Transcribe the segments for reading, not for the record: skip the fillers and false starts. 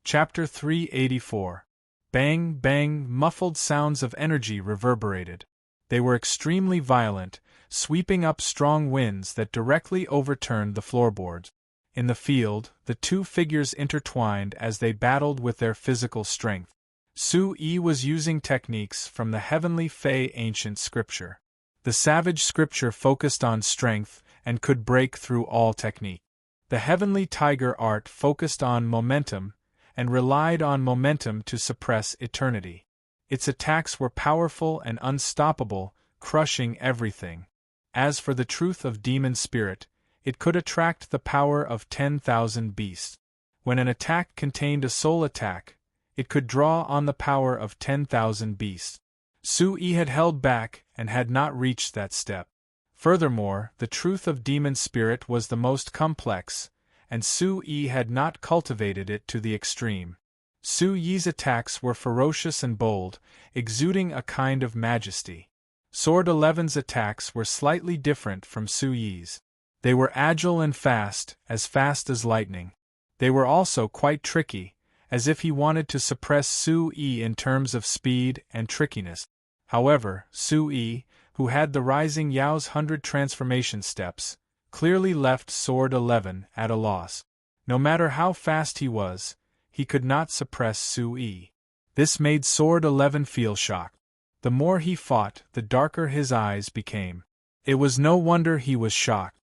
Chapter 384. Bang, bang, muffled sounds of energy reverberated. They were extremely violent, sweeping up strong winds that directly overturned the floorboards. In the field, the two figures intertwined as they battled with their physical strength. Su-yi was using techniques from the heavenly Fey ancient scripture. The savage scripture focused on strength and could break through all technique. The heavenly tiger art focused on momentum and relied on momentum to suppress eternity. Its attacks were powerful and unstoppable, crushing everything. As for the truth of demon spirit, it could attract the power of 10,000 beasts. When an attack contained a soul attack, it could draw on the power of 10,000 beasts. Su-yi had held back and had not reached that step. Furthermore, the truth of demon spirit was the most complex, and Su-yi had not cultivated it to the extreme. Su-yi's attacks were ferocious and bold, exuding a kind of majesty. Sword 11's attacks were slightly different from Su-yi's. They were agile and fast as lightning. They were also quite tricky, as if he wanted to suppress Su-yi in terms of speed and trickiness. However, Su-yi, who had the rising Yao's 100 transformation steps, clearly left Sword 11 at a loss. No matter how fast he was, he could not suppress Su-yi. This made Sword 11 feel shocked. The more he fought, the darker his eyes became. It was no wonder he was shocked.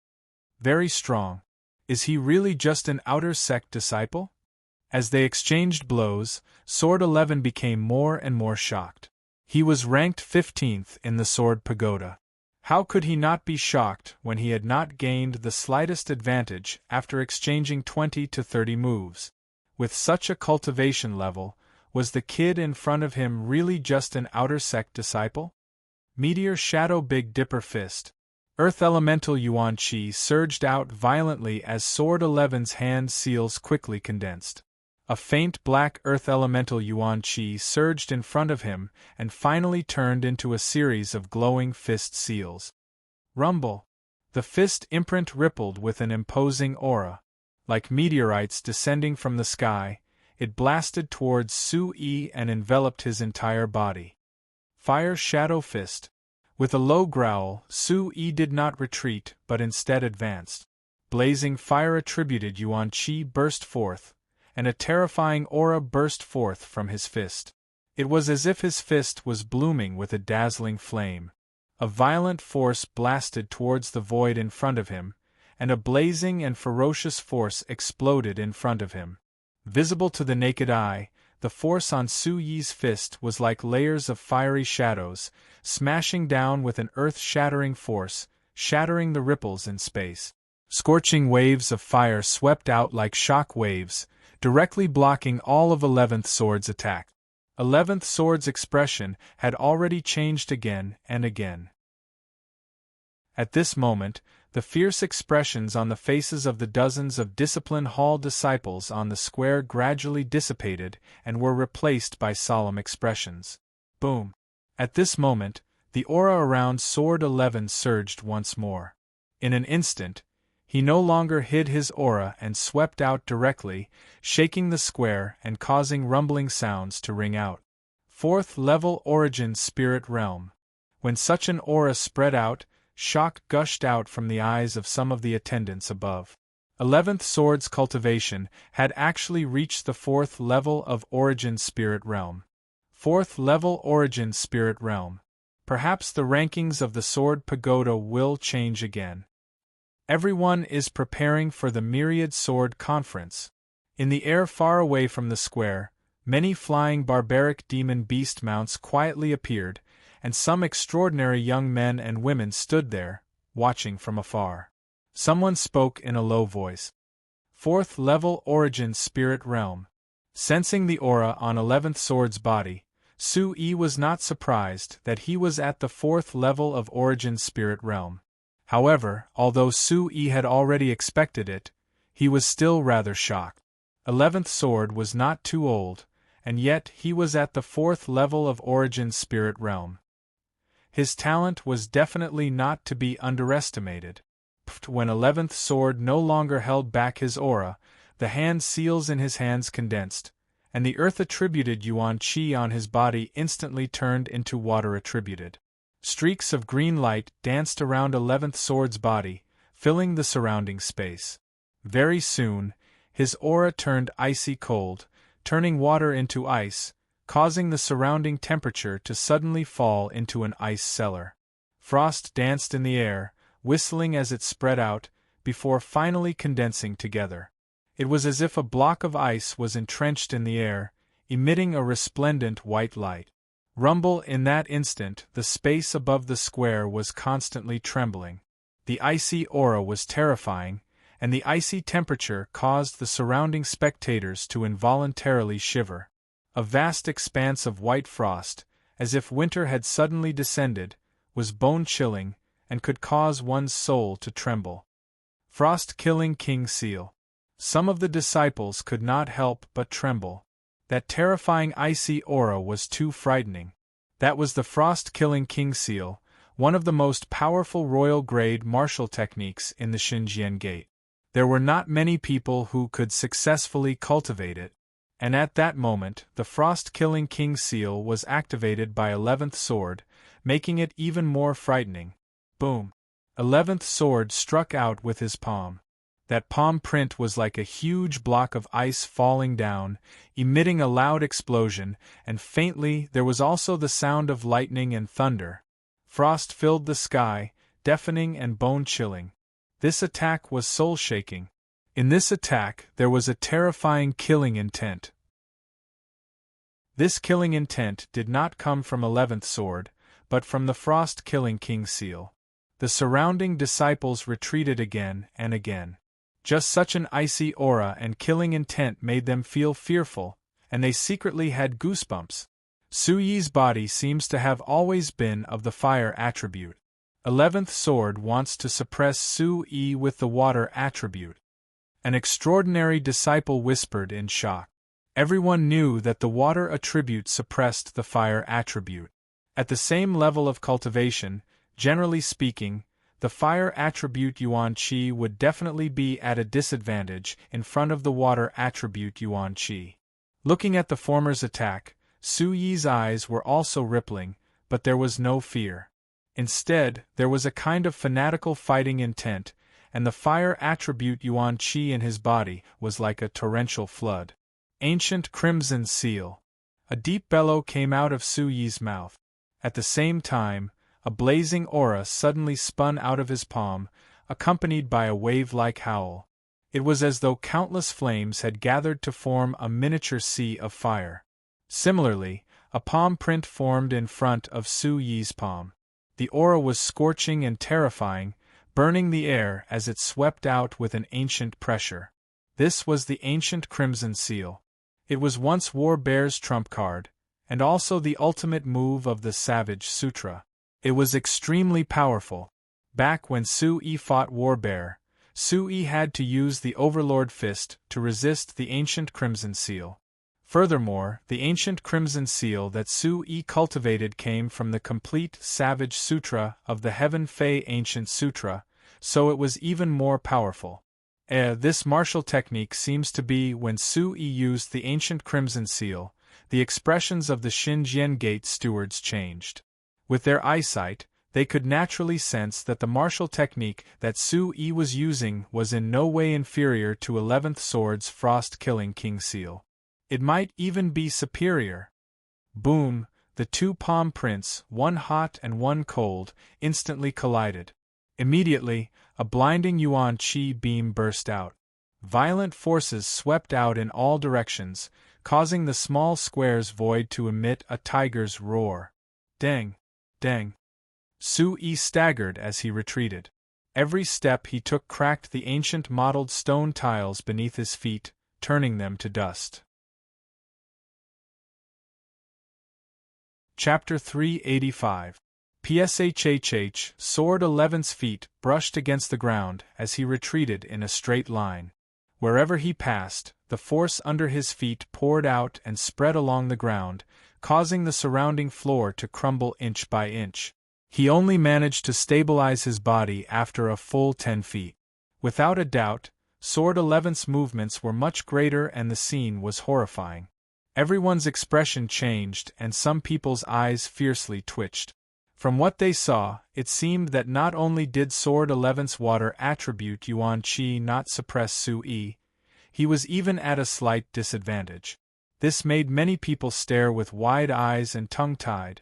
Very strong. Is he really just an outer sect disciple? As they exchanged blows, Sword 11 became more and more shocked. He was ranked 15th in the Sword Pagoda. How could he not be shocked when he had not gained the slightest advantage after exchanging 20 to 30 moves? With such a cultivation level, was the kid in front of him really just an outer sect disciple? Meteor Shadow Big Dipper Fist. Earth Elemental Yuan Qi surged out violently as Sword 11's hand seals quickly condensed. A faint black Earth Elemental Yuan Qi surged in front of him and finally turned into a series of glowing fist seals. Rumble! The fist imprint rippled with an imposing aura. Like meteorites descending from the sky, it blasted towards Su-yi and enveloped his entire body. Fire Shadow Fist. With a low growl, Su-yi did not retreat but instead advanced. Blazing fire attributed Yuan Qi burst forth, and a terrifying aura burst forth from his fist. It was as if his fist was blooming with a dazzling flame. A violent force blasted towards the void in front of him, and a blazing and ferocious force exploded in front of him. Visible to the naked eye, the force on Su-yi's fist was like layers of fiery shadows, smashing down with an earth-shattering force, shattering the ripples in space. Scorching waves of fire swept out like shock waves, directly blocking all of 11th Sword's attack. 11th Sword's expression had already changed again and again. At this moment, the fierce expressions on the faces of the dozens of Discipline Hall disciples on the square gradually dissipated and were replaced by solemn expressions. Boom! At this moment, the aura around Sword 11 surged once more. In an instant, he no longer hid his aura and swept out directly, shaking the square and causing rumbling sounds to ring out. 4th level Origin Spirit Realm. When such an aura spread out, shock gushed out from the eyes of some of the attendants above. 11th Sword's cultivation had actually reached the 4th level of Origin Spirit Realm. 4th level Origin Spirit Realm. Perhaps the rankings of the Sword Pagoda will change again. Everyone is preparing for the Myriad Sword Conference. In the air far away from the square, many flying barbaric demon beast mounts quietly appeared, and some extraordinary young men and women stood there, watching from afar. Someone spoke in a low voice. 4th level Origin Spirit Realm. Sensing the aura on 11th Sword's body, Su-yi was not surprised that he was at the 4th level of Origin Spirit Realm. However, although Su-yi had already expected it, he was still rather shocked. 11th Sword was not too old, and yet he was at the 4th level of Origin Spirit Realm. His talent was definitely not to be underestimated. When 11th Sword no longer held back his aura, the hand seals in his hands condensed, and the earth attributed yuan qi on his body instantly turned into water attributed. Streaks of green light danced around 11th Sword's body, filling the surrounding space. Very soon, his aura turned icy cold, turning water into ice, causing the surrounding temperature to suddenly fall into an ice cellar. Frost danced in the air, whistling as it spread out, before finally condensing together. It was as if a block of ice was entrenched in the air, emitting a resplendent white light. Rumble in that instant, the space above the square was constantly trembling. The icy aura was terrifying, and the icy temperature caused the surrounding spectators to involuntarily shiver. A vast expanse of white frost, as if winter had suddenly descended, was bone-chilling, and could cause one's soul to tremble. Frost-killing King Seal. Some of the disciples could not help but tremble. That terrifying icy aura was too frightening. That was the frost-killing King Seal, one of the most powerful royal-grade martial techniques in the Xinjiang Gate. There were not many people who could successfully cultivate it, and at that moment the frost-killing King Seal was activated by 11th Sword, making it even more frightening. Boom! 11th Sword struck out with his palm. That palm print was like a huge block of ice falling down, emitting a loud explosion, and faintly there was also the sound of lightning and thunder. Frost filled the sky, deafening and bone-chilling. This attack was soul-shaking. In this attack there was a terrifying killing intent. This killing intent did not come from 11th Sword, but from the frost-killing King Seal. The surrounding disciples retreated again and again. Just such an icy aura and killing intent made them feel fearful, and they secretly had goosebumps. Su Yi's body seems to have always been of the fire attribute. 11th Sword wants to suppress Su Yi with the water attribute. An extraordinary disciple whispered in shock. Everyone knew that the water attribute suppressed the fire attribute. At the same level of cultivation, generally speaking, the fire attribute yuan qi would definitely be at a disadvantage in front of the water attribute yuan qi. Looking at the former's attack, Su Yi's eyes were also rippling, but there was no fear. Instead, there was a kind of fanatical fighting intent, and the fire attribute yuan qi in his body was like a torrential flood. Ancient Crimson Seal. A deep bellow came out of Su Yi's mouth. At the same time, a blazing aura suddenly spun out of his palm, accompanied by a wave-like howl. It was as though countless flames had gathered to form a miniature sea of fire. Similarly, a palm print formed in front of Su Yi's palm. The aura was scorching and terrifying, burning the air as it swept out with an ancient pressure. This was the ancient Crimson Seal. It was once War Bear's trump card, and also the ultimate move of the Savage Sutra. It was extremely powerful. Back when Su Yi fought War Bear, Su Yi had to use the Overlord Fist to resist the ancient Crimson Seal. Furthermore, the ancient Crimson Seal that Su Yi cultivated came from the complete Savage Sutra of the Heaven Fei Ancient Sutra, so it was even more powerful. This martial technique seems to be when Su Yi used the ancient Crimson Seal, the expressions of the Xinjiang Gate stewards changed. With their eyesight, they could naturally sense that the martial technique that Su Yi was using was in no way inferior to 11th Sword's frost-killing King Seal. It might even be superior. Boom! The two palm prints, one hot and one cold, instantly collided. Immediately, a blinding yuan qi beam burst out. Violent forces swept out in all directions, causing the small square's void to emit a tiger's roar. Dang! Dang! Su Yi staggered as he retreated. Every step he took cracked the ancient mottled stone tiles beneath his feet, turning them to dust. Chapter 385. Pshhh. Sword 11's feet brushed against the ground as he retreated in a straight line. Wherever he passed, the force under his feet poured out and spread along the ground, causing the surrounding floor to crumble inch by inch. He only managed to stabilize his body after a full 10 feet. Without a doubt, Sword 11's movements were much greater and the scene was horrifying. Everyone's expression changed and some people's eyes fiercely twitched. From what they saw, it seemed that not only did Sword 11's water attribute Yuan Qi not suppress Su-yi, he was even at a slight disadvantage. This made many people stare with wide eyes and tongue-tied.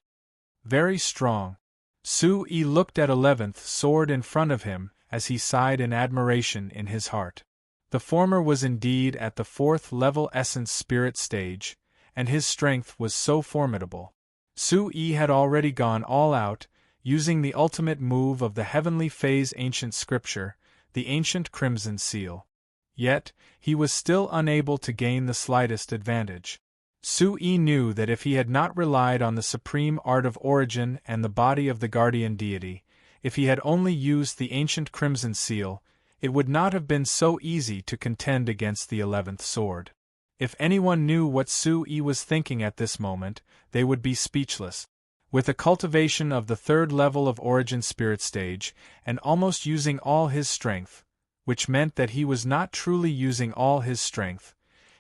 Very strong. Su-yi looked at 11th sword in front of him as he sighed in admiration in his heart. The former was indeed at the 4th level essence spirit stage, and his strength was so formidable. Su-yi had already gone all out, using the ultimate move of the heavenly phase ancient scripture, the ancient crimson seal. Yet, he was still unable to gain the slightest advantage. Su-yi knew that if he had not relied on the supreme art of origin and the body of the guardian deity, if he had only used the ancient crimson seal, it would not have been so easy to contend against the 11th sword. If anyone knew what Su-yi was thinking at this moment, they would be speechless. With a cultivation of the 3rd level of origin spirit stage, and almost using all his strength, which meant that he was not truly using all his strength,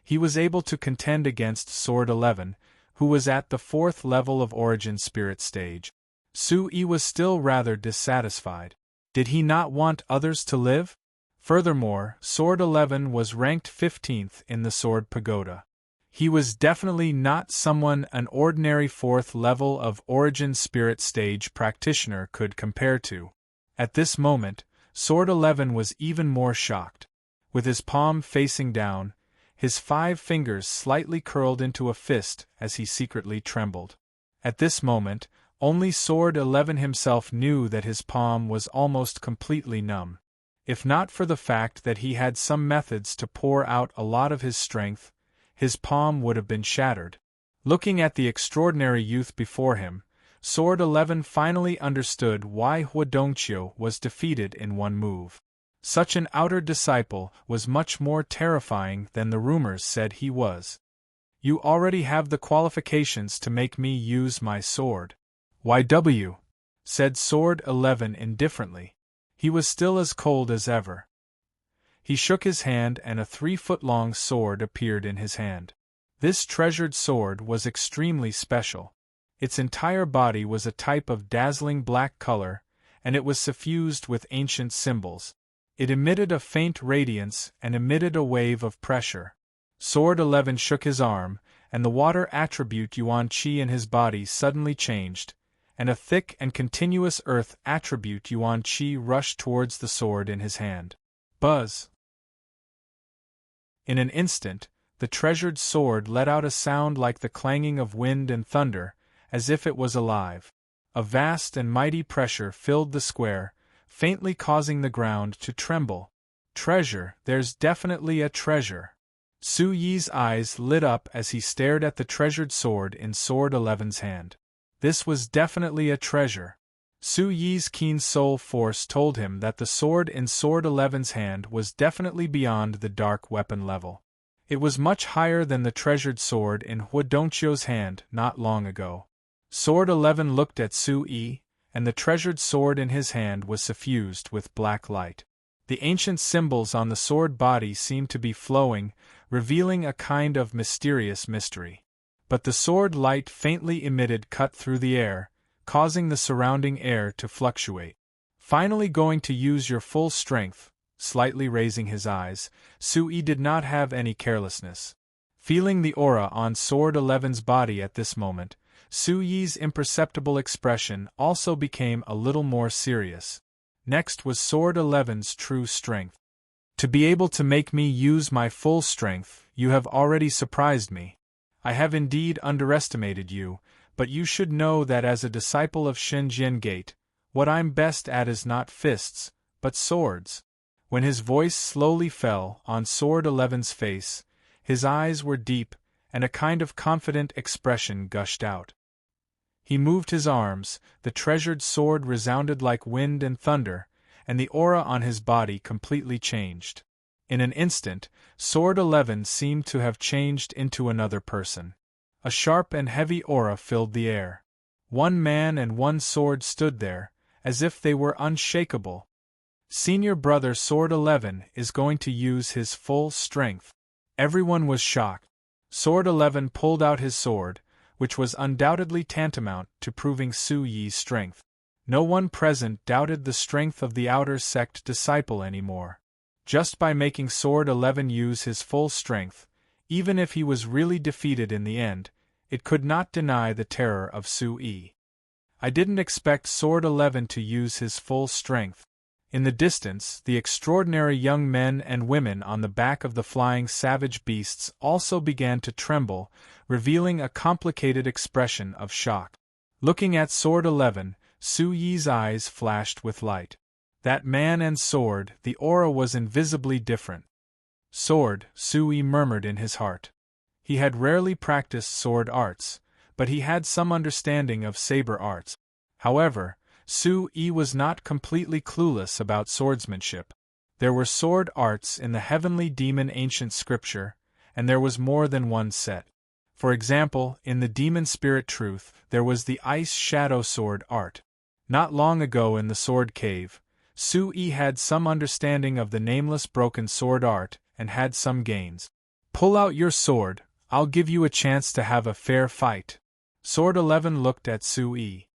he was able to contend against Sword 11, who was at the 4th level of origin spirit stage. Su-yi was still rather dissatisfied. Did he not want others to live? Furthermore, Sword 11 was ranked 15th in the Sword Pagoda. He was definitely not someone an ordinary 4th level of origin spirit stage practitioner could compare to. At this moment, Sword 11 was even more shocked. With his palm facing down, his 5 fingers slightly curled into a fist as he secretly trembled. At this moment, only Sword 11 himself knew that his palm was almost completely numb. If not for the fact that he had some methods to pour out a lot of his strength, his palm would have been shattered. Looking at the extraordinary youth before him, Sword 11 finally understood why Huadongqiu was defeated in one move. Such an outer disciple was much more terrifying than the rumors said he was. You already have the qualifications to make me use my sword. YW, said Sword 11 indifferently. He was still as cold as ever. He shook his hand and a 3-foot-long sword appeared in his hand. This treasured sword was extremely special. Its entire body was a type of dazzling black color, and it was suffused with ancient symbols. It emitted a faint radiance and emitted a wave of pressure. Sword 11 shook his arm, and the water attribute Yuan Qi in his body suddenly changed, and a thick and continuous earth attribute Yuan Qi rushed towards the sword in his hand. Buzz! In an instant, the treasured sword let out a sound like the clanging of wind and thunder, as if it was alive. A vast and mighty pressure filled the square, faintly causing the ground to tremble. Treasure, there's definitely a treasure. Su-yi's eyes lit up as he stared at the treasured sword in Sword 11's hand. This was definitely a treasure. Su-yi's keen soul force told him that the sword in Sword 11's hand was definitely beyond the dark weapon level. It was much higher than the treasured sword in Huadongqiu's hand not long ago. Sword 11 looked at Su-yi, and the treasured sword in his hand was suffused with black light. The ancient symbols on the sword body seemed to be flowing, revealing a kind of mysterious mystery. But the sword light faintly emitted cut through the air, causing the surrounding air to fluctuate. Finally going to use your full strength, slightly raising his eyes, Su-yi did not have any carelessness. Feeling the aura on Sword 11's body at this moment, Su-yi's imperceptible expression also became a little more serious. Next was Sword 11's true strength. To be able to make me use my full strength, you have already surprised me. I have indeed underestimated you, but you should know that as a disciple of Shenzhen Gate, what I'm best at is not fists, but swords. When his voice slowly fell on Sword 11's face, his eyes were deep, and a kind of confident expression gushed out. He moved his arms, the treasured sword resounded like wind and thunder, and the aura on his body completely changed. In an instant, Sword 11 seemed to have changed into another person. A sharp and heavy aura filled the air. One man and one sword stood there, as if they were unshakable. Senior brother Sword 11 is going to use his full strength. Everyone was shocked. Sword 11 pulled out his sword, which was undoubtedly tantamount to proving Su Yi's strength. No one present doubted the strength of the outer sect disciple anymore. Just by making Sword 11 use his full strength, even if he was really defeated in the end, it could not deny the terror of Su Yi. I didn't expect Sword 11 to use his full strength. In the distance, the extraordinary young men and women on the back of the flying savage beasts also began to tremble, revealing a complicated expression of shock. Looking at Sword 11, Su Yi's eyes flashed with light. That man and sword, the aura was invisibly different. Sword, Su Yi murmured in his heart. He had rarely practiced sword arts, but he had some understanding of saber arts. However, Su Yi was not completely clueless about swordsmanship. There were sword arts in the heavenly demon ancient scripture, and there was more than one set. For example, in the demon spirit truth, there was the ice shadow sword art. Not long ago in the sword cave, Su Yi had some understanding of the nameless broken sword art and had some gains. Pull out your sword, I'll give you a chance to have a fair fight. Sword 11 looked at Su Yi.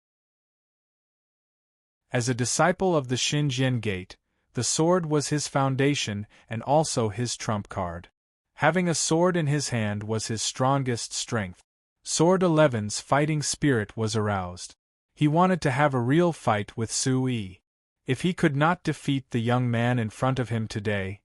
As a disciple of the Xinjian Gate, the sword was his foundation and also his trump card. Having a sword in his hand was his strongest strength. Sword 11's fighting spirit was aroused. He wanted to have a real fight with Su Yi. If he could not defeat the young man in front of him today,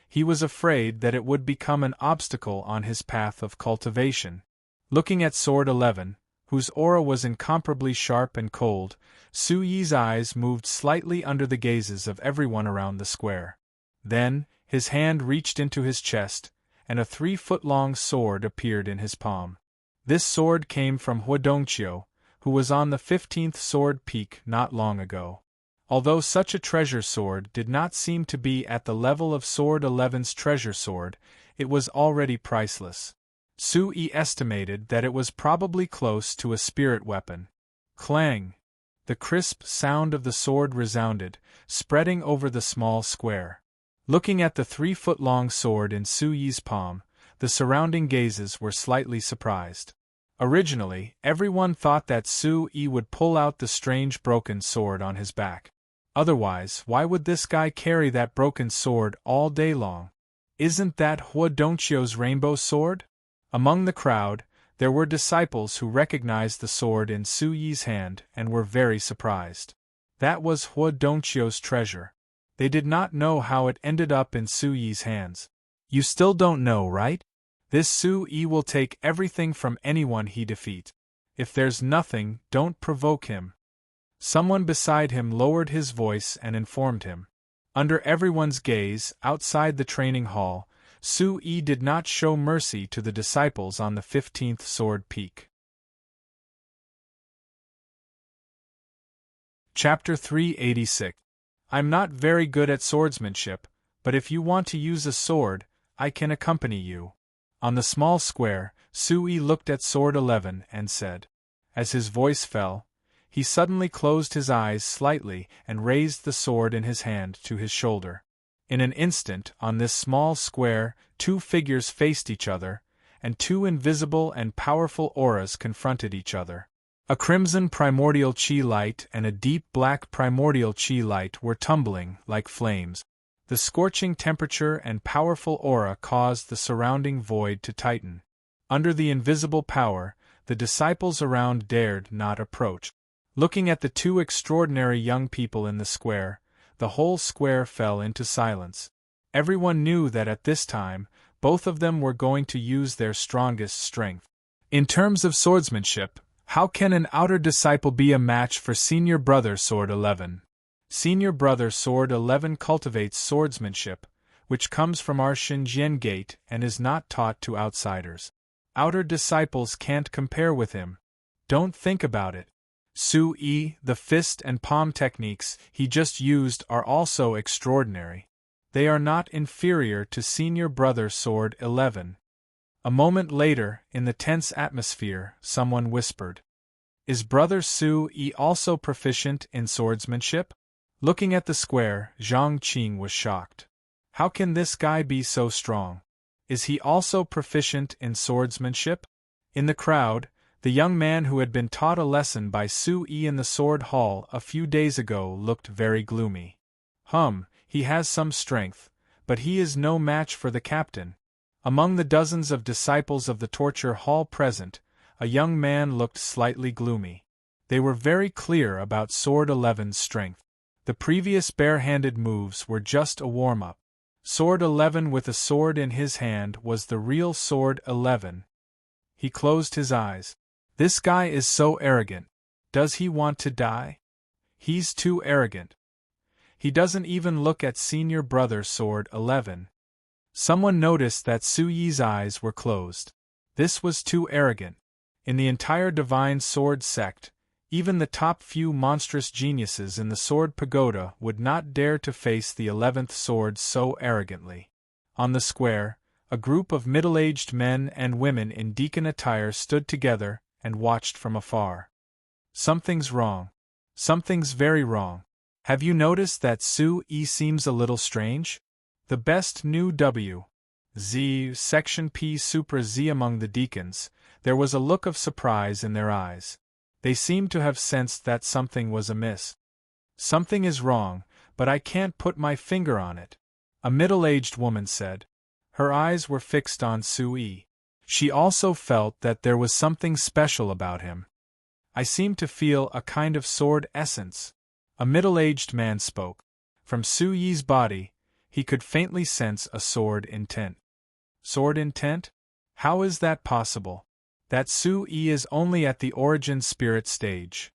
he was afraid that it would become an obstacle on his path of cultivation. Looking at Sword 11, whose aura was incomparably sharp and cold, Su Yi's eyes moved slightly under the gazes of everyone around the square. Then, his hand reached into his chest, and a 3-foot-long sword appeared in his palm. This sword came from Huadongqiu, who was on the 15th sword peak not long ago. Although such a treasure sword did not seem to be at the level of Sword 11's treasure sword, it was already priceless. Su Yi estimated that it was probably close to a spirit weapon. Clang! The crisp sound of the sword resounded, spreading over the small square. Looking at the 3-foot-long sword in Su Yi's palm, the surrounding gazes were slightly surprised. Originally, everyone thought that Su Yi would pull out the strange broken sword on his back. Otherwise, why would this guy carry that broken sword all day long? Isn't that Huadongqiu's rainbow sword? Among the crowd, there were disciples who recognized the sword in Su Yi's hand and were very surprised. That was Huadongqiu's treasure. They did not know how it ended up in Su Yi's hands. You still don't know, right? This Su Yi will take everything from anyone he defeats. If there's nothing, don't provoke him. Someone beside him lowered his voice and informed him. Under everyone's gaze, outside the training hall, Su Yi did not show mercy to the disciples on the 15th sword peak. Chapter 386. I'm not very good at swordsmanship, but if you want to use a sword, I can accompany you. On the small square, Su Yi looked at Sword 11 and said. As his voice fell, he suddenly closed his eyes slightly and raised the sword in his hand to his shoulder. In an instant, on this small square, 2 figures faced each other, and 2 invisible and powerful auras confronted each other. A crimson primordial chi light and a deep black primordial chi light were tumbling like flames. The scorching temperature and powerful aura caused the surrounding void to tighten. Under the invisible power, the disciples around dared not approach. Looking at the 2 extraordinary young people in the square, the whole square fell into silence. Everyone knew that at this time, both of them were going to use their strongest strength. In terms of swordsmanship, how can an outer disciple be a match for senior brother Sword 11? Senior brother Sword 11 cultivates swordsmanship, which comes from our Xinjian Gate and is not taught to outsiders. Outer disciples can't compare with him. Don't think about it. Su Yi, the fist and palm techniques he just used are also extraordinary. They are not inferior to senior brother Sword 11. A moment later, in the tense atmosphere, someone whispered. Is brother Su Yi also proficient in swordsmanship? Looking at the square, Zhang Qing was shocked. How can this guy be so strong? Is he also proficient in swordsmanship? In the crowd, the young man who had been taught a lesson by Sui in the sword hall a few days ago looked very gloomy. He has some strength, but he is no match for the captain. Among the dozens of disciples of the torture hall present, a young man looked slightly gloomy. They were very clear about Sword 11's strength. The previous bare-handed moves were just a warm-up. Sword 11 with a sword in his hand was the real Sword 11. He closed his eyes. This guy is so arrogant. Does he want to die? He's too arrogant. He doesn't even look at senior brother Sword 11. Someone noticed that Suyi's eyes were closed. This was too arrogant. In the entire divine sword sect, even the top few monstrous geniuses in the sword pagoda would not dare to face the 11th sword so arrogantly. On the square, a group of middle-aged men and women in deacon attire stood together and watched from afar. Something's wrong. Something's very wrong. Have you noticed that Sui seems a little strange? The best new W.Z. Section P Supra Z among the deacons, there was a look of surprise in their eyes. They seemed to have sensed that something was amiss. Something is wrong, but I can't put my finger on it, a middle-aged woman said. Her eyes were fixed on Sui. She also felt that there was something special about him. I seem to feel a kind of sword essence. A middle-aged man spoke. From Suyi's body, he could faintly sense a sword intent. Sword intent? How is that possible? That Sui is only at the origin spirit stage.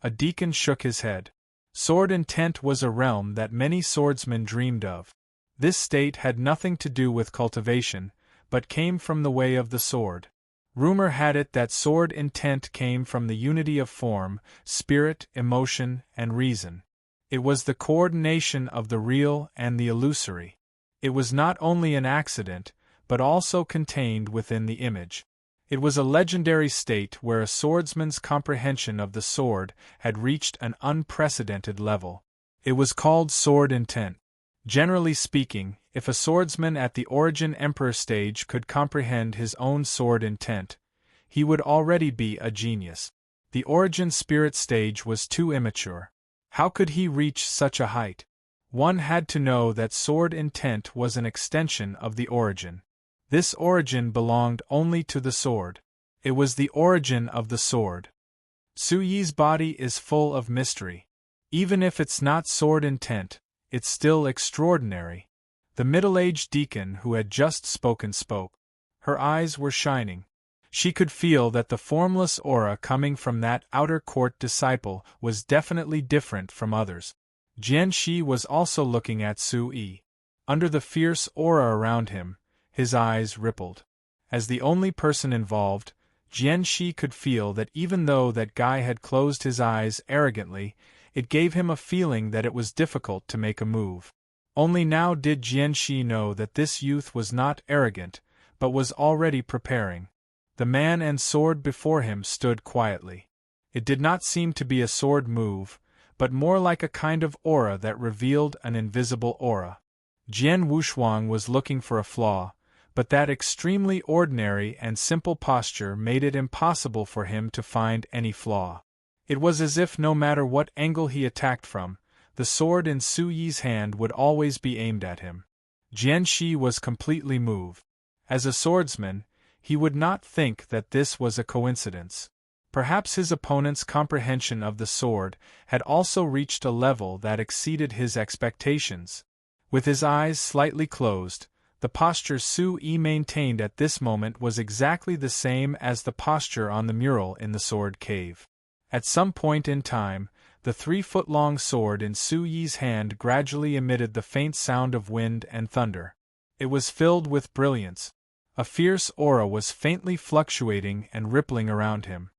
A deacon shook his head. Sword intent was a realm that many swordsmen dreamed of. This state had nothing to do with cultivation, but came from the way of the sword. Rumor had it that sword intent came from the unity of form, spirit, emotion, and reason. It was the coordination of the real and the illusory. It was not only an accident, but also contained within the image. It was a legendary state where a swordsman's comprehension of the sword had reached an unprecedented level. It was called sword intent. Generally speaking, if a swordsman at the origin emperor stage could comprehend his own sword intent, he would already be a genius. The origin spirit stage was too immature. How could he reach such a height? One had to know that sword intent was an extension of the origin. This origin belonged only to the sword. It was the origin of the sword. Suyi's body is full of mystery. Even if it's not sword intent, it's still extraordinary. The middle-aged deacon who had just spoken spoke. Her eyes were shining. She could feel that the formless aura coming from that outer court disciple was definitely different from others. Jianxi was also looking at Sui. Under the fierce aura around him, his eyes rippled. As the only person involved, Jianxi could feel that even though that guy had closed his eyes arrogantly, it gave him a feeling that it was difficult to make a move. Only now did Jianxi know that this youth was not arrogant, but was already preparing. The man and sword before him stood quietly. It did not seem to be a sword move, but more like a kind of aura that revealed an invisible aura. Jian Wushuang was looking for a flaw, but that extremely ordinary and simple posture made it impossible for him to find any flaw. It was as if no matter what angle he attacked from, the sword in Suyi's hand would always be aimed at him. Jianxi was completely moved. As a swordsman, he would not think that this was a coincidence. Perhaps his opponent's comprehension of the sword had also reached a level that exceeded his expectations. With his eyes slightly closed, the posture Sui maintained at this moment was exactly the same as the posture on the mural in the sword cave. At some point in time, the 3-foot-long sword in Suyi's hand gradually emitted the faint sound of wind and thunder. It was filled with brilliance. A fierce aura was faintly fluctuating and rippling around him.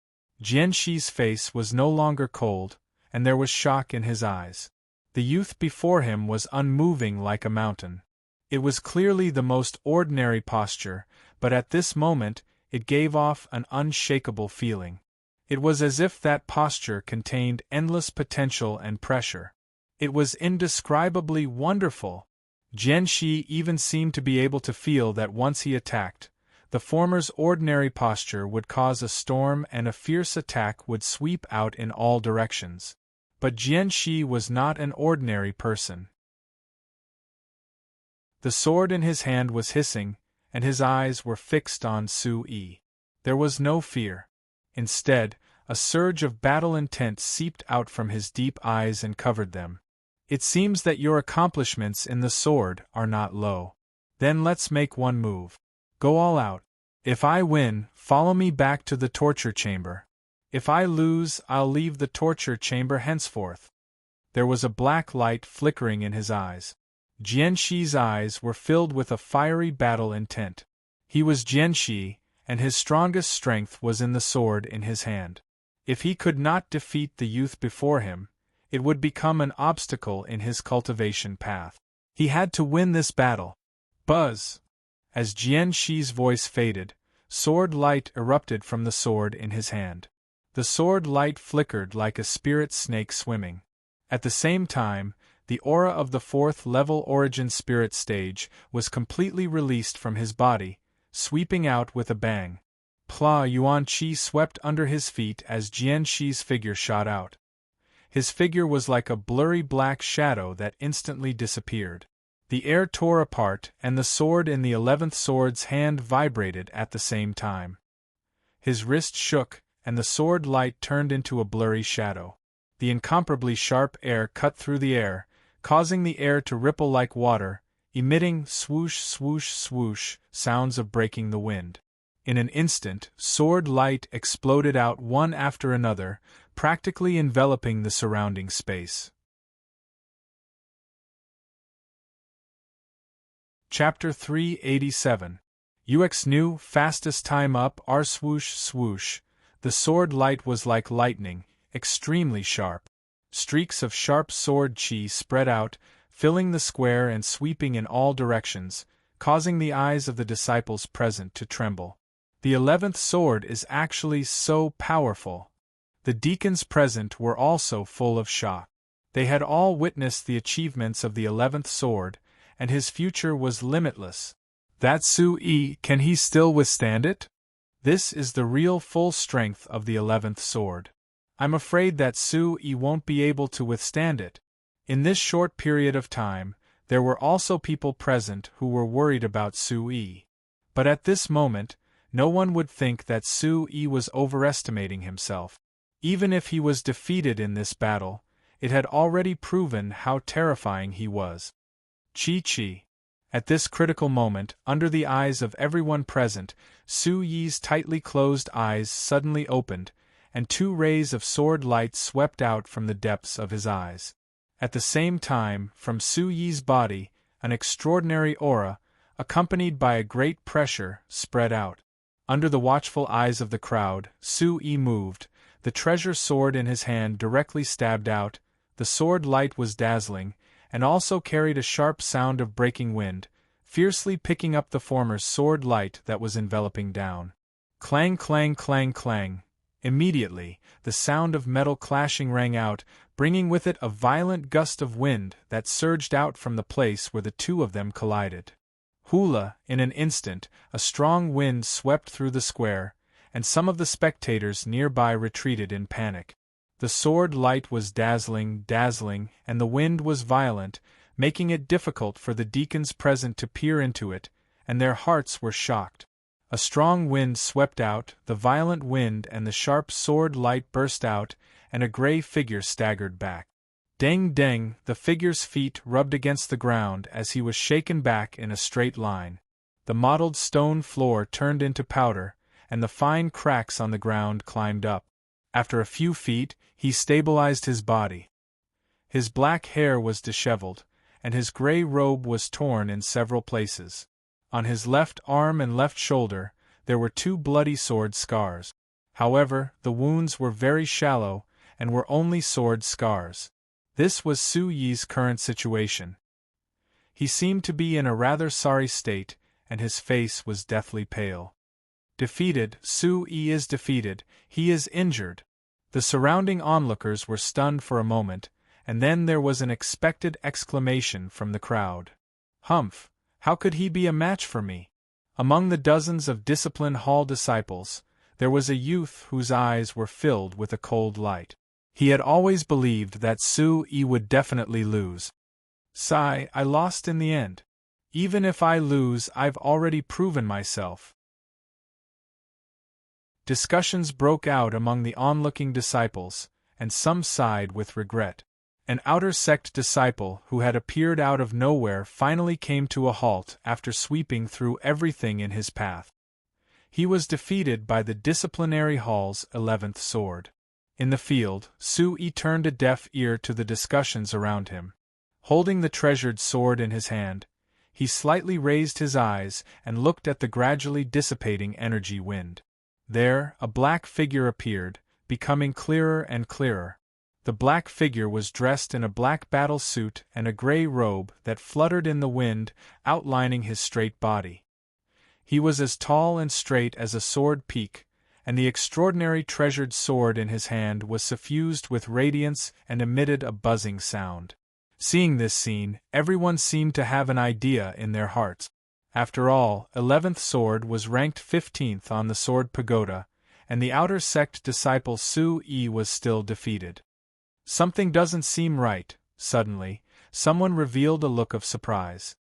Jianxi's face was no longer cold, and there was shock in his eyes. The youth before him was unmoving like a mountain. It was clearly the most ordinary posture, but at this moment it gave off an unshakable feeling. It was as if that posture contained endless potential and pressure. It was indescribably wonderful. Jian Shi even seemed to be able to feel that once he attacked, the former's ordinary posture would cause a storm and a fierce attack would sweep out in all directions. But Jian Shi was not an ordinary person. The sword in his hand was hissing, and his eyes were fixed on Su Yi. There was no fear. Instead, a surge of battle intent seeped out from his deep eyes and covered them. It seems that your accomplishments in the sword are not low. Then let's make one move. Go all out. If I win, follow me back to the torture chamber. If I lose, I'll leave the torture chamber henceforth. There was a black light flickering in his eyes. Jian Shi's eyes were filled with a fiery battle intent. He was Jian Shi, and his strongest strength was in the sword in his hand. If he could not defeat the youth before him, it would become an obstacle in his cultivation path. He had to win this battle. Buzz! As Jian Shi's voice faded, sword light erupted from the sword in his hand. The sword light flickered like a spirit snake swimming. At the same time, the aura of the fourth-level origin spirit stage was completely released from his body, sweeping out with a bang. Pla Yuan Qi swept under his feet as Jian Shi's figure shot out. His figure was like a blurry black shadow that instantly disappeared. The air tore apart and the sword in the 11th sword's hand vibrated at the same time. His wrist shook, and the sword light turned into a blurry shadow. The incomparably sharp air cut through the air, causing the air to ripple like water, emitting swoosh swoosh swoosh sounds of breaking the wind. In an instant, sword light exploded out one after another, practically enveloping the surrounding space. Chapter 387. UX New Fastest Time Up R Swoosh Swoosh. The sword light was like lightning, extremely sharp. Streaks of sharp sword chi spread out, filling the square and sweeping in all directions, causing the eyes of the disciples present to tremble. The 11th sword is actually so powerful. The deacons present were also full of shock. They had all witnessed the achievements of the 11th sword, and his future was limitless. That Su Yi, can he still withstand it? This is the real full strength of the 11th sword. I'm afraid that Su Yi won't be able to withstand it. In this short period of time, there were also people present who were worried about Su Yi. But at this moment, no one would think that Su Yi was overestimating himself. Even if he was defeated in this battle, it had already proven how terrifying he was. Chi. At this critical moment, under the eyes of everyone present, Su Yi's tightly closed eyes suddenly opened, and two rays of sword light swept out from the depths of his eyes. At the same time, from Su Yi's body, an extraordinary aura, accompanied by a great pressure, spread out. Under the watchful eyes of the crowd, Su Yi moved, the treasure sword in his hand directly stabbed out. The sword light was dazzling, and also carried a sharp sound of breaking wind, fiercely picking up the former's sword light that was enveloping down. Clang clang clang clang. Immediately, the sound of metal clashing rang out, bringing with it a violent gust of wind that surged out from the place where the two of them collided. Hula, in an instant, a strong wind swept through the square, and some of the spectators nearby retreated in panic. The sword light was dazzling, and the wind was violent, making it difficult for the deacons present to peer into it, and their hearts were shocked. A strong wind swept out, the violent wind and the sharp sword light burst out, and a gray figure staggered back. Deng deng, the figure's feet rubbed against the ground as he was shaken back in a straight line. The mottled stone floor turned into powder, and the fine cracks on the ground climbed up. After a few feet, he stabilized his body. His black hair was disheveled, and his gray robe was torn in several places. On his left arm and left shoulder, there were two bloody sword scars. However, the wounds were very shallow, and were only sword scars. This was Su Yi's current situation. He seemed to be in a rather sorry state, and his face was deathly pale. Defeated, Su Yi is defeated, he is injured. The surrounding onlookers were stunned for a moment, and then there was an expected exclamation from the crowd. Humph, how could he be a match for me? Among the dozens of discipline hall disciples, there was a youth whose eyes were filled with a cold light. He had always believed that Su-yi would definitely lose. Sigh, I lost in the end. Even if I lose, I've already proven myself. Discussions broke out among the onlooking disciples, and some sighed with regret. An outer sect disciple who had appeared out of nowhere finally came to a halt after sweeping through everything in his path. He was defeated by the disciplinary hall's 11th sword. In the field, Su-yi turned a deaf ear to the discussions around him. Holding the treasured sword in his hand, he slightly raised his eyes and looked at the gradually dissipating energy wind. There, a black figure appeared, becoming clearer and clearer. The black figure was dressed in a black battle suit and a gray robe that fluttered in the wind, outlining his straight body. He was as tall and straight as a sword peak, and the extraordinary treasured sword in his hand was suffused with radiance and emitted a buzzing sound. Seeing this scene, everyone seemed to have an idea in their hearts. After all, 11th sword was ranked 15th on the sword pagoda, and the outer sect disciple Su-yi was still defeated. Something doesn't seem right. Suddenly, someone revealed a look of surprise.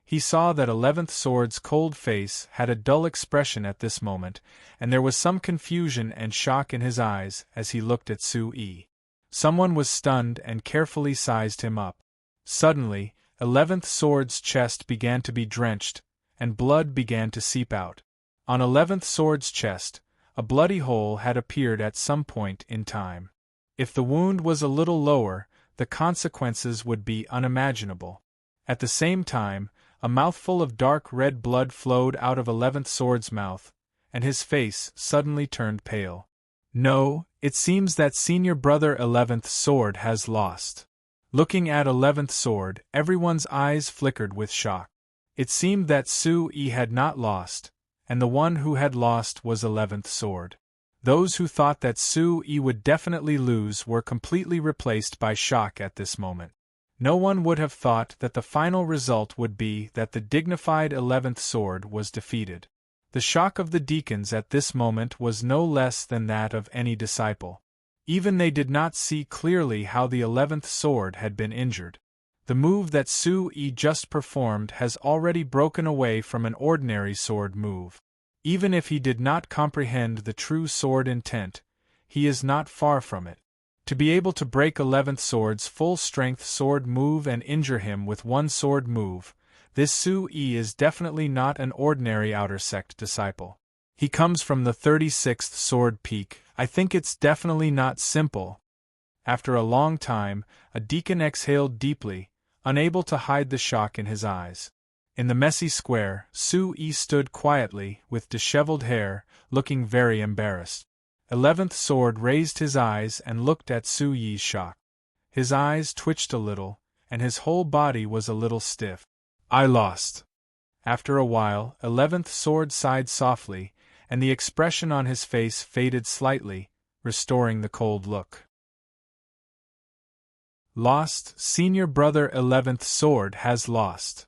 He saw that 11th sword's cold face had a dull expression at this moment, and there was some confusion and shock in his eyes as he looked at Su-yi. Someone was stunned and carefully sized him up. Suddenly, 11th sword's chest began to be drenched, and blood began to seep out. On 11th sword's chest, a bloody hole had appeared at some point in time. If the wound was a little lower, the consequences would be unimaginable. At the same time, a mouthful of dark red blood flowed out of 11th sword's mouth, and his face suddenly turned pale. No, it seems that senior brother 11th sword has lost. Looking at 11th sword, everyone's eyes flickered with shock. It seemed that Su-yi had not lost, and the one who had lost was 11th sword. Those who thought that Su-yi would definitely lose were completely replaced by shock at this moment. No one would have thought that the final result would be that the dignified 11th sword was defeated. The shock of the deacons at this moment was no less than that of any disciple. Even they did not see clearly how the 11th sword had been injured. The move that Su-yi just performed has already broken away from an ordinary sword move. Even if he did not comprehend the true sword intent, he is not far from it. To be able to break 11th sword's full-strength sword move and injure him with one sword move, this Su-yi is definitely not an ordinary outer sect disciple. He comes from the 36th sword peak. I think it's definitely not simple. After a long time, a deacon exhaled deeply, unable to hide the shock in his eyes. In the messy square, Su-yi stood quietly, with disheveled hair, looking very embarrassed. 11th sword raised his eyes and looked at Su-yi's shock. His eyes twitched a little, and his whole body was a little stiff. I lost. After a while, 11th sword sighed softly, and the expression on his face faded slightly, restoring the cold look. Lost, senior brother 11th sword has lost.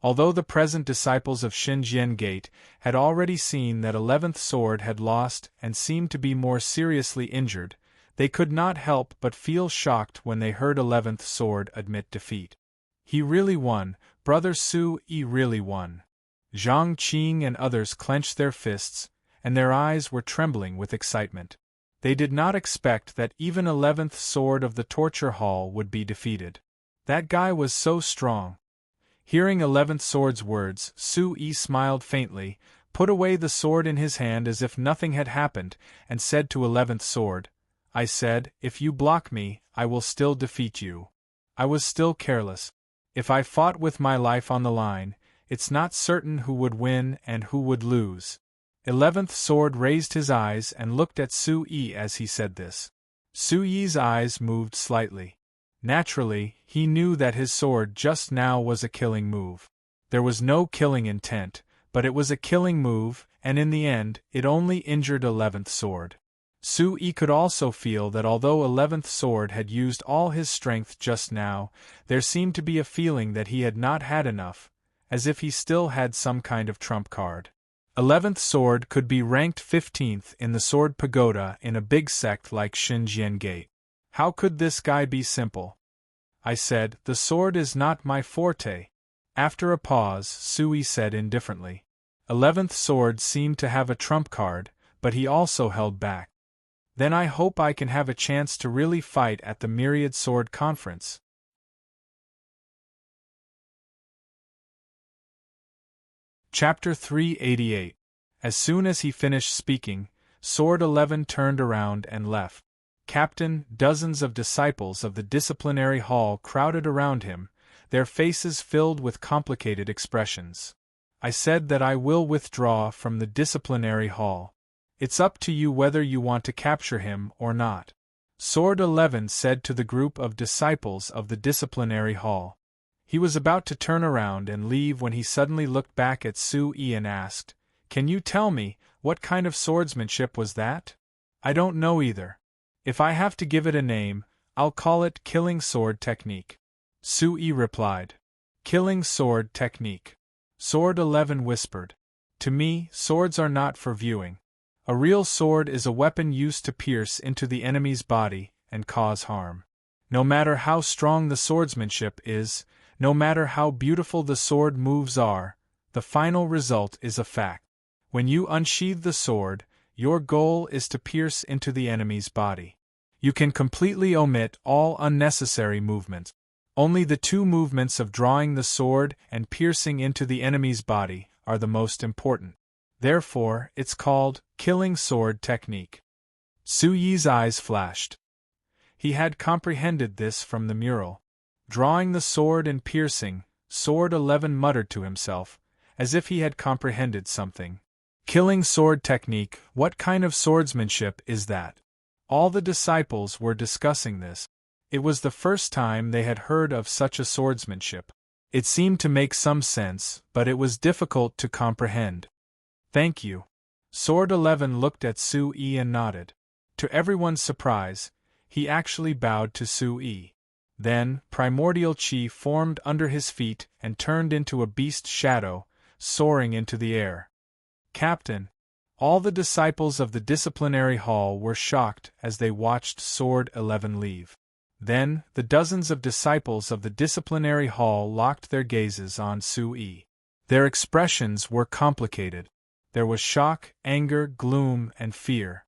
Although the present disciples of Xinjian Gate had already seen that 11th sword had lost and seemed to be more seriously injured, they could not help but feel shocked when they heard 11th sword admit defeat. He really won, brother Su-yi really won. Zhang Qing and others clenched their fists, and their eyes were trembling with excitement. They did not expect that even 11th sword of the torture hall would be defeated. That guy was so strong. Hearing 11th sword's words, Su-yi smiled faintly, put away the sword in his hand as if nothing had happened, and said to 11th sword, I said, if you block me, I will still defeat you. I was still careless. If I fought with my life on the line, it's not certain who would win and who would lose. 11th sword raised his eyes and looked at Su-yi as he said this. Su-yi's eyes moved slightly. Naturally, he knew that his sword just now was a killing move. There was no killing intent, but it was a killing move, and in the end, it only injured 11th sword. Sui could also feel that although 11th Sword had used all his strength just now, there seemed to be a feeling that he had not had enough, as if he still had some kind of trump card. 11th Sword could be ranked 15th in the Sword Pagoda in a big sect like Xinjian Gate. How could this guy be simple? I said, the sword is not my forte. After a pause, Sui said indifferently. 11th Sword seemed to have a trump card, but he also held back. Then I hope I can have a chance to really fight at the Myriad Sword Conference. Chapter 388. As soon as he finished speaking, Sword 11 turned around and left. Captain, dozens of disciples of the disciplinary hall crowded around him, their faces filled with complicated expressions. I said that I will withdraw from the disciplinary hall. It's up to you whether you want to capture him or not. Sword 11 said to the group of disciples of the disciplinary hall. He was about to turn around and leave when he suddenly looked back at Sui and asked, "Can you tell me, what kind of swordsmanship was that?" "I don't know either. If I have to give it a name, I'll call it killing sword technique." Sui replied. Killing sword technique. Sword 11 whispered. To me, swords are not for viewing. A real sword is a weapon used to pierce into the enemy's body and cause harm. No matter how strong the swordsmanship is, no matter how beautiful the sword moves are, the final result is a fact. When you unsheathe the sword, your goal is to pierce into the enemy's body. You can completely omit all unnecessary movements. Only the two movements of drawing the sword and piercing into the enemy's body are the most important. Therefore, it's called killing sword technique. Suyi's eyes flashed. He had comprehended this from the mural. Drawing the sword and piercing, Sword 11 muttered to himself, as if he had comprehended something. Killing sword technique, what kind of swordsmanship is that? All the disciples were discussing this. It was the first time they had heard of such a swordsmanship. It seemed to make some sense, but it was difficult to comprehend. Thank you. Sword 11 looked at Sui and nodded. To everyone's surprise, he actually bowed to Sui. Then, primordial chi formed under his feet and turned into a beast shadow, soaring into the air. Captain! All the disciples of the disciplinary hall were shocked as they watched Sword 11 leave. Then, the dozens of disciples of the disciplinary hall locked their gazes on Sui. Their expressions were complicated. There was shock, anger, gloom, and fear.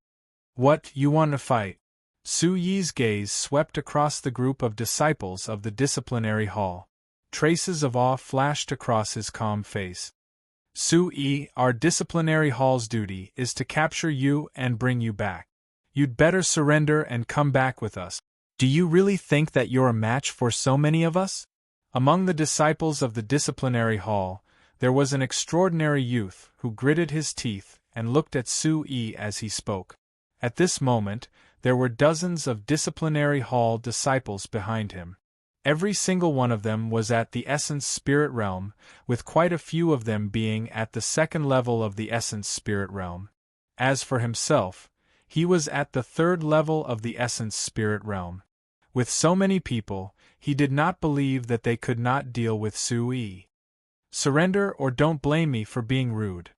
What, you want to fight? Suyi's gaze swept across the group of disciples of the disciplinary hall. Traces of awe flashed across his calm face. Sui, our disciplinary hall's duty is to capture you and bring you back. You'd better surrender and come back with us. Do you really think that you're a match for so many of us? Among the disciples of the disciplinary hall, there was an extraordinary youth who gritted his teeth and looked at Sui as he spoke. At this moment, there were dozens of disciplinary hall disciples behind him. Every single one of them was at the Essence Spirit Realm, with quite a few of them being at the second level of the Essence Spirit Realm. As for himself, he was at the third level of the Essence Spirit Realm. With so many people, he did not believe that they could not deal with Sui. Surrender or don't blame me for being rude.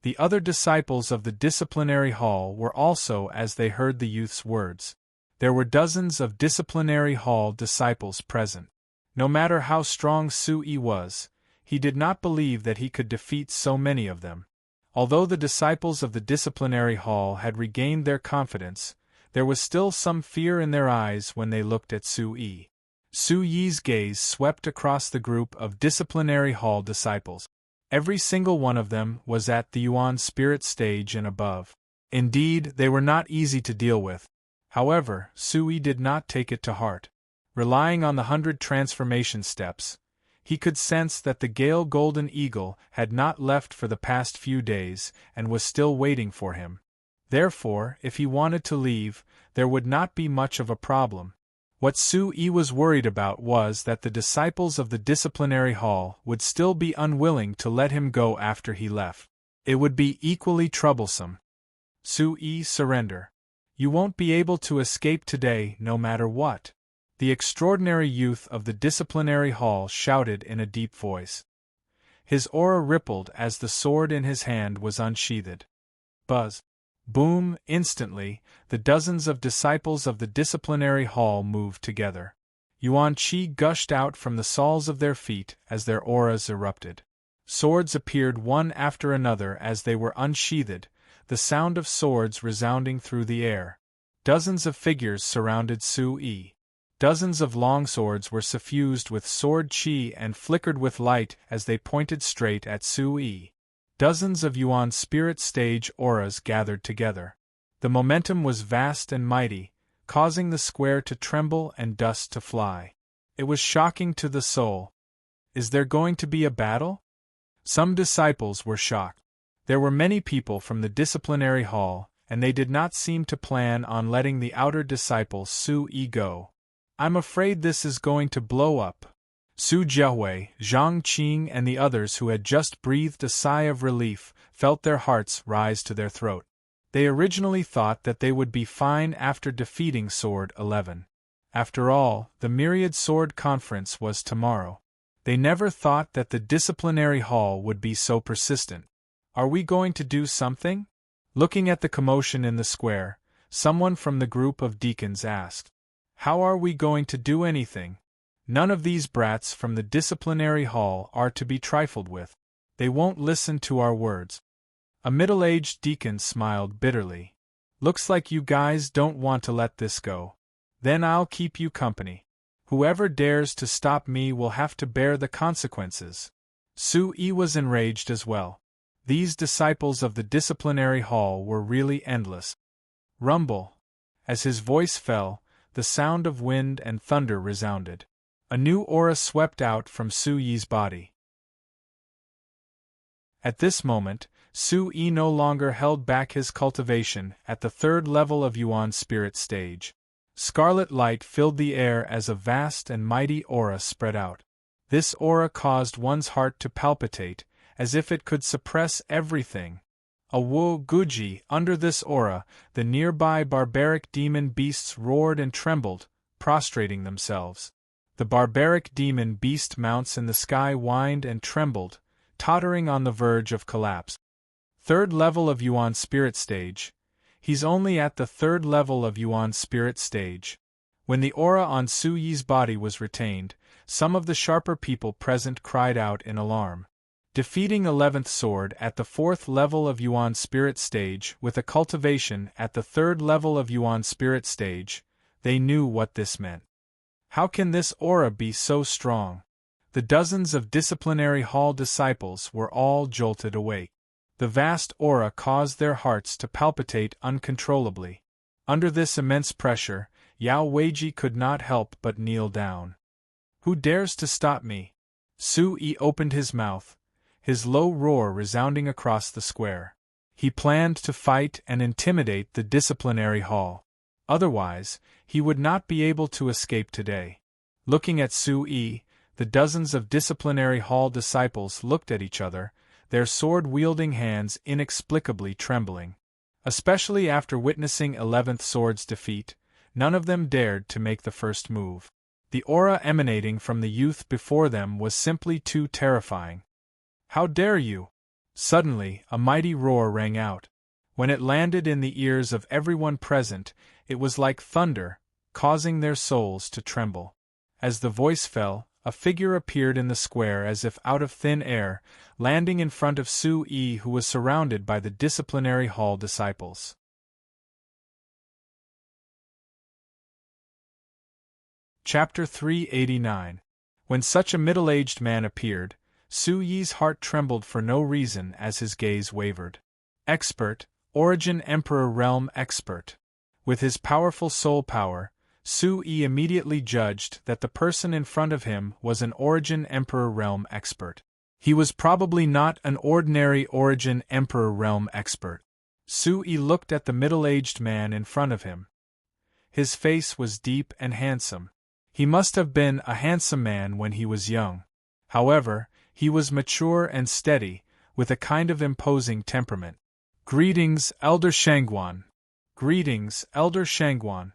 The other disciples of the disciplinary hall were also as they heard the youth's words. There were dozens of disciplinary hall disciples present. No matter how strong Sui was, he did not believe that he could defeat so many of them. Although the disciples of the disciplinary hall had regained their confidence, there was still some fear in their eyes when they looked at Sui. Suyi's gaze swept across the group of disciplinary hall disciples. Every single one of them was at the Yuan spirit stage and above. Indeed, they were not easy to deal with. However, Sui did not take it to heart. Relying on the 100 transformation steps, he could sense that the Gale Golden Eagle had not left for the past few days and was still waiting for him. Therefore, if he wanted to leave, there would not be much of a problem. What Sui was worried about was that the disciples of the disciplinary hall would still be unwilling to let him go after he left. It would be equally troublesome. Su-yi, surrender. You won't be able to escape today no matter what. The extraordinary youth of the disciplinary hall shouted in a deep voice. His aura rippled as the sword in his hand was unsheathed. Buzz. Boom! Instantly, the dozens of disciples of the disciplinary hall moved together. Yuan qi gushed out from the soles of their feet as their auras erupted. Swords appeared one after another as they were unsheathed, the sound of swords resounding through the air. Dozens of figures surrounded Su-yi. Dozens of longswords were suffused with sword qi and flickered with light as they pointed straight at Su-yi. Dozens of Yuan spirit stage auras gathered together. The momentum was vast and mighty, causing the square to tremble and dust to fly. It was shocking to the soul. Is there going to be a battle? Some disciples were shocked. There were many people from the disciplinary hall, and they did not seem to plan on letting the outer disciple Su-yi go. I'm afraid this is going to blow up. Su Jiahui, Zhang Qing and the others who had just breathed a sigh of relief felt their hearts rise to their throat. They originally thought that they would be fine after defeating Sword 11. After all, the Myriad Sword Conference was tomorrow. They never thought that the disciplinary hall would be so persistent. Are we going to do something? Looking at the commotion in the square, someone from the group of deacons asked. How are we going to do anything? None of these brats from the disciplinary hall are to be trifled with. They won't listen to our words. A middle-aged deacon smiled bitterly. Looks like you guys don't want to let this go. Then I'll keep you company. Whoever dares to stop me will have to bear the consequences. Su-yi was enraged as well. These disciples of the disciplinary hall were really endless. Rumble. As his voice fell, the sound of wind and thunder resounded. A new aura swept out from Su-yi's body. At this moment, Su-yi no longer held back his cultivation at the third level of Yuan spirit stage. Scarlet light filled the air as a vast and mighty aura spread out. This aura caused one's heart to palpitate, as if it could suppress everything. A Wu Guji, under this aura, the nearby barbaric demon beasts roared and trembled, prostrating themselves. The barbaric demon beast mounts in the sky whined and trembled, tottering on the verge of collapse. Third level of Yuan spirit stage. He's only at the third level of Yuan spirit stage. When the aura on Su-yi's body was retained, some of the sharper people present cried out in alarm. Defeating 11th sword at the 4th level of Yuan spirit stage with a cultivation at the 3rd level of Yuan spirit stage, they knew what this meant. How can this aura be so strong? The dozens of disciplinary hall disciples were all jolted awake. The vast aura caused their hearts to palpitate uncontrollably. Under this immense pressure, Yao Weiji could not help but kneel down. Who dares to stop me? Su-yi opened his mouth, his low roar resounding across the square. He planned to fight and intimidate the disciplinary hall. Otherwise, he would not be able to escape today. Looking at Su-yi, the dozens of disciplinary hall disciples looked at each other, their sword-wielding hands inexplicably trembling. Especially after witnessing 11th Sword's defeat, none of them dared to make the first move. The aura emanating from the youth before them was simply too terrifying. How dare you! Suddenly, a mighty roar rang out. When it landed in the ears of everyone present, it was like thunder, causing their souls to tremble. As the voice fell, a figure appeared in the square as if out of thin air, landing in front of Su-yi, who was surrounded by the disciplinary hall disciples. Chapter 389. When such a middle-aged man appeared, Su-yi's heart trembled for no reason as his gaze wavered. Expert, Origin Emperor Realm Expert. With his powerful soul power, Su-yi immediately judged that the person in front of him was an Origin Emperor Realm Expert. He was probably not an ordinary Origin Emperor Realm Expert. Su-yi looked at the middle-aged man in front of him. His face was deep and handsome. He must have been a handsome man when he was young. However, he was mature and steady, with a kind of imposing temperament. Greetings, Elder Shangguan. Greetings, Elder Shangguan.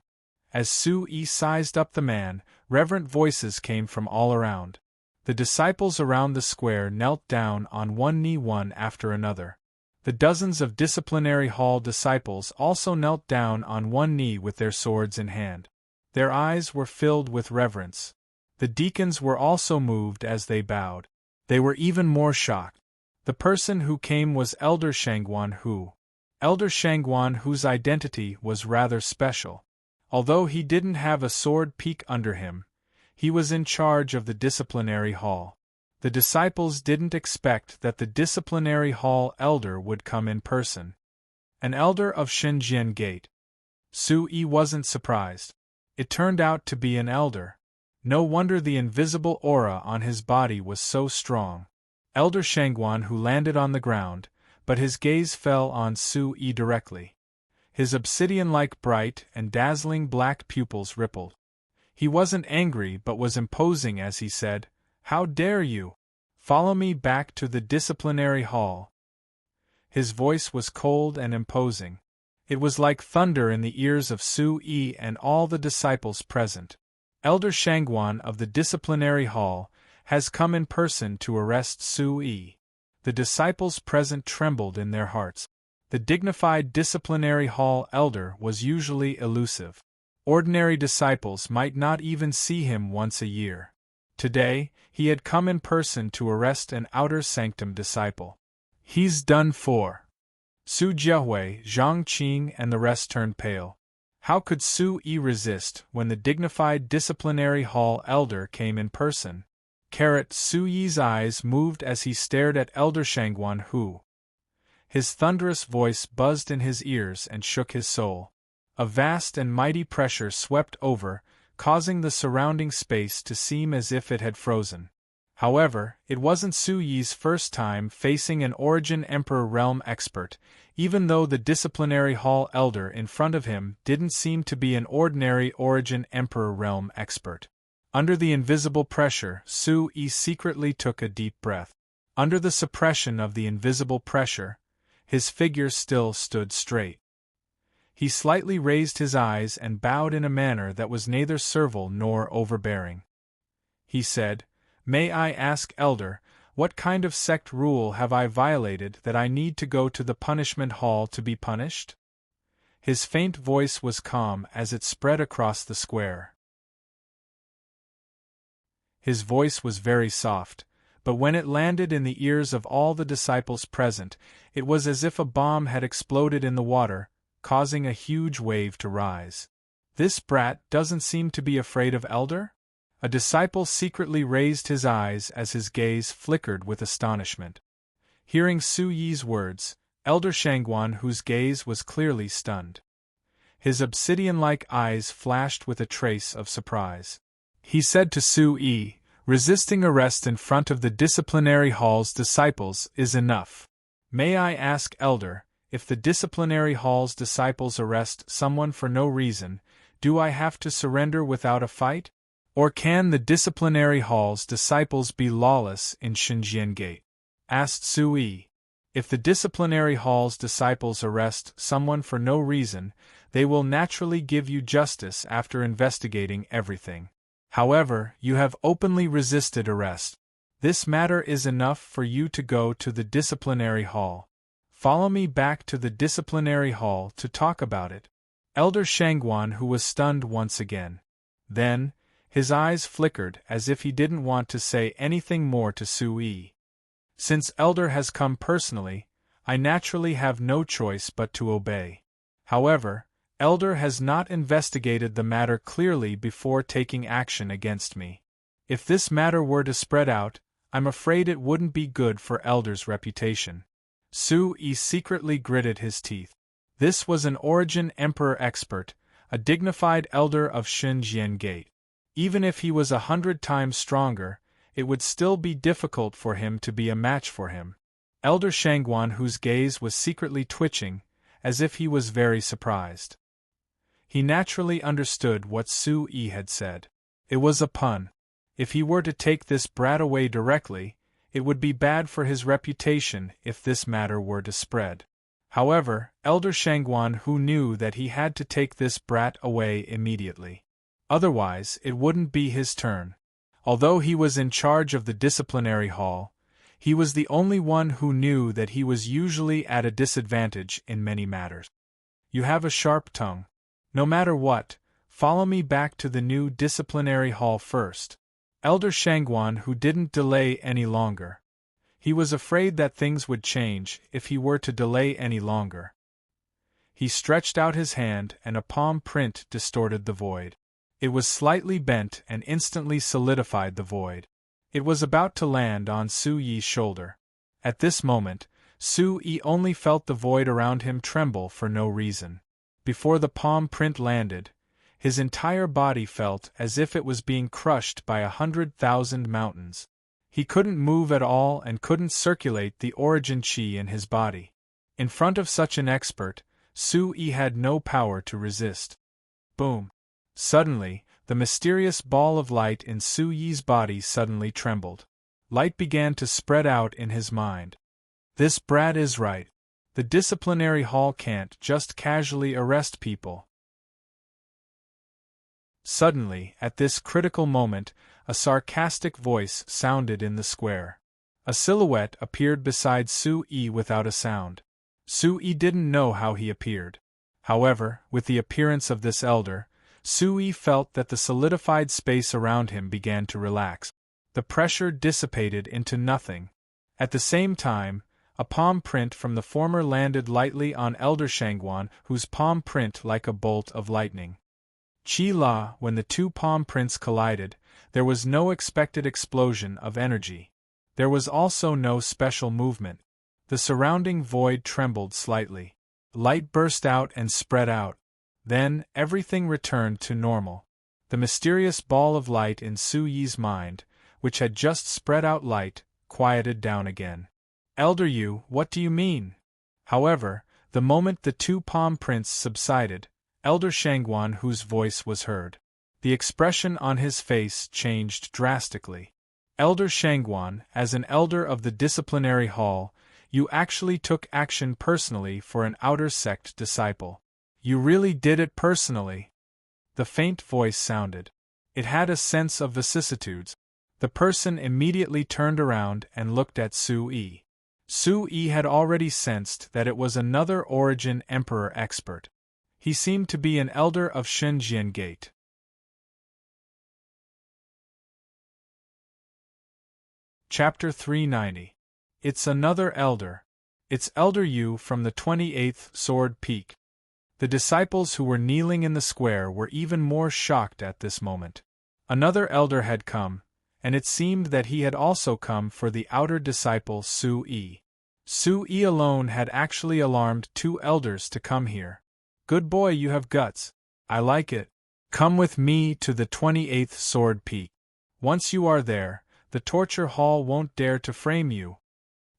As Su-yi sized up the man, reverent voices came from all around. The disciples around the square knelt down on one knee one after another. The dozens of disciplinary hall disciples also knelt down on one knee with their swords in hand. Their eyes were filled with reverence. The deacons were also moved as they bowed. They were even more shocked. The person who came was Elder Shangguan whose identity was rather special. Although he didn't have a sword peak under him, he was in charge of the disciplinary hall. The disciples didn't expect that the disciplinary hall elder would come in person. An elder of Shenzhen Gate. Su-yi wasn't surprised. It turned out to be an elder. No wonder the invisible aura on his body was so strong. Elder Shangguan who landed on the ground, but his gaze fell on Su-yi directly. His obsidian-like bright and dazzling black pupils rippled. He wasn't angry but was imposing as he said, "How dare you? Follow me back to the disciplinary hall." His voice was cold and imposing. It was like thunder in the ears of Su-yi and all the disciples present. Elder Shangguan of the disciplinary hall has come in person to arrest Su-yi. The disciples present trembled in their hearts. The dignified disciplinary hall elder was usually elusive. Ordinary disciples might not even see him once a year. Today, he had come in person to arrest an outer sanctum disciple. He's done for. Su Jiahui, Zhang Qing and the rest turned pale. How could Su-yi resist when the dignified disciplinary hall elder came in person? Su-yi's eyes moved as he stared at Elder Shangguan who. His thunderous voice buzzed in his ears and shook his soul. A vast and mighty pressure swept over, causing the surrounding space to seem as if it had frozen. However, it wasn't Su-yi's first time facing an Origin Emperor realm expert, even though the disciplinary hall elder in front of him didn't seem to be an ordinary Origin Emperor realm expert. Under the invisible pressure, Su-yi secretly took a deep breath. Under the suppression of the invisible pressure, his figure still stood straight. He slightly raised his eyes and bowed in a manner that was neither servile nor overbearing. He said, "May I ask, Elder, what kind of sect rule have I violated that I need to go to the punishment hall to be punished?" His faint voice was calm as it spread across the square. His voice was very soft, but when it landed in the ears of all the disciples present, it was as if a bomb had exploded in the water, causing a huge wave to rise. "This brat doesn't seem to be afraid of Elder?" A disciple secretly raised his eyes as his gaze flickered with astonishment. Hearing Su-yi's words, Elder Shangguan whose gaze was clearly stunned. His obsidian-like eyes flashed with a trace of surprise. He said to Su-yi, "Resisting arrest in front of the disciplinary hall's disciples is enough. May I ask, Elder, if the disciplinary hall's disciples arrest someone for no reason, do I have to surrender without a fight? Or can the disciplinary hall's disciples be lawless in Shenzhen Gate?" asked Su-yi. "If the disciplinary hall's disciples arrest someone for no reason, they will naturally give you justice after investigating everything. However, you have openly resisted arrest. This matter is enough for you to go to the disciplinary hall. Follow me back to the disciplinary hall to talk about it." Elder Shangguan who was stunned once again. Then, his eyes flickered as if he didn't want to say anything more to Su-yi. "Since Elder has come personally, I naturally have no choice but to obey. However, Elder has not investigated the matter clearly before taking action against me. If this matter were to spread out, I'm afraid it wouldn't be good for Elder's reputation." Su-yi secretly gritted his teeth. This was an Origin Emperor expert, a dignified elder of Shenzhen Gate. Even if he was 100 times stronger, it would still be difficult for him to be a match for him. Elder Shangguan whose gaze was secretly twitching, as if he was very surprised. He naturally understood what Su-yi had said. It was a pun. If he were to take this brat away directly, it would be bad for his reputation if this matter were to spread. However, Elder Shangguan Hu knew that he had to take this brat away immediately. Otherwise, it wouldn't be his turn. Although he was in charge of the disciplinary hall, he was the only one who knew that he was usually at a disadvantage in many matters. You have a sharp tongue. No matter what, follow me back to the new disciplinary hall first. Elder Shangguan Hu didn't delay any longer. He was afraid that things would change if he were to delay any longer. He stretched out his hand and a palm print distorted the void. It was slightly bent and instantly solidified the void. It was about to land on Su Yi's shoulder. At this moment, Su Yi only felt the void around him tremble for no reason. Before the palm print landed, his entire body felt as if it was being crushed by 100,000 mountains. He couldn't move at all and couldn't circulate the origin qi in his body. In front of such an expert, Su Yi had no power to resist. Boom! Suddenly, the mysterious ball of light in Su Yi's body suddenly trembled. Light began to spread out in his mind. This brat is right. The disciplinary hall can't just casually arrest people. Suddenly, at this critical moment, a sarcastic voice sounded in the square. A silhouette appeared beside Su Yi without a sound. Su Yi didn't know how he appeared. However, with the appearance of this elder, Su Yi felt that the solidified space around him began to relax. The pressure dissipated into nothing. At the same time, a palm print from the former landed lightly on Elder Shangguan Hu's palm print like a bolt of lightning. Qi La, when the two palm prints collided, there was no expected explosion of energy. There was also no special movement. The surrounding void trembled slightly. Light burst out and spread out. Then, everything returned to normal. The mysterious ball of light in Su Yi's mind, which had just spread out light, quieted down again. Elder Yu, what do you mean? However, the moment the two palm prints subsided, Elder Shangguan Hu's voice was heard. The expression on his face changed drastically. Elder Shangguan, as an elder of the disciplinary hall, you actually took action personally for an outer sect disciple. You really did it personally. The faint voice sounded. It had a sense of vicissitudes. The person immediately turned around and looked at Su Yi. Su Yi had already sensed that it was another Origin Emperor expert. He seemed to be an elder of Shenzhen Gate. Chapter 390. It's another elder. It's Elder Yu from the 28th Sword Peak. The disciples who were kneeling in the square were even more shocked at this moment. Another elder had come, and it seemed that he had also come for the outer disciple Su Yi. Su Yi alone had actually alarmed two elders to come here. Good boy, you have guts. I like it. Come with me to the 28th Sword Peak. Once you are there, the torture hall won't dare to frame you.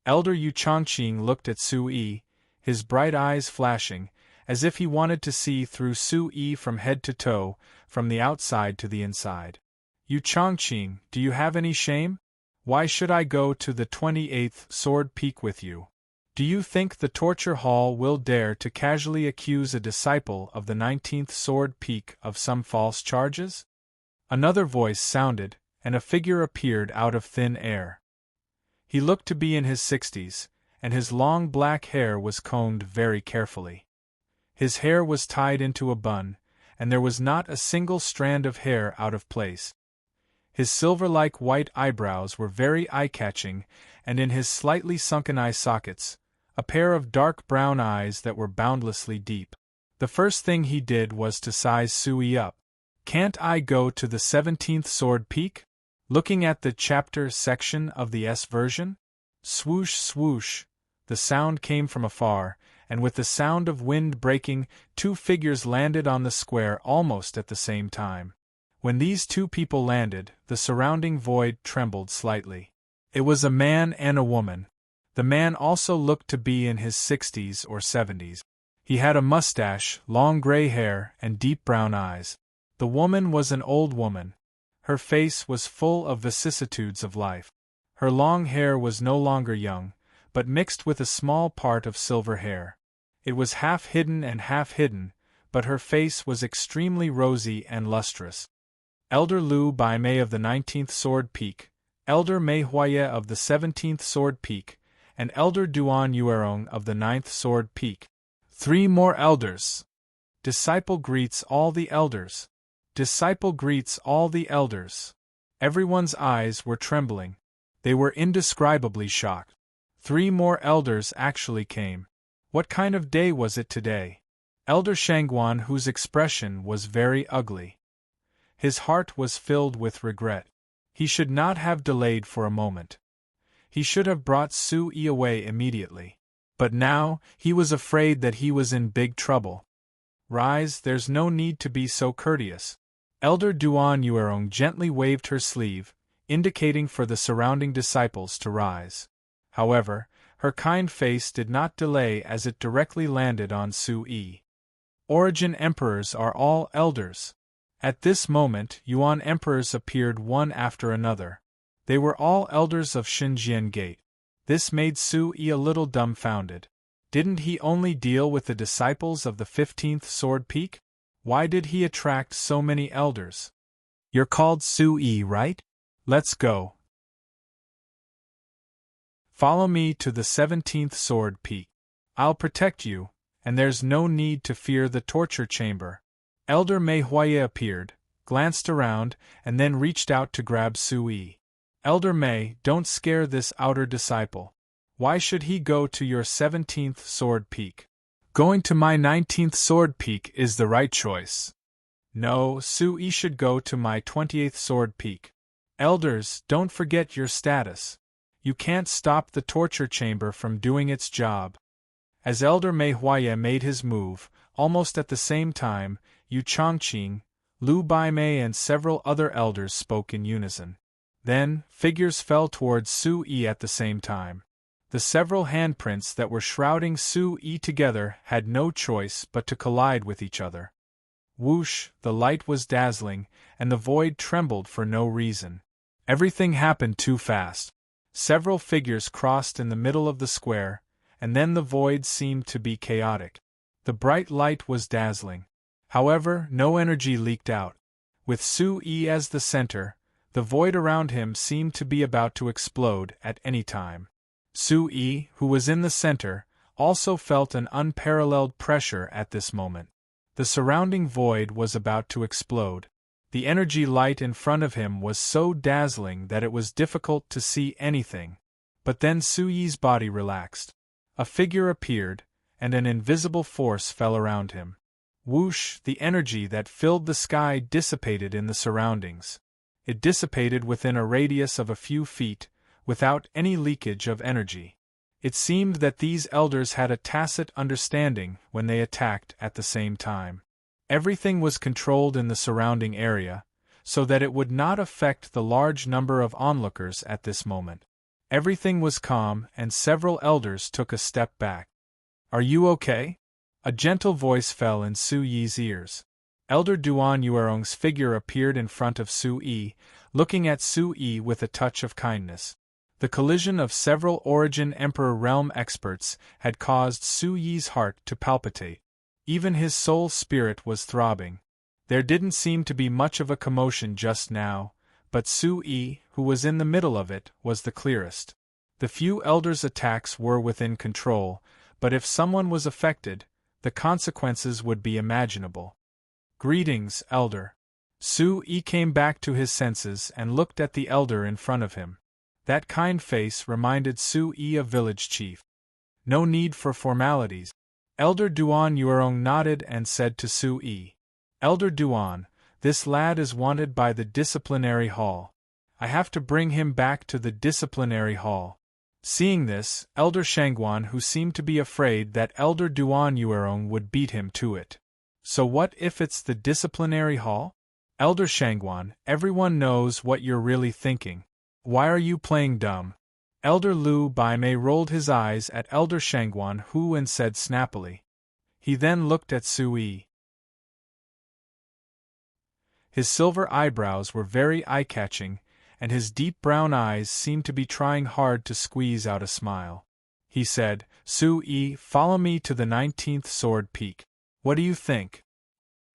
Elder Yu Chongqing looked at Su Yi, his bright eyes flashing, as if he wanted to see through Su Yi from head to toe, from the outside to the inside. Yu Chongqing, do you have any shame? Why should I go to the 28th Sword Peak with you? Do you think the torture hall will dare to casually accuse a disciple of the 19th Sword Peak of some false charges? Another voice sounded, and a figure appeared out of thin air. He looked to be in his 60s, and his long black hair was combed very carefully. His hair was tied into a bun, and there was not a single strand of hair out of place. His silver-like white eyebrows were very eye-catching, and in his slightly sunken eye sockets, a pair of dark brown eyes that were boundlessly deep. The first thing he did was to size Su Yi up. Can't I go to the 17th Sword Peak? Looking at the chapter section of the S version? Swoosh swoosh, the sound came from afar, and with the sound of wind breaking, two figures landed on the square almost at the same time. When these two people landed, the surrounding void trembled slightly. It was a man and a woman. The man also looked to be in his 60s or 70s. He had a mustache, long gray hair, and deep brown eyes. The woman was an old woman. Her face was full of vicissitudes of life. Her long hair was no longer young, but mixed with a small part of silver hair. It was half hidden, but her face was extremely rosy and lustrous. Elder Lu Bai Mei of the 19th Sword Peak, Elder Mei Huaye of the 17th Sword Peak, and Elder Duan Yuerong of the 9th Sword Peak. 3 more elders. Disciple greets all the elders. Disciple greets all the elders. Everyone's eyes were trembling. They were indescribably shocked. 3 more elders actually came. What kind of day was it today? Elder Shangguan, whose expression was very ugly. His heart was filled with regret. He should not have delayed for a moment. He should have brought Su Yi away immediately. But now, he was afraid that he was in big trouble. Rise, there's no need to be so courteous. Elder Duan Yuerong gently waved her sleeve, indicating for the surrounding disciples to rise. However, her kind face did not delay as it directly landed on Su Yi. Origin emperors are all elders. At this moment, Yuan emperors appeared one after another. They were all elders of Xinjian Gate. This made Su Yi a little dumbfounded. Didn't he only deal with the disciples of the 15th Sword Peak? Why did he attract so many elders? You're called Su Yi, right? Let's go. Follow me to the 17th Sword Peak. I'll protect you, and there's no need to fear the torture chamber. Elder Mei Huaye appeared, glanced around, and then reached out to grab Su Yi. Elder Mei, don't scare this outer disciple. Why should he go to your 17th Sword Peak? Going to my 19th Sword Peak is the right choice. No, Su Yi should go to my 28th Sword Peak. Elders, don't forget your status. You can't stop the torture chamber from doing its job. As Elder Mei Huaye made his move, almost at the same time, Yu Chongqing, Lu Bai Mei and several other elders spoke in unison. Then, figures fell towards Su Yi at the same time. The several handprints that were shrouding Su Yi together had no choice but to collide with each other. Whoosh, the light was dazzling, and the void trembled for no reason. Everything happened too fast. Several figures crossed in the middle of the square, and then the void seemed to be chaotic. The bright light was dazzling. However, no energy leaked out. With Su Yi as the center, the void around him seemed to be about to explode at any time. Su Yi, who was in the center, also felt an unparalleled pressure at this moment. The surrounding void was about to explode. The energy light in front of him was so dazzling that it was difficult to see anything. But then Su Yi's body relaxed. A figure appeared, and an invisible force fell around him. Whoosh, the energy that filled the sky dissipated in the surroundings. It dissipated within a radius of a few feet, without any leakage of energy. It seemed that these elders had a tacit understanding when they attacked at the same time. Everything was controlled in the surrounding area, so that it would not affect the large number of onlookers at this moment. Everything was calm, and several elders took a step back. Are you okay? A gentle voice fell in Su Yi's ears. Elder Duan Yuerong's figure appeared in front of Su Yi, looking at Su Yi with a touch of kindness. The collision of several Origin Emperor realm experts had caused Su Yi's heart to palpitate. Even his soul spirit was throbbing. There didn't seem to be much of a commotion just now, but Su Yi, who was in the middle of it, was the clearest. The few elders' attacks were within control, but if someone was affected, the consequences would be imaginable. Greetings, Elder. Su Yi came back to his senses and looked at the elder in front of him. That kind face reminded Su Yi of village chief. No need for formalities. Elder Duan Yuerong nodded and said to Su Yi, Elder Duan, this lad is wanted by the disciplinary hall. I have to bring him back to the disciplinary hall. Seeing this, Elder Shangguan, who seemed to be afraid that Elder Duan Yuerong would beat him to it. So what if it's the disciplinary hall? Elder Shangguan, everyone knows what you're really thinking. Why are you playing dumb? Elder Lu Bai Mei rolled his eyes at Elder Shangguan and said snappily. He then looked at Su Yi. His silver eyebrows were very eye-catching, and his deep brown eyes seemed to be trying hard to squeeze out a smile. he said. Su-yi, follow me to the 19th Sword Peak. What do you think?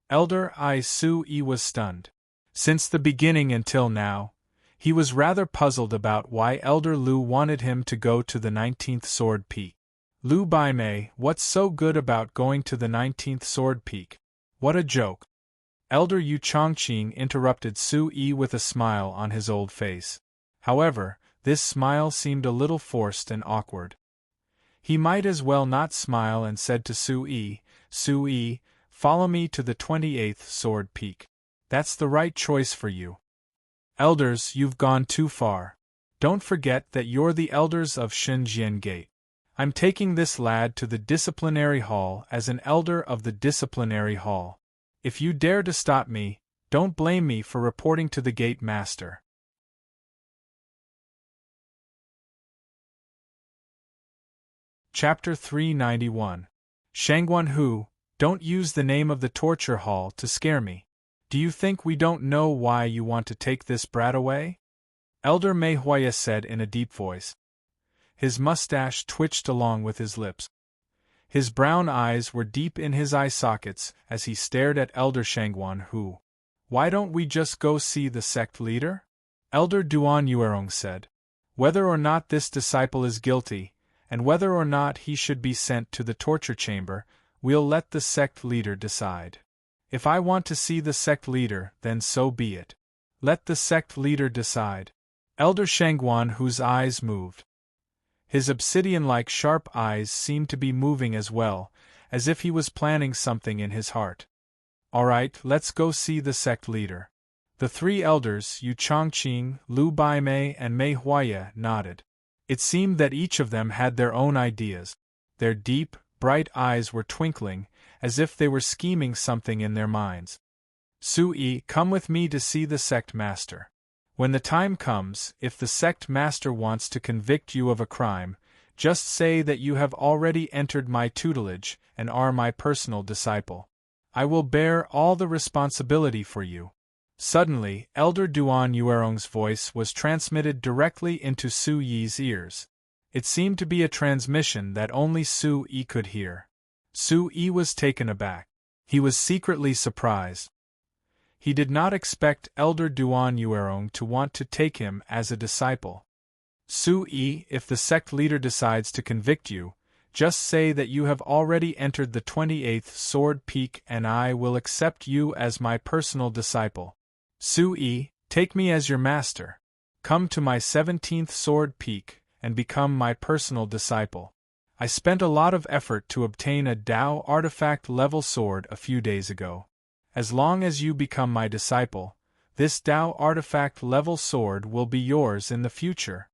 Elder Su-yi was stunned. Since the beginning until now, he was rather puzzled about why Elder Lu wanted him to go to the 19th Sword Peak. Lu Baimei, what's so good about going to the 19th Sword Peak? What a joke! Elder Yu Chongqing interrupted Su-yi with a smile on his old face. However, this smile seemed a little forced and awkward. He might as well not smile and said to Su-yi, Su-yi, follow me to the 28th Sword Peak. That's the right choice for you. Elders, you've gone too far. Don't forget that you're the elders of Shenzhen Gate. I'm taking this lad to the disciplinary hall as an elder of the disciplinary hall. If you dare to stop me, don't blame me for reporting to the gate master. Chapter 391. Shangguan Hu, don't use the name of the torture hall to scare me. Do you think we don't know why you want to take this brat away? Elder Mei Huaya said in a deep voice. His mustache twitched along with his lips. His brown eyes were deep in his eye sockets as he stared at Elder Shangguan Hu. Why don't we just go see the sect leader? Elder Duan Yuerong said. Whether or not this disciple is guilty, and whether or not he should be sent to the torture chamber, we'll let the sect leader decide. If I want to see the sect leader, then so be it. Let the sect leader decide. Elder Shangguan Hu's eyes moved. His obsidian-like sharp eyes seemed to be moving as well, as if he was planning something in his heart. All right, let's go see the sect leader. The three elders, Yu Chongqing, Lu Baimei, and Mei Huaya, nodded. It seemed that each of them had their own ideas. Their deep, bright eyes were twinkling, as if they were scheming something in their minds. Su-yi, come with me to see the sect master. When the time comes, if the sect master wants to convict you of a crime, just say that you have already entered my tutelage and are my personal disciple. I will bear all the responsibility for you. Suddenly, Elder Duan Yuerong's voice was transmitted directly into Su-yi's ears. It seemed to be a transmission that only Su-yi could hear. Su-yi was taken aback. He was secretly surprised. He did not expect Elder Duan Yuerong to want to take him as a disciple. Su-yi, if the sect leader decides to convict you, just say that you have already entered the 28th Sword Peak and I will accept you as my personal disciple. Su-yi, take me as your master. Come to my 17th Sword Peak and become my personal disciple. I spent a lot of effort to obtain a Dao artifact level sword a few days ago. As long as you become my disciple, this Dao artifact level sword will be yours in the future.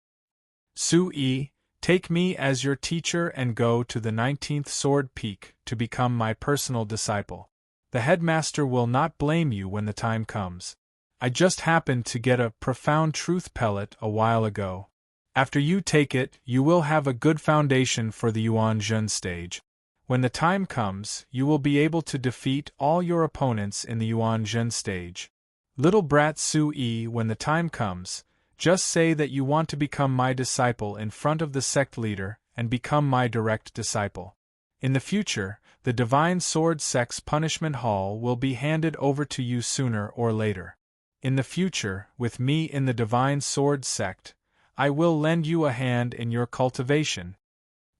Su-yi, take me as your teacher and go to the 19th Sword Peak to become my personal disciple. The headmaster will not blame you when the time comes. I just happened to get a profound truth pellet a while ago. After you take it, you will have a good foundation for the Yuan Zhen stage. When the time comes, you will be able to defeat all your opponents in the Yuan Zhen stage. Little brat Su-yi, when the time comes, just say that you want to become my disciple in front of the sect leader and become my direct disciple. In the future, the Divine Sword Sect's punishment hall will be handed over to you sooner or later. In the future, with me in the Divine Sword Sect, I will lend you a hand in your cultivation.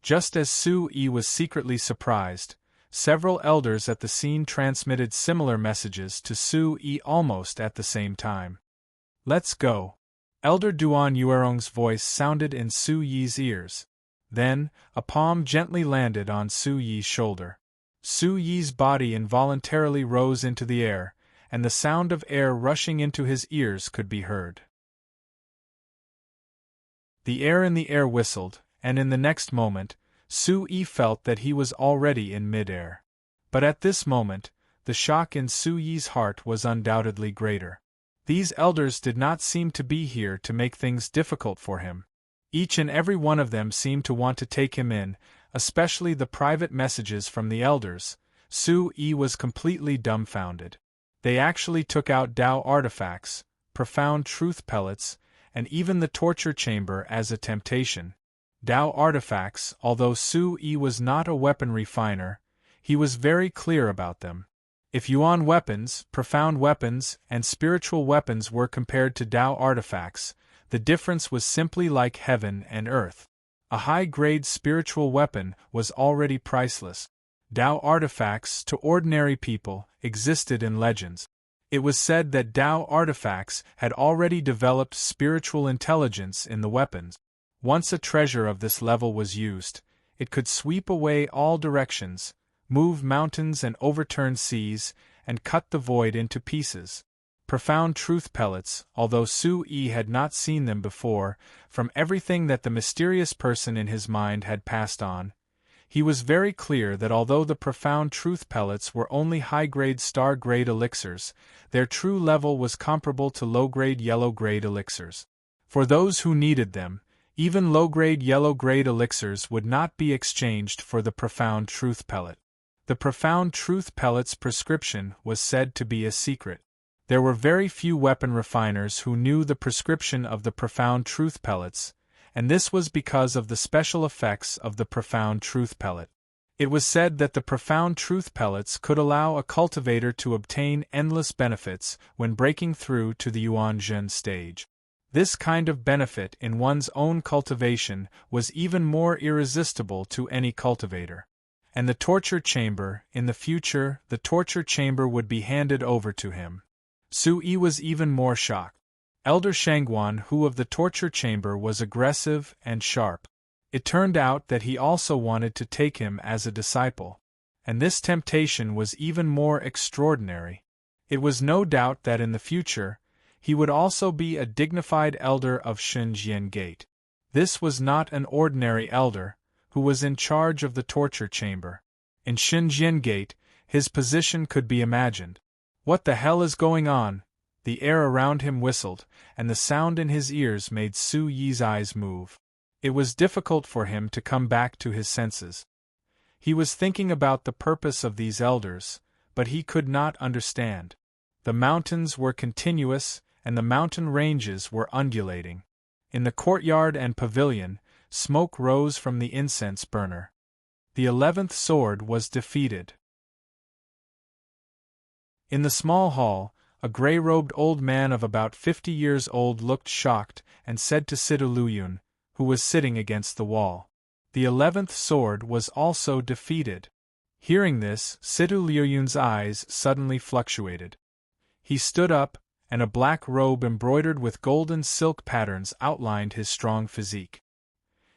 Just as Su-yi was secretly surprised, several elders at the scene transmitted similar messages to Su-yi almost at the same time. Let's go. Elder Duan Yuerong's voice sounded in Su-yi's ears. Then, a palm gently landed on Su-yi's shoulder. Su-yi's body involuntarily rose into the air, and the sound of air rushing into his ears could be heard. The air in the air whistled, and in the next moment, Su-yi felt that he was already in mid-air. But at this moment, the shock in Su-yi's heart was undoubtedly greater. These elders did not seem to be here to make things difficult for him. Each and every one of them seemed to want to take him in, especially the private messages from the elders. Su-yi was completely dumbfounded. They actually took out Dao artifacts, profound truth pellets, and even the torture chamber as a temptation. Tao artifacts. Although Su-Yi was not a weapon refiner, he was very clear about them. If Yuan weapons, profound weapons, and spiritual weapons were compared to Tao artifacts, the difference was simply like heaven and earth. A high-grade spiritual weapon was already priceless. Tao artifacts, to ordinary people, existed in legends. It was said that Tao artifacts had already developed spiritual intelligence in the weapons. Once a treasure of this level was used, it could sweep away all directions, move mountains and overturn seas, and cut the void into pieces. Profound truth pellets. Although Su-Yi had not seen them before, from everything that the mysterious person in his mind had passed on, he was very clear that although the profound truth pellets were only high-grade star-grade elixirs, their true level was comparable to low-grade yellow-grade elixirs. For those who needed them, even low-grade yellow-grade elixirs would not be exchanged for the profound truth pellet. The profound truth pellet's prescription was said to be a secret. There were very few weapon refiners who knew the prescription of the profound truth pellets, and this was because of the special effects of the profound truth pellet. It was said that the profound truth pellets could allow a cultivator to obtain endless benefits when breaking through to the Yuan Zhen stage. This kind of benefit in one's own cultivation was even more irresistible to any cultivator. And the torture chamber, in the future, the torture chamber would be handed over to him. Su-Yi was even more shocked. Elder Shangguan Hu of the torture chamber was aggressive and sharp. It turned out that he also wanted to take him as a disciple. And this temptation was even more extraordinary. It was no doubt that in the future, he would also be a dignified elder of Shenzhen Gate. This was not an ordinary elder, who was in charge of the torture chamber. In Shenzhen Gate, his position could be imagined. What the hell is going on? The air around him whistled, and the sound in his ears made Su-Yi's eyes move. It was difficult for him to come back to his senses. He was thinking about the purpose of these elders, but he could not understand. The mountains were continuous, and the mountain ranges were undulating. In the courtyard and pavilion, smoke rose from the incense burner. The 11th sword was defeated. In the small hall, a gray-robed old man of about 50 years old looked shocked and said to Sidu Luyun, who was sitting against the wall, "The 11th sword was also defeated." Hearing this, Sidu Luyun's eyes suddenly fluctuated. He stood up, and a black robe embroidered with golden silk patterns outlined his strong physique.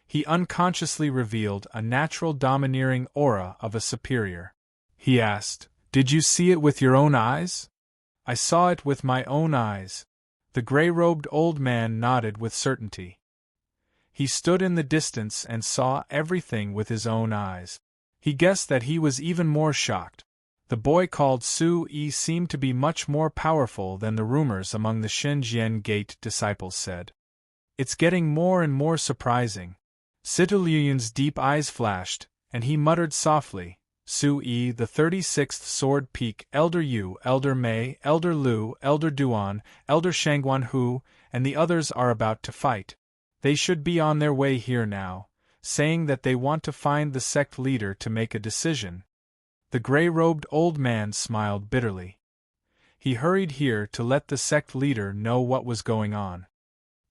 He unconsciously revealed a natural domineering aura of a superior. He asked, "Did you see it with your own eyes?" "I saw it with my own eyes." The gray-robed old man nodded with certainty. He stood in the distance and saw everything with his own eyes. He guessed that he was even more shocked. The boy called Su-Yi seemed to be much more powerful than the rumors among the Shenzhen Gate disciples said. "It's getting more and more surprising." Sidu Luyun's deep eyes flashed, and he muttered softly, "Su-Yi, the 36th Sword Peak, Elder Yu, Elder Mei, Elder Lu, Elder Duan, Elder Shangguan Hu, and the others are about to fight. They should be on their way here now, saying that they want to find the sect leader to make a decision." The gray-robed old man smiled bitterly. He hurried here to let the sect leader know what was going on.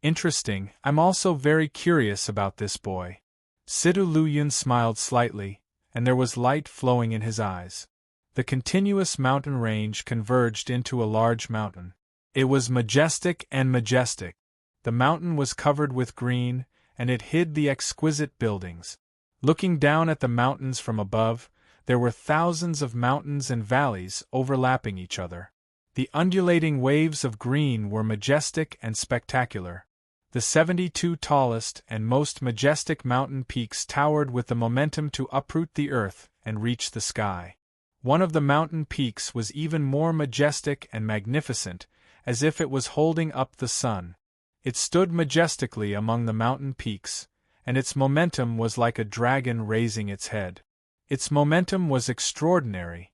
"Interesting, I'm also very curious about this boy." Sidu Luyun smiled slightly, and there was light flowing in his eyes. The continuous mountain range converged into a large mountain. It was majestic and majestic. The mountain was covered with green, and it hid the exquisite buildings. Looking down at the mountains from above, there were thousands of mountains and valleys overlapping each other. The undulating waves of green were majestic and spectacular. The 72 tallest and most majestic mountain peaks towered with the momentum to uproot the earth and reach the sky. One of the mountain peaks was even more majestic and magnificent, as if it was holding up the sun. It stood majestically among the mountain peaks, and its momentum was like a dragon raising its head. Its momentum was extraordinary.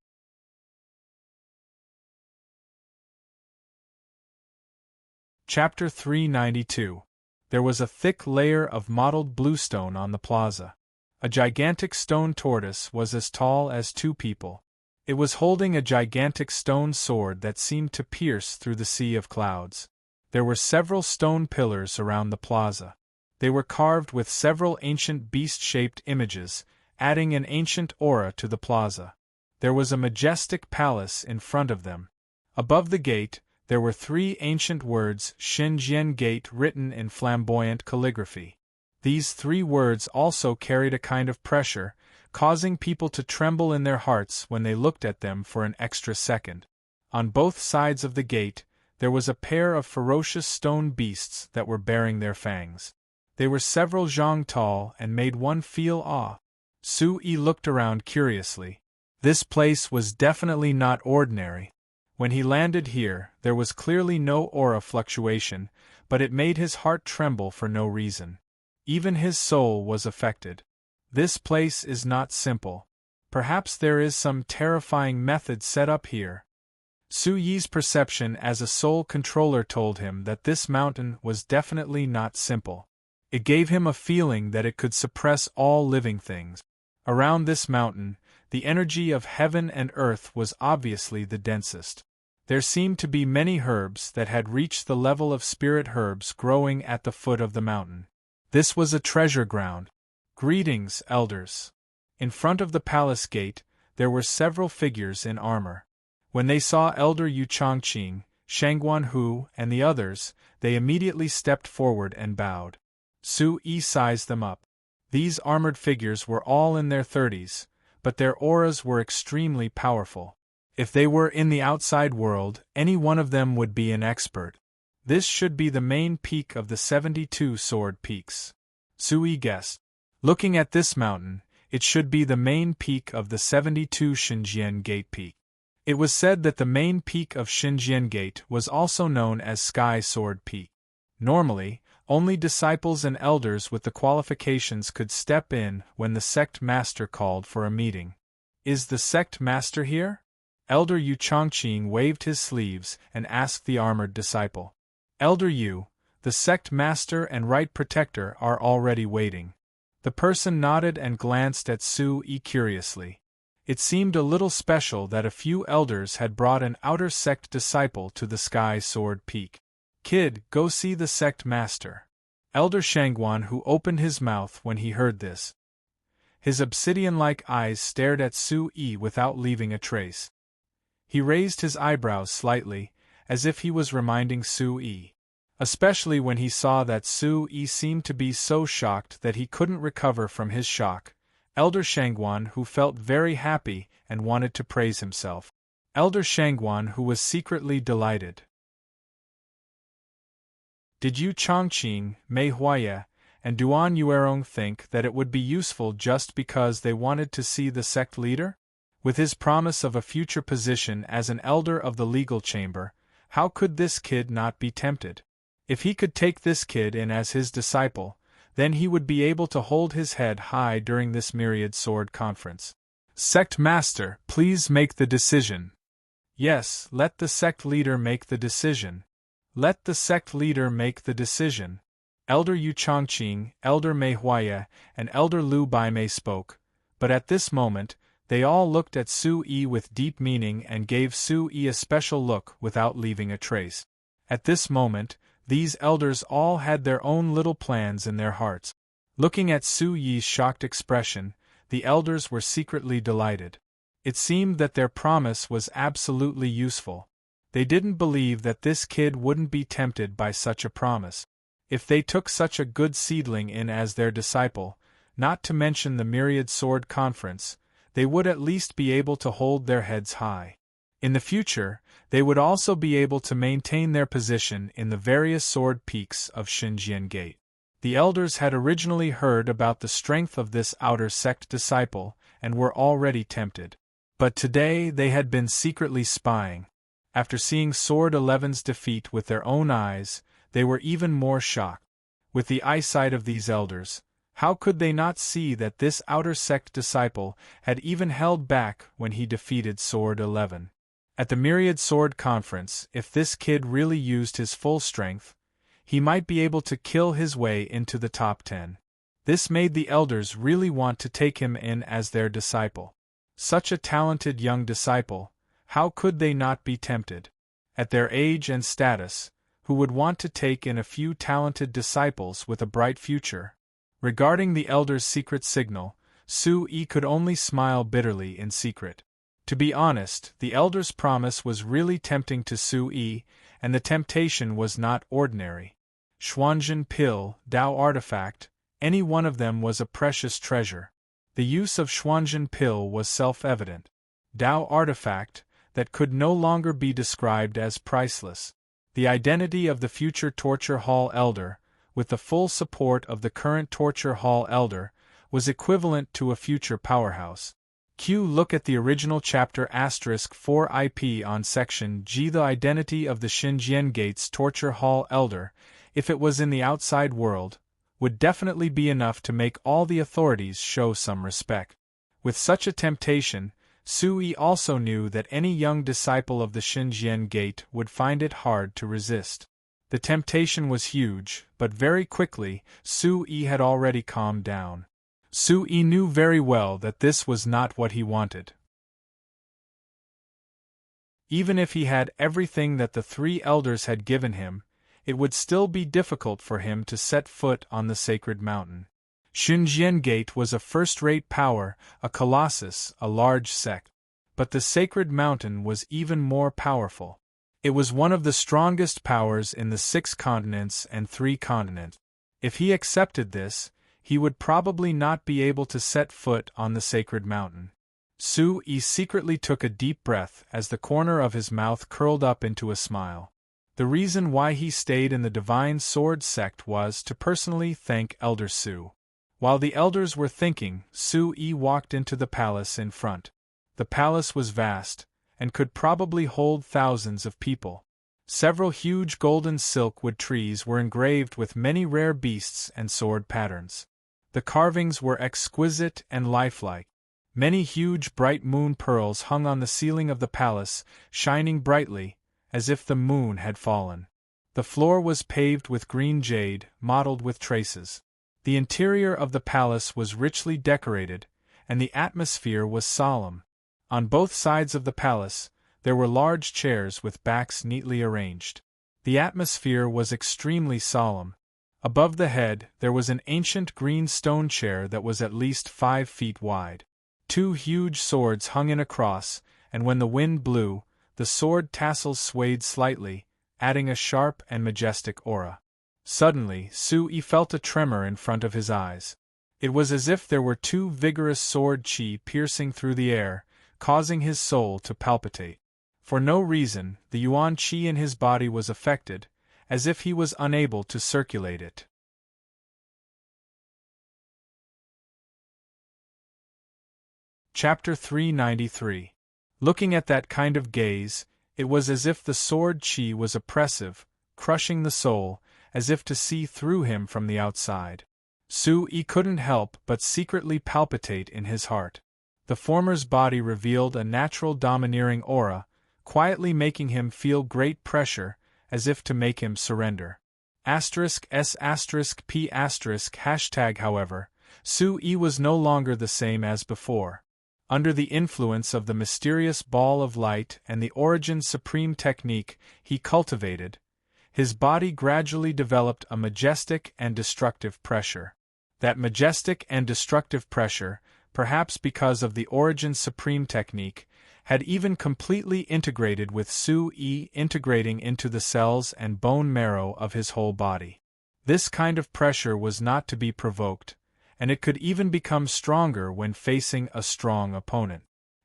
Chapter 392. There was a thick layer of mottled bluestone on the plaza. A gigantic stone tortoise was as tall as two people. It was holding a gigantic stone sword that seemed to pierce through the sea of clouds. There were several stone pillars around the plaza. They were carved with several ancient beast-shaped images, adding an ancient aura to the plaza. There was a majestic palace in front of them. Above the gate, there were 3 ancient words Xinjian Gate written in flamboyant calligraphy. These 3 words also carried a kind of pressure, causing people to tremble in their hearts when they looked at them for an extra second. On both sides of the gate, there was a pair of ferocious stone beasts that were baring their fangs. They were several zhang tall and made one feel awe. Su-yi looked around curiously. This place was definitely not ordinary. When he landed here, there was clearly no aura fluctuation, but it made his heart tremble for no reason. Even his soul was affected. This place is not simple. Perhaps there is some terrifying method set up here. Su-yi's perception as a soul controller told him that this mountain was definitely not simple. It gave him a feeling that it could suppress all living things. Around this mountain, the energy of heaven and earth was obviously the densest. There seemed to be many herbs that had reached the level of spirit herbs growing at the foot of the mountain. This was a treasure ground. Greetings, elders. In front of the palace gate, there were several figures in armor. When they saw Elder Yu Chongqing, Shangguan Hu, and the others, they immediately stepped forward and bowed. Su-yi sized them up. These armored figures were all in their 30s, but their auras were extremely powerful. If they were in the outside world, any one of them would be an expert. This should be the main peak of the 72 sword peaks. Su-yi guessed. Looking at this mountain, it should be the main peak of the 72 Xinjian Gate peak. It was said that the main peak of Xinjian Gate was also known as Sky Sword Peak. Normally, only disciples and elders with the qualifications could step in when the sect master called for a meeting. Is the sect master here? Elder Yu Chongqing waved his sleeves and asked the armored disciple. Elder Yu, the sect master and right protector are already waiting. The person nodded and glanced at Su-yi curiously. It seemed a little special that a few elders had brought an outer sect disciple to the Sky Sword Peak. Kid, go see the sect master. Elder Shangguan Hu opened his mouth when he heard this. His obsidian-like eyes stared at Su-yi without leaving a trace. He raised his eyebrows slightly, as if he was reminding Su-yi. Especially when he saw that Su-yi seemed to be so shocked that he couldn't recover from his shock. Elder Shangguan Hu felt very happy and wanted to praise himself. Elder Shangguan Hu was secretly delighted. Did Yu Chongqing, Mei Huaya, and Duan Yuerong think that it would be useful just because they wanted to see the sect leader? With his promise of a future position as an elder of the legal chamber, how could this kid not be tempted? If he could take this kid in as his disciple, then he would be able to hold his head high during this myriad sword conference. Sect Master, please make the decision. Yes, let the sect leader make the decision. Let the sect leader make the decision. Elder Yu Chongqing, Elder Mei Huaya, and Elder Lu Baimei spoke, but at this moment, they all looked at Su-yi with deep meaning and gave Su-yi a special look without leaving a trace. At this moment, these elders all had their own little plans in their hearts. Looking at Su-yi's shocked expression, the elders were secretly delighted. It seemed that their promise was absolutely useful. They didn't believe that this kid wouldn't be tempted by such a promise. If they took such a good seedling in as their disciple, not to mention the myriad sword conference, they would at least be able to hold their heads high. In the future, they would also be able to maintain their position in the various sword peaks of Xinjian Gate. The elders had originally heard about the strength of this outer sect disciple and were already tempted. But today they had been secretly spying. After seeing Sword 11's defeat with their own eyes, they were even more shocked. With the eyesight of these elders, how could they not see that this outer sect disciple had even held back when he defeated Sword 11? At the Myriad Sword Conference, if this kid really used his full strength, he might be able to kill his way into the top 10. This made the elders really want to take him in as their disciple. Such a talented young disciple, how could they not be tempted? At their age and status, who would want to take in a few talented disciples with a bright future? Regarding the elders' secret signal, Su-yi could only smile bitterly in secret. To be honest, the elders' promise was really tempting to Su-yi, and the temptation was not ordinary. Xuanzhen pill, Tao artifact, any one of them was a precious treasure. The use of Xuanzhen pill was self-evident. Tao artifact, that could no longer be described as priceless. The identity of the future Torture Hall Elder, with the full support of the current Torture Hall Elder, was equivalent to a future powerhouse. Look at the original chapter *4 IP on section G. The identity of the Xinjiang Gates Torture Hall Elder, if it was in the outside world, would definitely be enough to make all the authorities show some respect. With such a temptation, Su-yi also knew that any young disciple of the Xinjiang Gate would find it hard to resist. The temptation was huge, but very quickly, Su-yi had already calmed down. Su-yi knew very well that this was not what he wanted. Even if he had everything that the three elders had given him, it would still be difficult for him to set foot on the sacred mountain. Xinjiang Gate was a first-rate power, a colossus, a large sect. But the sacred mountain was even more powerful. It was one of the strongest powers in the 6 continents and 3 continents. If he accepted this, he would probably not be able to set foot on the sacred mountain. Su-yi secretly took a deep breath as the corner of his mouth curled up into a smile. The reason why he stayed in the Divine Sword sect was to personally thank Elder Su. While the elders were thinking, Su-yi walked into the palace in front. The palace was vast, and could probably hold thousands of people. Several huge golden silk-wood trees were engraved with many rare beasts and sword patterns. The carvings were exquisite and lifelike. Many huge bright moon pearls hung on the ceiling of the palace, shining brightly, as if the moon had fallen. The floor was paved with green jade, mottled with traces. The interior of the palace was richly decorated, and the atmosphere was solemn. On both sides of the palace, there were large chairs with backs neatly arranged. The atmosphere was extremely solemn. Above the head, there was an ancient green stone chair that was at least 5 feet wide. 2 huge swords hung in a cross, and when the wind blew, the sword tassels swayed slightly, adding a sharp and majestic aura. Suddenly, Su-yi felt a tremor in front of his eyes. It was as if there were 2 vigorous sword chi piercing through the air, causing his soul to palpitate. For no reason, the yuan chi in his body was affected, as if he was unable to circulate it. Chapter 393. Looking at that kind of gaze, it was as if the sword chi was oppressive, crushing the soul, as if to see through him from the outside. Su-yi couldn't help but secretly palpitate in his heart. The former's body revealed a natural domineering aura, quietly making him feel great pressure, as if to make him surrender. *S**P**#, however, Su-yi was no longer the same as before. Under the influence of the mysterious ball of light and the origin supreme technique he cultivated, his body gradually developed a majestic and destructive pressure. That majestic and destructive pressure, perhaps because of the origin supreme technique, had even completely integrated with Su-yi integrating into the cells and bone marrow of his whole body. This kind of pressure was not to be provoked, and it could even become stronger when facing a strong opponent.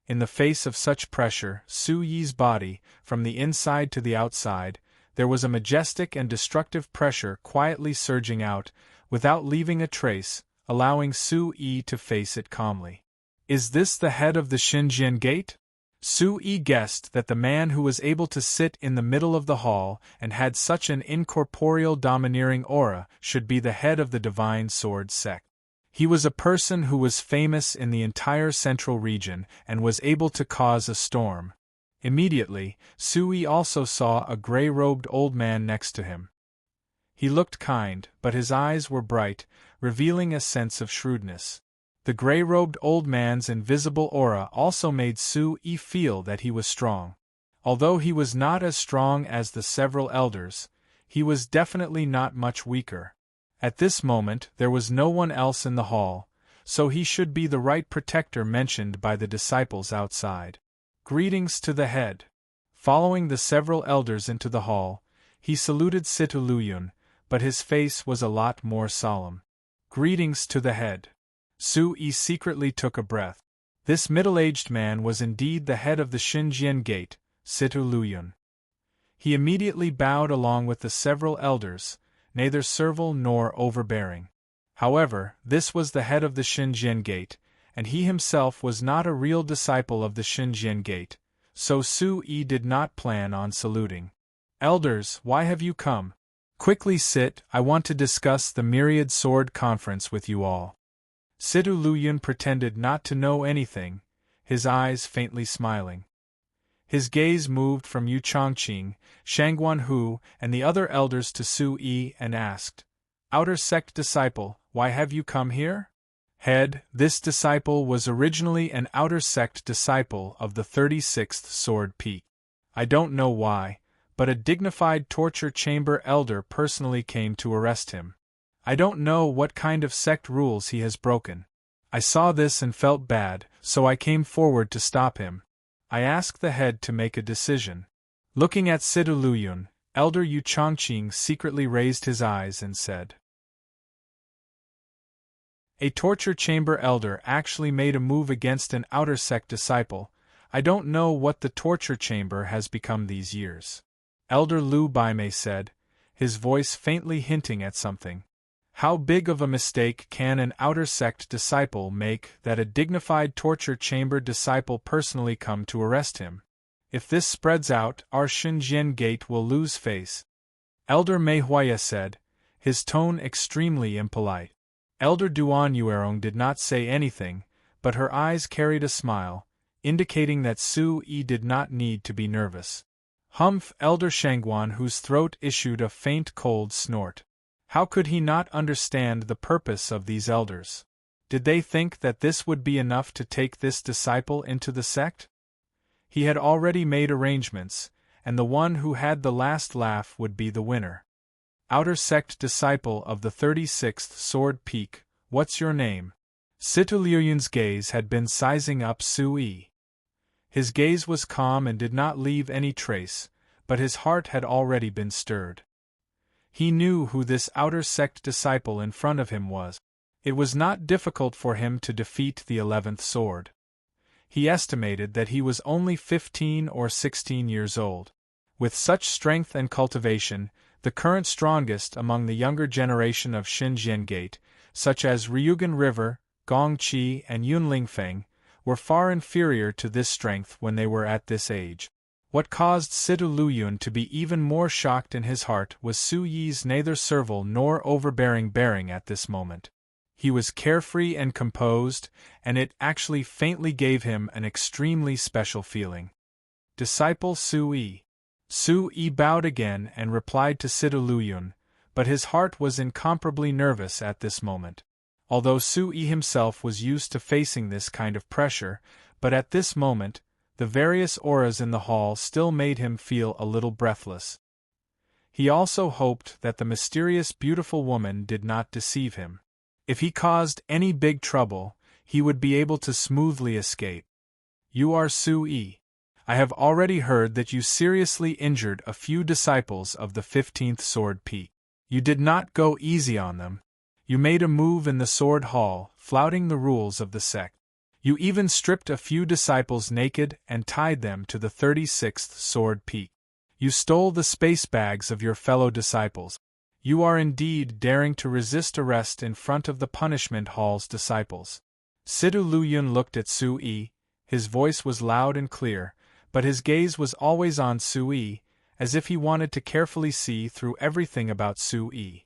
In the face of such pressure, Su-yi's body, from the inside to the outside, there was a majestic and destructive pressure quietly surging out, without leaving a trace, allowing Su-yi to face it calmly. Is this the head of the Xinjiang Gate? Su-yi guessed that the man who was able to sit in the middle of the hall and had such an incorporeal domineering aura should be the head of the Divine Sword sect. He was a person who was famous in the entire central region and was able to cause a storm. Immediately, Su-yi also saw a gray-robed old man next to him. He looked kind, but his eyes were bright, revealing a sense of shrewdness. The gray-robed old man's invisible aura also made Su-yi feel that he was strong. Although he was not as strong as the several elders, he was definitely not much weaker. At this moment there was no one else in the hall, so he should be the right protector mentioned by the disciples outside. Greetings to the head. Following the several elders into the hall, he saluted Situluyun, but his face was a lot more solemn. Greetings to the head. Su-yi secretly took a breath. This middle-aged man was indeed the head of the Xinjiang Gate, Situluyun. He immediately bowed along with the several elders, neither servile nor overbearing. However, this was the head of the Xinjiang Gate, and he himself was not a real disciple of the Xinjiang Gate, so Su-yi did not plan on saluting. Elders, why have you come? Quickly sit, I want to discuss the Myriad Sword Conference with you all. Situluyun pretended not to know anything, his eyes faintly smiling. His gaze moved from Yu Chongqing, Shangguanhu, and the other elders to Su-yi and asked, Outer sect disciple, why have you come here? Head, this disciple was originally an outer sect disciple of the 36th Sword Peak. I don't know why, but a dignified torture chamber elder personally came to arrest him. I don't know what kind of sect rules he has broken. I saw this and felt bad, so I came forward to stop him. I asked the head to make a decision. Looking at Situluyun, Elder Yu Chongqing secretly raised his eyes and said, A torture chamber elder actually made a move against an outer sect disciple. I don't know what the torture chamber has become these years. Elder Lu Baimei said, his voice faintly hinting at something. How big of a mistake can an outer sect disciple make that a dignified torture chamber disciple personally come to arrest him? If this spreads out, our Xinjiang Gate will lose face. Elder Mei Huaya said, his tone extremely impolite. Elder Duan Yuerong did not say anything, but her eyes carried a smile, indicating that Su-yi did not need to be nervous. Humph! Elder Shangguan, whose throat issued a faint cold snort. How could he not understand the purpose of these elders? Did they think that this would be enough to take this disciple into the sect? He had already made arrangements, and the one who had the last laugh would be the winner. Outer sect disciple of the 36th Sword Peak, what's your name? Situluyun's gaze had been sizing up Su-yi. His gaze was calm and did not leave any trace, but his heart had already been stirred. He knew who this outer sect disciple in front of him was. It was not difficult for him to defeat the 11th sword. He estimated that he was only 15 or 16 years old. With such strength and cultivation, the current strongest among the younger generation of Xinjiang Gate, such as Ryugan River, Gong Qi, and Yunling Feng, were far inferior to this strength when they were at this age. What caused Situluyun to be even more shocked in his heart was Su-yi's neither servile nor overbearing bearing at this moment. He was carefree and composed, and it actually faintly gave him an extremely special feeling. Disciple Su-yi. Su-yi bowed again and replied to Situluyun, but his heart was incomparably nervous at this moment. Although Su-yi himself was used to facing this kind of pressure, but at this moment, the various auras in the hall still made him feel a little breathless. He also hoped that the mysterious beautiful woman did not deceive him. If he caused any big trouble, he would be able to smoothly escape. You are Su-yi. I have already heard that you seriously injured a few disciples of the 15th Sword Peak. You did not go easy on them. You made a move in the Sword Hall, flouting the rules of the sect. You even stripped a few disciples naked and tied them to the 36th Sword Peak. You stole the space bags of your fellow disciples. You are indeed daring to resist arrest in front of the Punishment Hall's disciples. Situluyun looked at Su-yi, his voice was loud and clear, but his gaze was always on Su-yi, as if he wanted to carefully see through everything about Su-yi.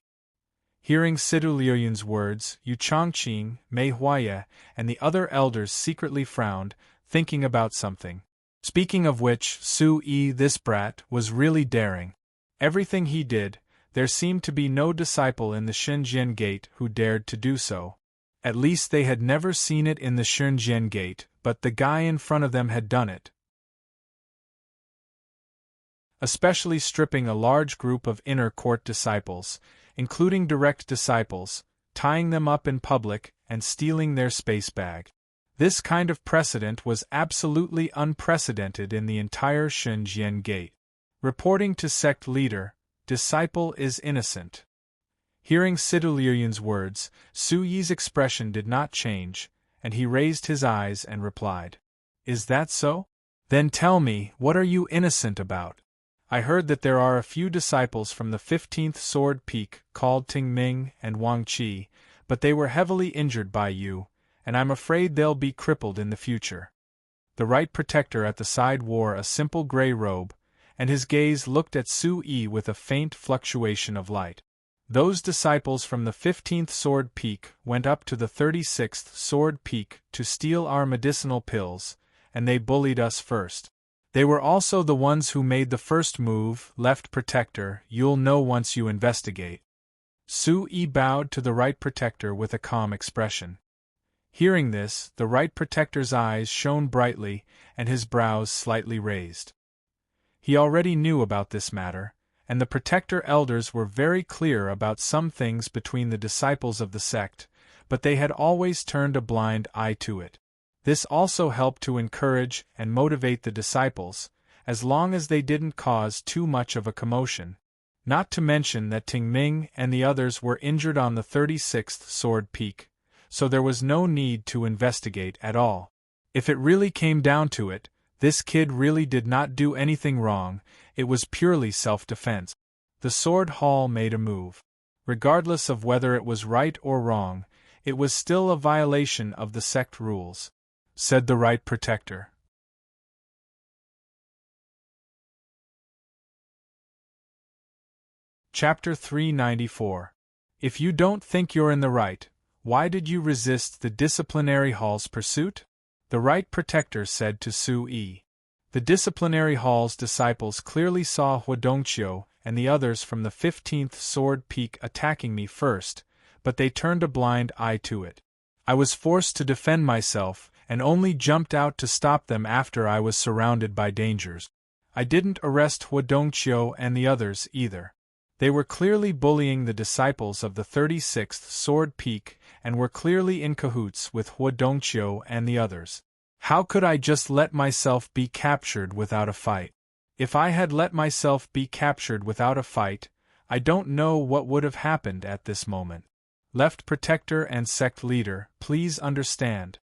Hearing Situluyun's words, Yu Chongqing, Mei Huaya, and the other elders secretly frowned, thinking about something. Speaking of which, Su-yi, this brat, was really daring. Everything he did, There seemed to be no disciple in the Shenzhen Gate who dared to do so. At least they had never seen it in the Shenzhen Gate, but the guy in front of them had done it. Especially stripping a large group of inner court disciples, including direct disciples, tying them up in public, and stealing their space bag. This kind of precedent was absolutely unprecedented in the entire Shenzhen Gate. Reporting to sect leader, disciple is innocent. Hearing Sidu Liuyun's words, Su Yi's expression did not change, and he raised his eyes and replied, "Is that so? Then tell me, what are you innocent about? I heard that there are a few disciples from the 15th Sword Peak called Ting Ming and Wang Qi, but they were heavily injured by you, and I'm afraid they'll be crippled in the future." The right protector at the side wore a simple gray robe, and his gaze looked at Su Yi with a faint fluctuation of light. Those disciples from the 15th Sword Peak went up to the 36th Sword Peak to steal our medicinal pills, and they bullied us first. They were also the ones who made the first move, left protector, you'll know once you investigate. Su Yi bowed to the right protector with a calm expression. Hearing this, the right protector's eyes shone brightly and his brows slightly raised. He already knew about this matter, and the protector elders were very clear about some things between the disciples of the sect, but they had always turned a blind eye to it. This also helped to encourage and motivate the disciples, as long as they didn't cause too much of a commotion. Not to mention that Ting Ming and the others were injured on the 36th Sword Peak, so there was no need to investigate at all. If it really came down to it, this kid really did not do anything wrong, it was purely self-defense. The Sword Hall made a move. Regardless of whether it was right or wrong, it was still a violation of the sect rules, said the right protector. Chapter 394. If you don't think you're in the right, why did you resist the disciplinary hall's pursuit? The right protector said to Su Yi. The disciplinary hall's disciples clearly saw Huadongqiu and the others from the 15th Sword Peak attacking me first, but they turned a blind eye to it. I was forced to defend myself, and only jumped out to stop them after I was surrounded by dangers. I didn't arrest Huadongqiu and the others either. They were clearly bullying the disciples of the 36th Sword Peak and were clearly in cahoots with Huadongqiu and the others. How could I just let myself be captured without a fight? If I had let myself be captured without a fight, I don't know what would have happened at this moment. Left protector and sect leader, please understand.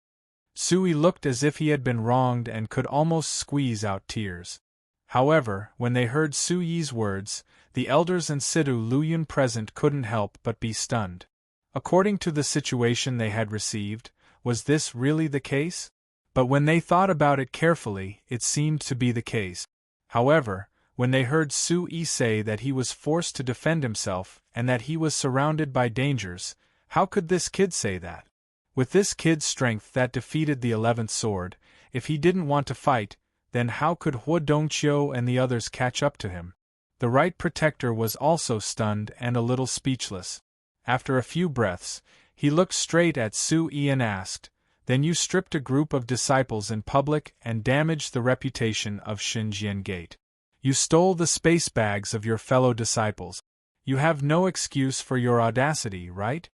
Sui looked as if he had been wronged and could almost squeeze out tears. However, when they heard Su Yi's words, the elders and Sidu Luyun present couldn't help but be stunned. According to the situation they had received, was this really the case? But when they thought about it carefully, it seemed to be the case. However, when they heard Su Yi say that he was forced to defend himself and that he was surrounded by dangers, how could this kid say that? With this kid's strength that defeated the 11th sword, if he didn't want to fight, then how could Huadongqiu and the others catch up to him? The right protector was also stunned and a little speechless. After a few breaths, he looked straight at Su Yi and asked, "Then you stripped a group of disciples in public and damaged the reputation of Shenzhen Gate. You stole the space bags of your fellow disciples. You have no excuse for your audacity, right?"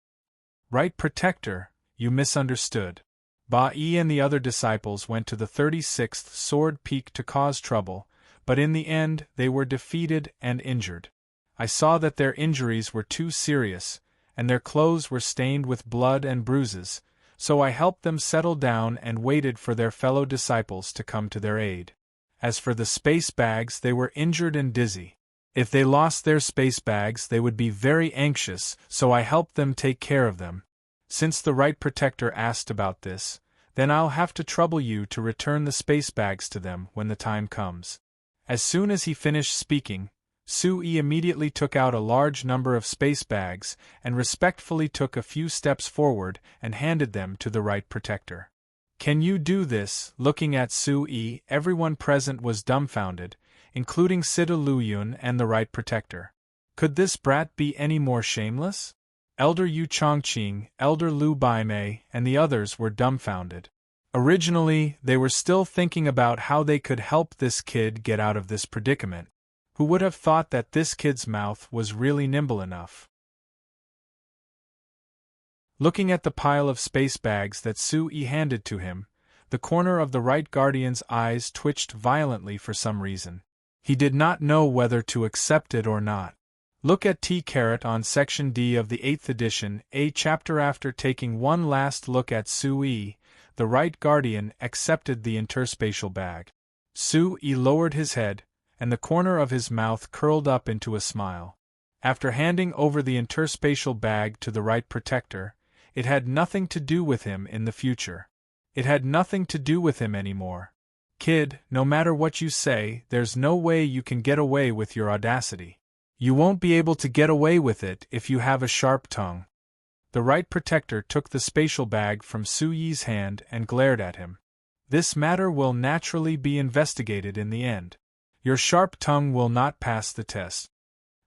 Right protector, you misunderstood. Ba Yi and the other disciples went to the 36th Sword Peak to cause trouble, but in the end they were defeated and injured. I saw that their injuries were too serious, and their clothes were stained with blood and bruises, so I helped them settle down and waited for their fellow disciples to come to their aid. As for the space bags, they were injured and dizzy. If they lost their space bags, they would be very anxious, so I helped them take care of them. Since the right protector asked about this, then I'll have to trouble you to return the space bags to them when the time comes. As soon as he finished speaking, Su Yi immediately took out a large number of space bags and respectfully took a few steps forward and handed them to the right protector. "Can you do this?" Looking at Su Yi, everyone present was dumbfounded, including Sidu Luyun and the right protector. Could this brat be any more shameless? Elder Yu Chongqing, Elder Lu Baimei, and the others were dumbfounded. Originally, they were still thinking about how they could help this kid get out of this predicament. Who would have thought that this kid's mouth was really nimble enough? Looking at the pile of space bags that Sui handed to him, the corner of the right guardian's eyes twitched violently for some reason. He did not know whether to accept it or not. Look at T. on Section D of the 8th edition, A chapter. After taking one last look at Sui, the right guardian accepted the interspatial bag. Sui lowered his head, and the corner of his mouth curled up into a smile. After handing over the interspatial bag to the right protector, it had nothing to do with him in the future. It had nothing to do with him anymore. Kid, no matter what you say, there's no way you can get away with your audacity. You won't be able to get away with it if you have a sharp tongue. The right protector took the spatial bag from Suyi's hand and glared at him. This matter will naturally be investigated in the end. Your sharp tongue will not pass the test.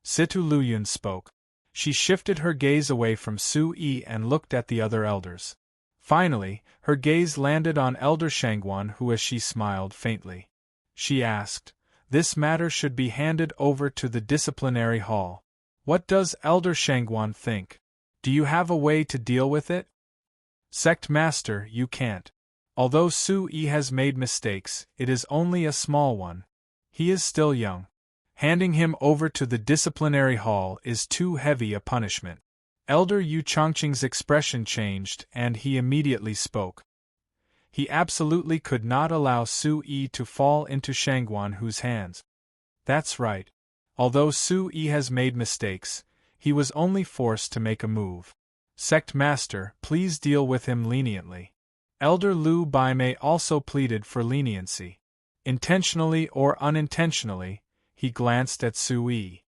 Situ Luyun spoke. She shifted her gaze away from Sui and looked at the other elders. Finally, her gaze landed on Elder Shangguan, who, as she smiled faintly, she asked, "This matter should be handed over to the disciplinary hall. What does Elder Shangguan think? Do you have a way to deal with it?" "Sect Master, you can't. Although Sui has made mistakes, it is only a small one. He is still young. Handing him over to the disciplinary hall is too heavy a punishment." Elder Yu Chongqing's expression changed and he immediately spoke. He absolutely could not allow Sui to fall into Shangguan's hands. That's right. Although Sui has made mistakes, he was only forced to make a move. Sect Master, please deal with him leniently. Elder Lu Baimei also pleaded for leniency. Intentionally or unintentionally, he glanced at Sui.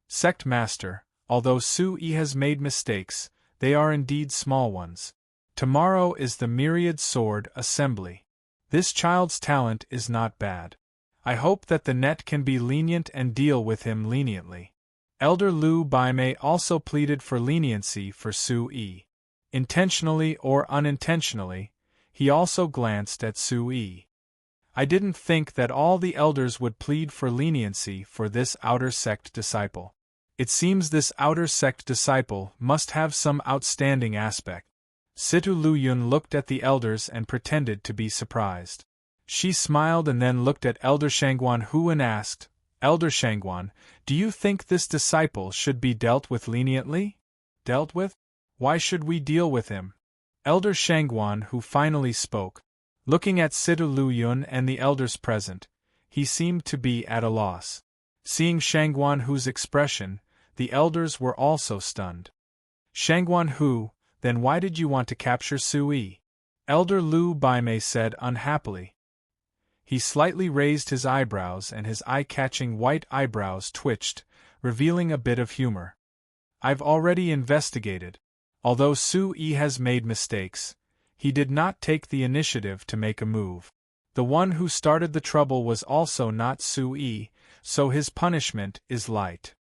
Sect Master, although Sui has made mistakes, they are indeed small ones. Tomorrow is the Myriad Sword Assembly. This child's talent is not bad. I hope that the net can be lenient and deal with him leniently. Elder Lu Baimei also pleaded for leniency for Sui. Intentionally or unintentionally, he also glanced at Sui. I didn't think that all the elders would plead for leniency for this outer sect disciple. It seems this outer sect disciple must have some outstanding aspect. Situ Luyun looked at the elders and pretended to be surprised. She smiled and then looked at Elder Shangguan Hu and asked, "Elder Shangguan, do you think this disciple should be dealt with leniently?" "Dealt with? Why should we deal with him?" Elder Shangguan Hu finally spoke. Looking at Situ Luyun and the elders present, he seemed to be at a loss. Seeing Shangguan Hu's expression, the elders were also stunned. "Shangguan Hu, then why did you want to capture Sui?" Elder Lu Baimei said unhappily. He slightly raised his eyebrows and his eye-catching white eyebrows twitched, revealing a bit of humor. "I've already investigated. Although Sui has made mistakes, he did not take the initiative to make a move. The one who started the trouble was also not Sui, so his punishment is light.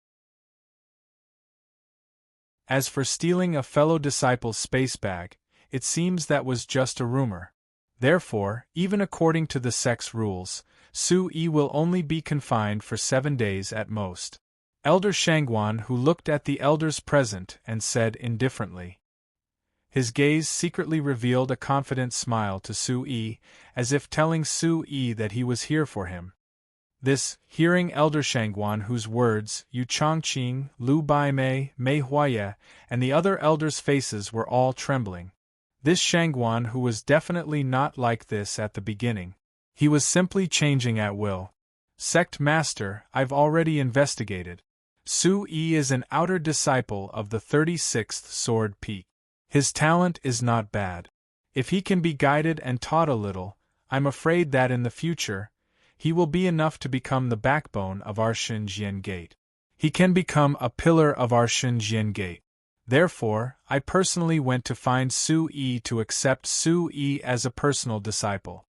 As for stealing a fellow disciple's space bag, it seems that was just a rumor. Therefore, even according to the sect's rules, Sui will only be confined for 7 days at most." Elder Shangguan Hu looked at the elders present and said indifferently. His gaze secretly revealed a confident smile to Sui, as if telling Sui that he was here for him. This, hearing Elder Shangguan Hu's words, Yu Chongqing, Lu Baimei, Mei Huaye, and the other elders' faces were all trembling. This Shangguan Hu was definitely not like this at the beginning. He was simply changing at will. "Sect Master, I've already investigated. Sui is an outer disciple of the 36th Sword Peak. His talent is not bad. If he can be guided and taught a little, I'm afraid that in the future, he will be enough to become the backbone of our Shenzhen Gate. He can become a pillar of our Shenzhen Gate. Therefore, I personally went to find Sui to accept Sui as a personal disciple."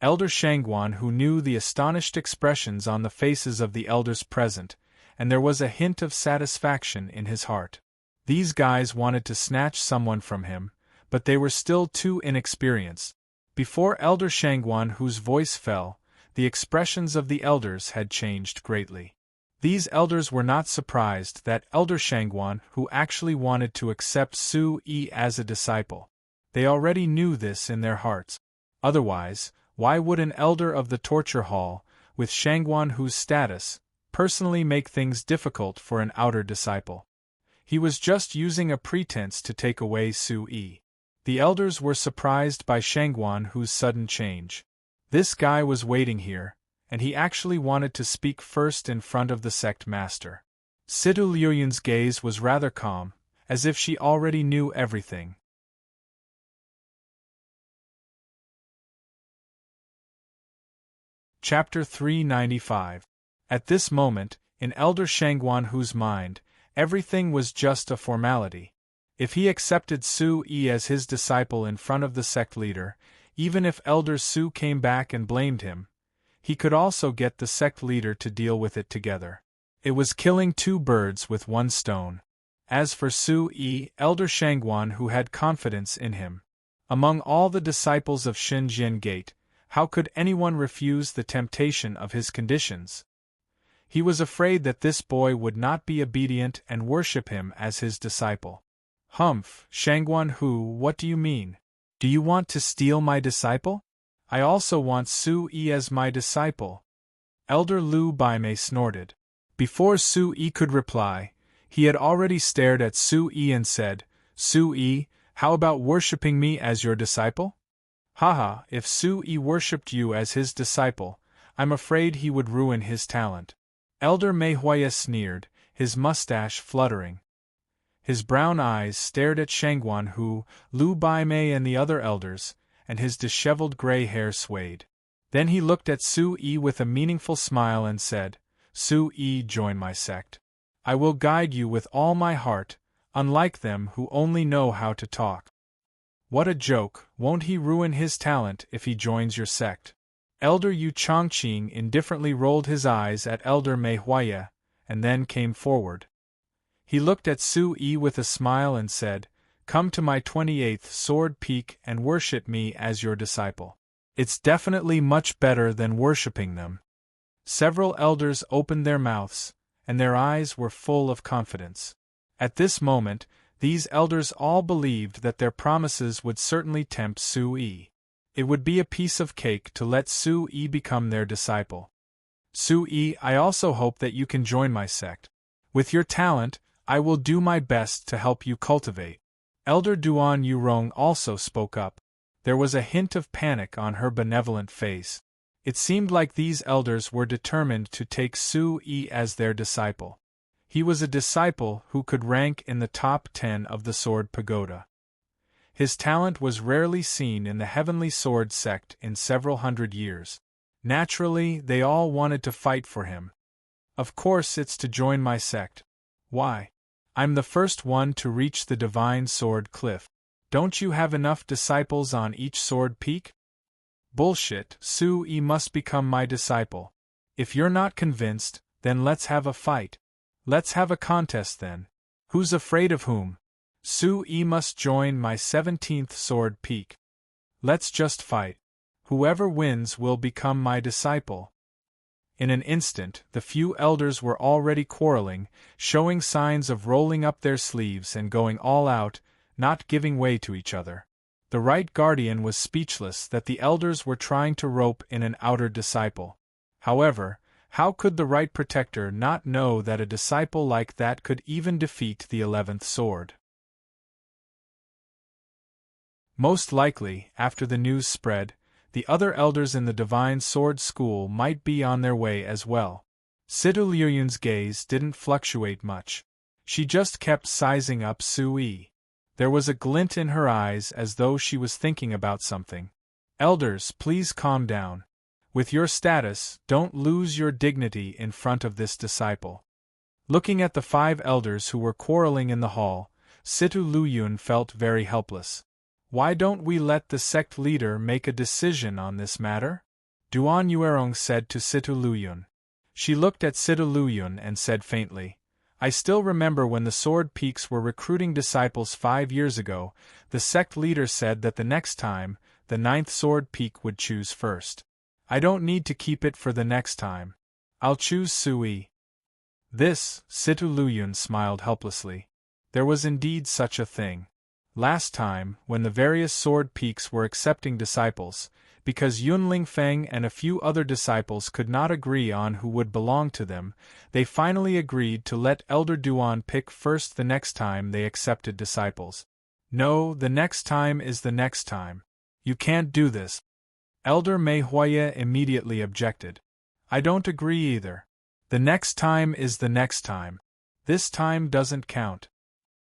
Elder Shangguan, who knew the astonished expressions on the faces of the elders present, and there was a hint of satisfaction in his heart. These guys wanted to snatch someone from him, but they were still too inexperienced. Before Elder Shangguan, whose voice fell, the expressions of the elders had changed greatly. These elders were not surprised that Elder Shangguan, who actually wanted to accept Su Yi as a disciple. They already knew this in their hearts. Otherwise, why would an elder of the torture hall, with Shangguan whose status, personally make things difficult for an outer disciple? He was just using a pretense to take away Su Yi. The elders were surprised by Shangguan whose sudden change. This guy was waiting here, and he actually wanted to speak first in front of the sect master. Situ Liuyun's gaze was rather calm, as if she already knew everything. Chapter 395. At this moment, in Elder Shangguan whose mind, everything was just a formality. If he accepted Su Yi as his disciple in front of the sect leader, even if Elder Su came back and blamed him, he could also get the sect leader to deal with it together. It was killing two birds with one stone. As for Su Yi, Elder Shangguan who had confidence in him. Among all the disciples of Xinjian Gate, how could anyone refuse the temptation of his conditions? He was afraid that this boy would not be obedient and worship him as his disciple. Humph, Shangguan Hu, what do you mean? Do you want to steal my disciple? I also want Su Yi as my disciple. Elder Lu Baimei snorted. Before Su Yi could reply, he had already stared at Su Yi and said, Su Yi, how about worshipping me as your disciple? Haha, if Su Yi worshipped you as his disciple, I'm afraid he would ruin his talent. Elder Mei Huaya sneered, his mustache fluttering. His brown eyes stared at Shangguan Hu, Lu Baimei and the other elders, and his disheveled gray hair swayed. Then he looked at Su Yi with a meaningful smile and said, Su Yi, join my sect. I will guide you with all my heart, unlike them who only know how to talk. What a joke, won't he ruin his talent if he joins your sect? Elder Yu Chongqing indifferently rolled his eyes at Elder Mei Huaya, and then came forward. He looked at Su Yi with a smile and said, Come to my 28th sword peak and worship me as your disciple. It's definitely much better than worshipping them. Several elders opened their mouths, and their eyes were full of confidence. At this moment, these elders all believed that their promises would certainly tempt Su Yi. It would be a piece of cake to let Su Yi become their disciple. Su Yi, I also hope that you can join my sect. With your talent, I will do my best to help you cultivate. Elder Duan Yurong also spoke up. There was a hint of panic on her benevolent face. It seemed like these elders were determined to take Su Yi as their disciple. He was a disciple who could rank in the top 10 of the Sword Pagoda. His talent was rarely seen in the Heavenly Sword sect in several hundred years. Naturally, they all wanted to fight for him. Of course it's to join my sect. Why? I'm the first one to reach the Divine Sword Cliff. Don't you have enough disciples on each sword peak? Bullshit, Su Yi must become my disciple. If you're not convinced, then let's have a fight. Let's have a contest then. Who's afraid of whom? Su Yi must join my 17th sword peak. Let's just fight. Whoever wins will become my disciple. In an instant, the few elders were already quarreling, showing signs of rolling up their sleeves and going all out, not giving way to each other. The right guardian was speechless that the elders were trying to rope in an outer disciple. However, how could the right protector not know that a disciple like that could even defeat the 11th sword? Most likely, after the news spread, the other elders in the Divine Sword School might be on their way as well. Situ Liuyun's gaze didn't fluctuate much. She just kept sizing up Su Yi. There was a glint in her eyes as though she was thinking about something. Elders, please calm down. With your status, don't lose your dignity in front of this disciple. Looking at the 5 elders who were quarreling in the hall, Situ Liyun felt very helpless. Why don't we let the sect leader make a decision on this matter? Duan Yuerong said to Situ Liyun. She looked at Sidu Luyun and said faintly, I still remember when the Sword Peaks were recruiting disciples 5 years ago, the sect leader said that the next time, the 9th Sword Peak would choose first. I don't need to keep it for the next time. I'll choose Sui. This, Situ Luyun smiled helplessly. There was indeed such a thing. Last time, when the various Sword Peaks were accepting disciples, because Yunling Feng and a few other disciples could not agree on who would belong to them, they finally agreed to let Elder Duan pick first the next time they accepted disciples. No, the next time is the next time. You can't do this. Elder Mei Huaya immediately objected. I don't agree either. The next time is the next time. This time doesn't count.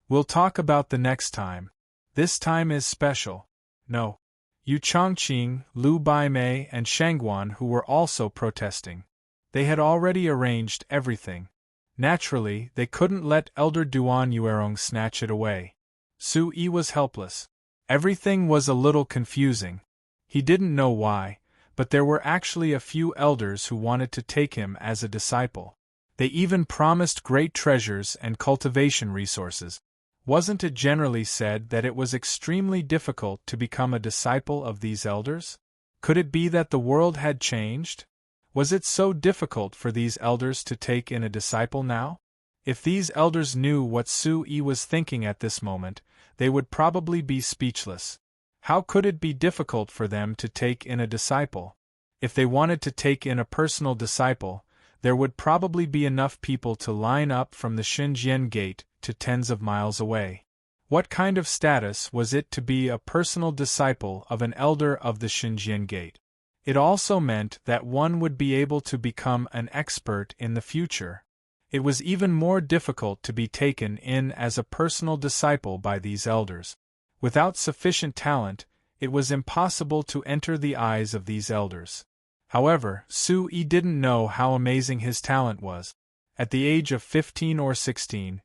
We'll talk about the next time. This time is special. No. Yu Chongqing, Lu Baimei, and Shangguan who were also protesting. They had already arranged everything. Naturally, they couldn't let Elder Duan Yuerong snatch it away. Su Yi was helpless. Everything was a little confusing. He didn't know why, but there were actually a few elders who wanted to take him as a disciple. They even promised great treasures and cultivation resources. Wasn't it generally said that it was extremely difficult to become a disciple of these elders? Could it be that the world had changed? Was it so difficult for these elders to take in a disciple now? If these elders knew what Su Yi was thinking at this moment, they would probably be speechless. How could it be difficult for them to take in a disciple? If they wanted to take in a personal disciple, there would probably be enough people to line up from the Xinjiang Gate to tens of miles away. What kind of status was it to be a personal disciple of an elder of the Xinjiang Gate? It also meant that one would be able to become an expert in the future. It was even more difficult to be taken in as a personal disciple by these elders. Without sufficient talent, it was impossible to enter the eyes of these elders. However, Su Yi didn't know how amazing his talent was. At the age of 15 or 16,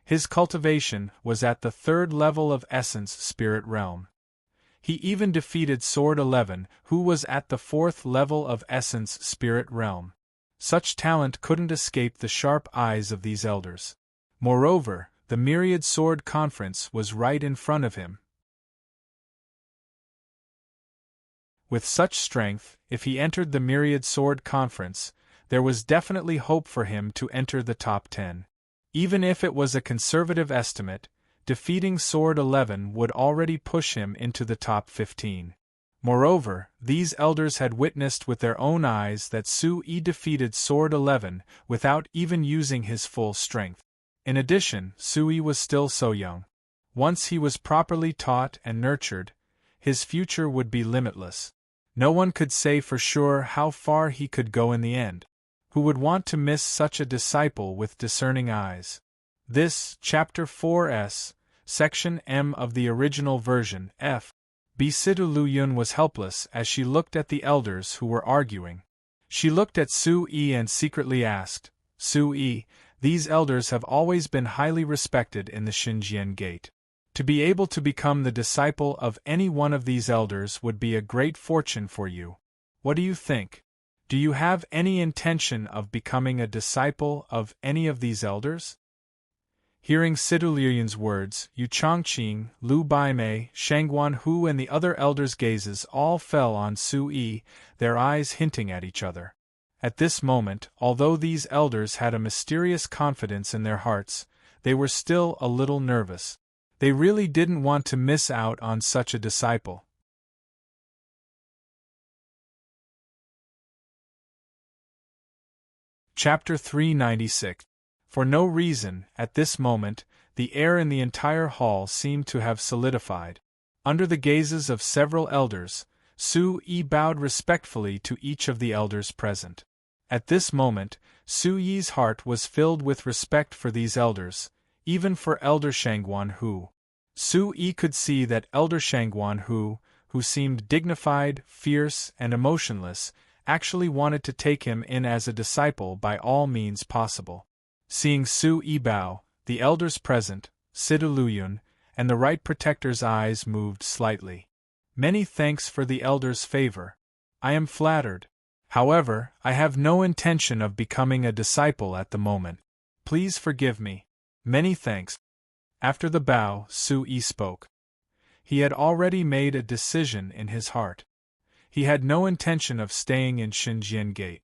his cultivation was at the 3rd level of Essence Spirit Realm. He even defeated Sword 11, who was at the 4th level of Essence Spirit Realm. Such talent couldn't escape the sharp eyes of these elders. Moreover, the Myriad Sword Conference was right in front of him. With such strength, if he entered the Myriad Sword Conference, there was definitely hope for him to enter the top 10. Even if it was a conservative estimate, defeating Sword 11 would already push him into the top 15. Moreover, these elders had witnessed with their own eyes that Su Yi defeated Sword 11 without even using his full strength. In addition, Su Yi was still so young. Once he was properly taught and nurtured, his future would be limitless. No one could say for sure how far he could go in the end. Who would want to miss such a disciple with discerning eyes? This, Chapter 4s, Section M of the original version, F. B. Sidu Luyun was helpless as she looked at the elders who were arguing. She looked at Su Yi and secretly asked, Su Yi, these elders have always been highly respected in the Xinjiang Gate. To be able to become the disciple of any one of these elders would be a great fortune for you. What do you think? Do you have any intention of becoming a disciple of any of these elders? Hearing Sidu Luyun's words, Yu Chongqing, Lu Baimei, Shangguan Hu and the other elders' gazes all fell on Su Yi, their eyes hinting at each other. At this moment, although these elders had a mysterious confidence in their hearts, they were still a little nervous. They really didn't want to miss out on such a disciple. Chapter 396. For no reason, at this moment, the air in the entire hall seemed to have solidified. Under the gazes of several elders, Su Yi bowed respectfully to each of the elders present. At this moment, Su Yi's heart was filled with respect for these elders, even for Elder Shangguan Hu. Su Yi could see that Elder Shangguan Hu, who seemed dignified, fierce, and emotionless, actually wanted to take him in as a disciple by all means possible. Seeing Su Yi bow, the elders present, Sidu Luyun, and the Right Protector's eyes moved slightly. Many thanks for the elder's favor. I am flattered. However, I have no intention of becoming a disciple at the moment. Please forgive me. Many thanks. After the bow, Su-yi spoke. He had already made a decision in his heart. He had no intention of staying in Xinjian Gate.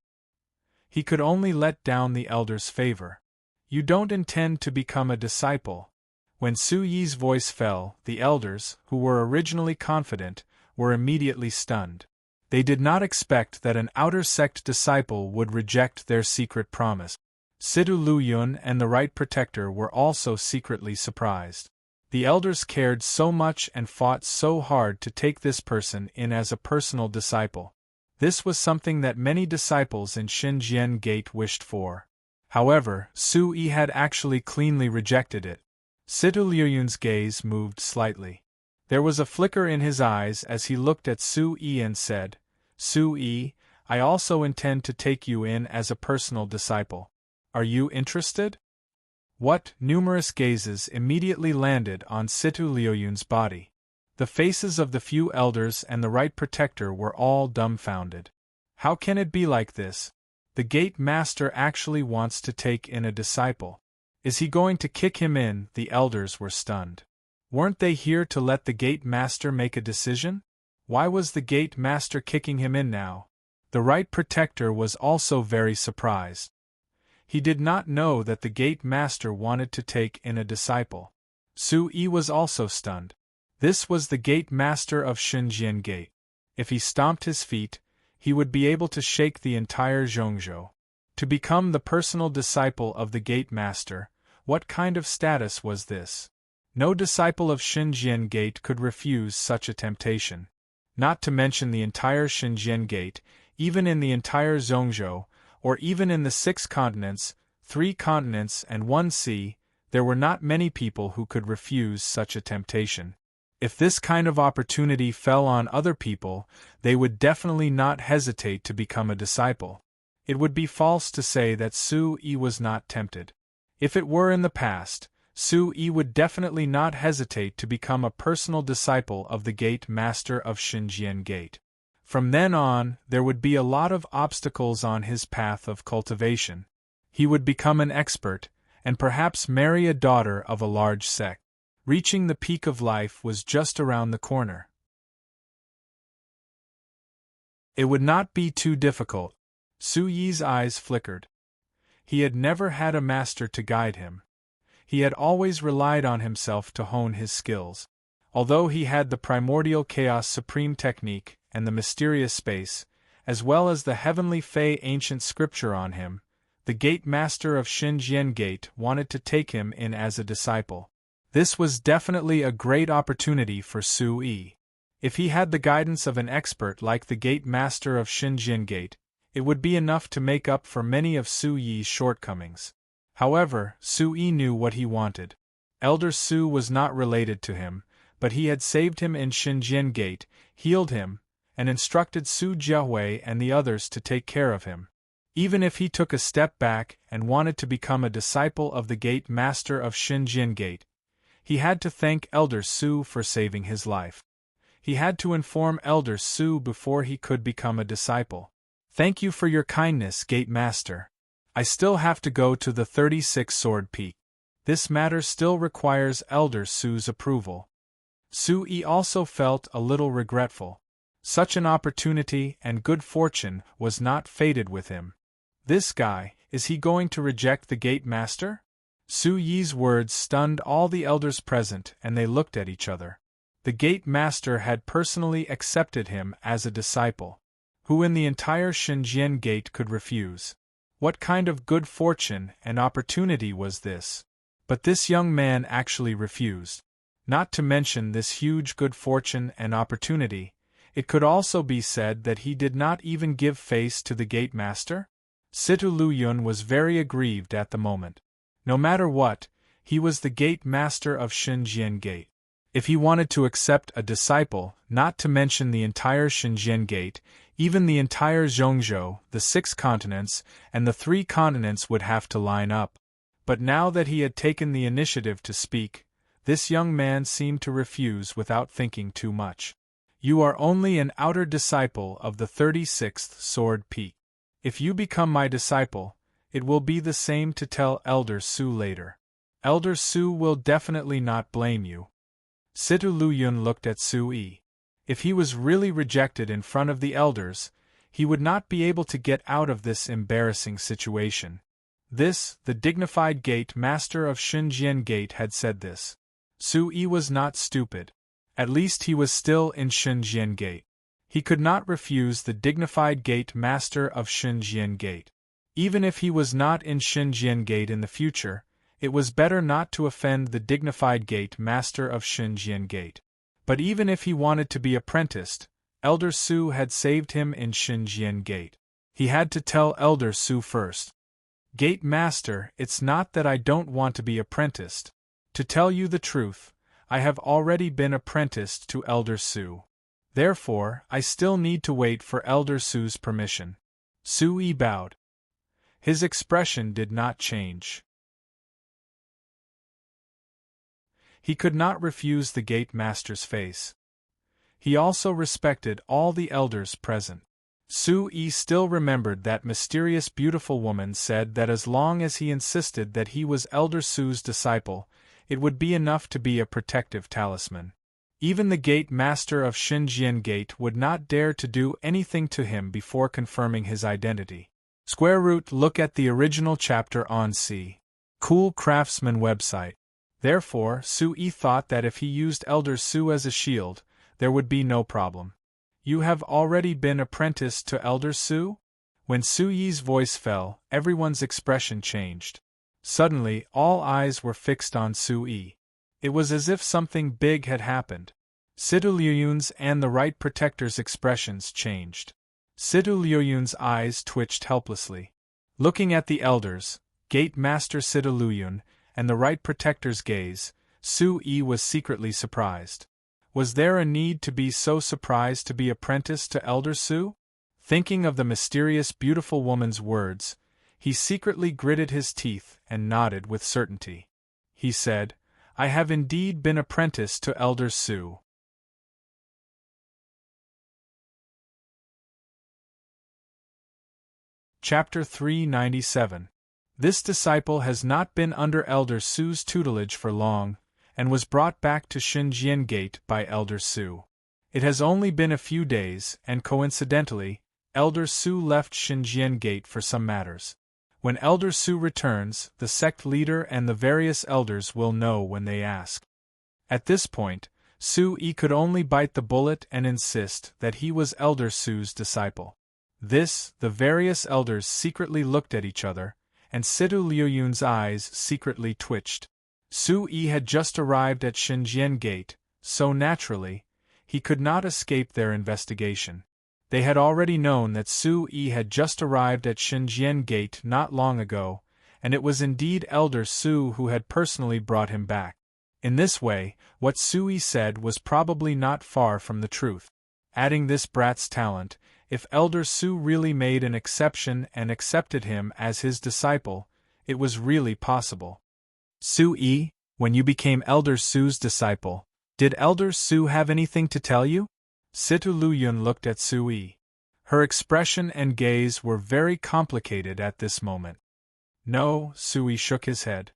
He could only let down the elder's favor. You don't intend to become a disciple. When Su-yi's voice fell, the elders, who were originally confident, were immediately stunned. They did not expect that an outer sect disciple would reject their secret promise. Situ Luyun and the Right Protector were also secretly surprised. The elders cared so much and fought so hard to take this person in as a personal disciple. This was something that many disciples in Xinjian Gate wished for. However, Su-yi had actually cleanly rejected it. Situ Luyun's gaze moved slightly. There was a flicker in his eyes as he looked at Su-yi and said, Su-yi, I also intend to take you in as a personal disciple. Are you interested? What? Numerous gazes immediately landed on Situ Luyun's body. The faces of the few elders and the Right Protector were all dumbfounded. How can it be like this? The Gate Master actually wants to take in a disciple. Is he going to kick him in? The elders were stunned. Weren't they here to let the Gate Master make a decision? Why was the Gate Master kicking him in now? The Right Protector was also very surprised. He did not know that the Gate Master wanted to take in a disciple. Su-yi was also stunned. This was the Gate Master of Xinjian Gate. If he stomped his feet, he would be able to shake the entire Zhongzhou. To become the personal disciple of the Gate Master, what kind of status was this? No disciple of Xinjian Gate could refuse such a temptation. Not to mention the entire Xinjian Gate, even in the entire Zhongzhou, or even in the 6 continents, 3 continents and 1 sea, there were not many people who could refuse such a temptation. If this kind of opportunity fell on other people, they would definitely not hesitate to become a disciple. It would be false to say that Su-yi was not tempted. If it were in the past, Su-yi would definitely not hesitate to become a personal disciple of the Gate Master of Xinjian Gate. From then on, there would be a lot of obstacles on his path of cultivation. He would become an expert, and perhaps marry a daughter of a large sect. Reaching the peak of life was just around the corner. It would not be too difficult. Su-yi's eyes flickered. He had never had a master to guide him. He had always relied on himself to hone his skills. Although he had the primordial chaos supreme technique and the mysterious space, as well as the heavenly Fey ancient scripture on him, the Gate Master of Xinjian Gate wanted to take him in as a disciple. This was definitely a great opportunity for Su-yi. If he had the guidance of an expert like the Gate Master of Xinjian Gate, it would be enough to make up for many of Su-yi's shortcomings. However, Su-yi knew what he wanted. Elder Su was not related to him, but he had saved him in Xinjian Gate, healed him, and instructed Su Jiahui and the others to take care of him. Even if he took a step back and wanted to become a disciple of the Gate Master of Xinjian Gate, he had to thank Elder Su for saving his life. He had to inform Elder Su before he could become a disciple. Thank you for your kindness, Gate Master. I still have to go to the 36 Sword Peak. This matter still requires Elder Su's approval. Su-yi also felt a little regretful. Such an opportunity and good fortune was not fated with him. This guy, is he going to reject the Gate Master? Su-yi's words stunned all the elders present and they looked at each other. The Gate Master had personally accepted him as a disciple. Who in the entire Xinjian Gate could refuse? What kind of good fortune and opportunity was this? But this young man actually refused. Not to mention this huge good fortune and opportunity, it could also be said that he did not even give face to the Gate Master? Situ Luyun was very aggrieved at the moment. No matter what, he was the Gate Master of Xinjian Gate. If he wanted to accept a disciple, not to mention the entire Xinjian Gate, even the entire Zhongzhou, the 6 continents, and the 3 continents would have to line up. But now that he had taken the initiative to speak, this young man seemed to refuse without thinking too much. You are only an outer disciple of the 36th Sword Peak. If you become my disciple, it will be the same to tell Elder Su later. Elder Su will definitely not blame you. Situ Luyun looked at Su-yi. If he was really rejected in front of the elders, he would not be able to get out of this embarrassing situation. This, the dignified gate master of Shunjian Gate had said this. Su-yi was not stupid. At least he was still in Shunjian Gate. He could not refuse the dignified gate master of Shunjian Gate. Even if he was not in Shunjian Gate in the future, it was better not to offend the dignified gate master of Shunjian Gate. But even if he wanted to be apprenticed, Elder Su had saved him in Shunjian Gate. He had to tell Elder Su first. Gate master, it's not that I don't want to be apprenticed. To tell you the truth, I have already been apprenticed to Elder Su. Therefore, I still need to wait for Elder Su's permission. Su-yi bowed. His expression did not change. He could not refuse the gate master's face. He also respected all the elders present. Su-yi still remembered that mysterious beautiful woman said that as long as he insisted that he was Elder Su's disciple, it would be enough to be a protective talisman. Even the gate master of Shunjian Gate would not dare to do anything to him before confirming his identity. Look at the original chapter on C. Cool Craftsman website. Therefore, Su-yi thought that if he used Elder Su as a shield, there would be no problem. You have already been apprenticed to Elder Su? When Su-yi's voice fell, everyone's expression changed. Suddenly, all eyes were fixed on Su-yi. It was as if something big had happened. Situ Liuyun's and the Right Protector's expressions changed. Situ Liuyun's eyes twitched helplessly. Looking at the elders, Gate Master Situ Liyun, and the Right Protector's gaze, Su-yi was secretly surprised. Was there a need to be so surprised to be apprenticed to Elder Su? Thinking of the mysterious beautiful woman's words, he secretly gritted his teeth and nodded with certainty. He said, I have indeed been apprenticed to Elder Su. Chapter 397. This disciple has not been under Elder Su's tutelage for long, and was brought back to Shunjian Gate by Elder Su. It has only been a few days, and coincidentally, Elder Su left Shunjian Gate for some matters. When Elder Su returns, the sect leader and the various elders will know when they ask. At this point, Su-yi could only bite the bullet and insist that he was Elder Su's disciple. The various elders secretly looked at each other, and Situ Liuyun's eyes secretly twitched. Su-yi had just arrived at Shunjian Gate, so naturally, he could not escape their investigation. They had already known that Su-yi had just arrived at Shunjian Gate not long ago, and it was indeed Elder Su who had personally brought him back. In this way, what Su-yi said was probably not far from the truth. Adding this brat's talent, if Elder Su really made an exception and accepted him as his disciple, it was really possible. Su-yi, when you became Elder Su's disciple, did Elder Su have anything to tell you? Situ Liyun looked at Su-yi. Her expression and gaze were very complicated at this moment. No, Su-yi shook his head.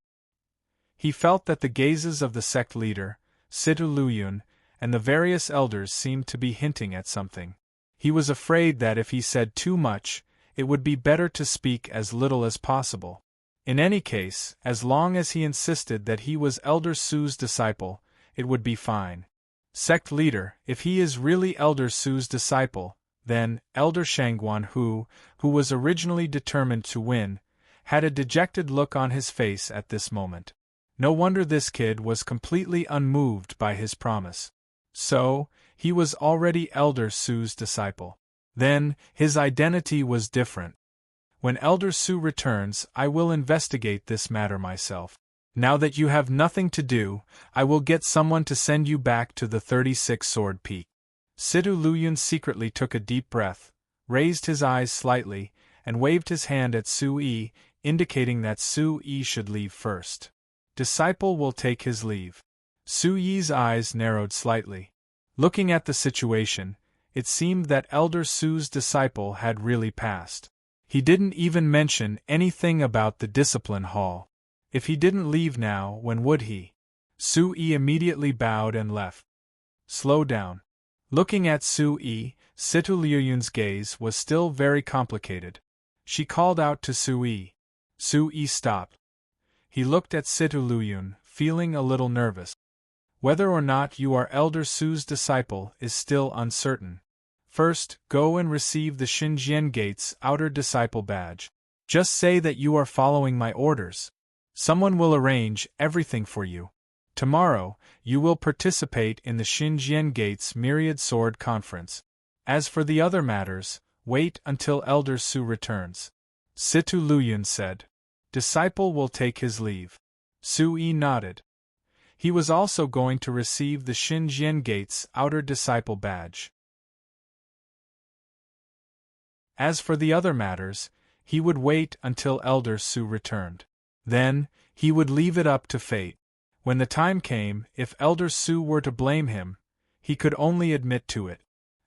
He felt that the gazes of the sect leader, Situ Liyun, and the various elders seemed to be hinting at something. He was afraid that if he said too much, it would be better to speak as little as possible. In any case, as long as he insisted that he was Elder Su's disciple, it would be fine. Sect leader, if he is really Elder Su's disciple, then, Elder Shangguan who was originally determined to win, had a dejected look on his face at this moment. No wonder this kid was completely unmoved by his promise. So, he was already Elder Su's disciple. Then, his identity was different. When Elder Su returns, I will investigate this matter myself. Now that you have nothing to do, I will get someone to send you back to the 36 Sword Peak. Situ Liyun secretly took a deep breath, raised his eyes slightly, and waved his hand at Su-yi, indicating that Su-yi should leave first. Disciple will take his leave. Su-yi's eyes narrowed slightly. Looking at the situation, it seemed that Elder Su's disciple had really passed. He didn't even mention anything about the discipline hall. If he didn't leave now, when would he? Su-yi immediately bowed and left. Slow down. Looking at Su-yi, Situ Liuyun's gaze was still very complicated. She called out to Su-yi. Su-yi stopped. He looked at Situ Liuyun, feeling a little nervous. Whether or not you are Elder Su's disciple is still uncertain. First, go and receive the Xinjian Gate's outer disciple badge. Just say that you are following my orders. Someone will arrange everything for you. Tomorrow, you will participate in the Xinjian Gate's Myriad Sword Conference. As for the other matters, wait until Elder Su returns. Situ Liuyun said. Disciple will take his leave. Su-yi nodded. He was also going to receive the Xinjian Gate's outer disciple badge. As for the other matters, he would wait until Elder Su returned. Then, he would leave it up to fate. When the time came, if Elder Su were to blame him, he could only admit to it.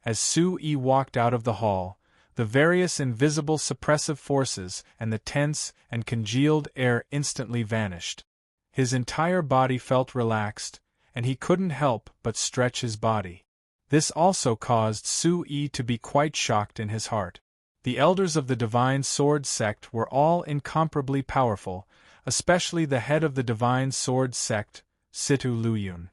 As Su-yi walked out of the hall, the various invisible suppressive forces and the tense and congealed air instantly vanished. His entire body felt relaxed, and he couldn't help but stretch his body. This also caused Su-yi to be quite shocked in his heart. The elders of the Divine Sword sect were all incomparably powerful, especially the head of the Divine Sword sect, Situ Liuyun.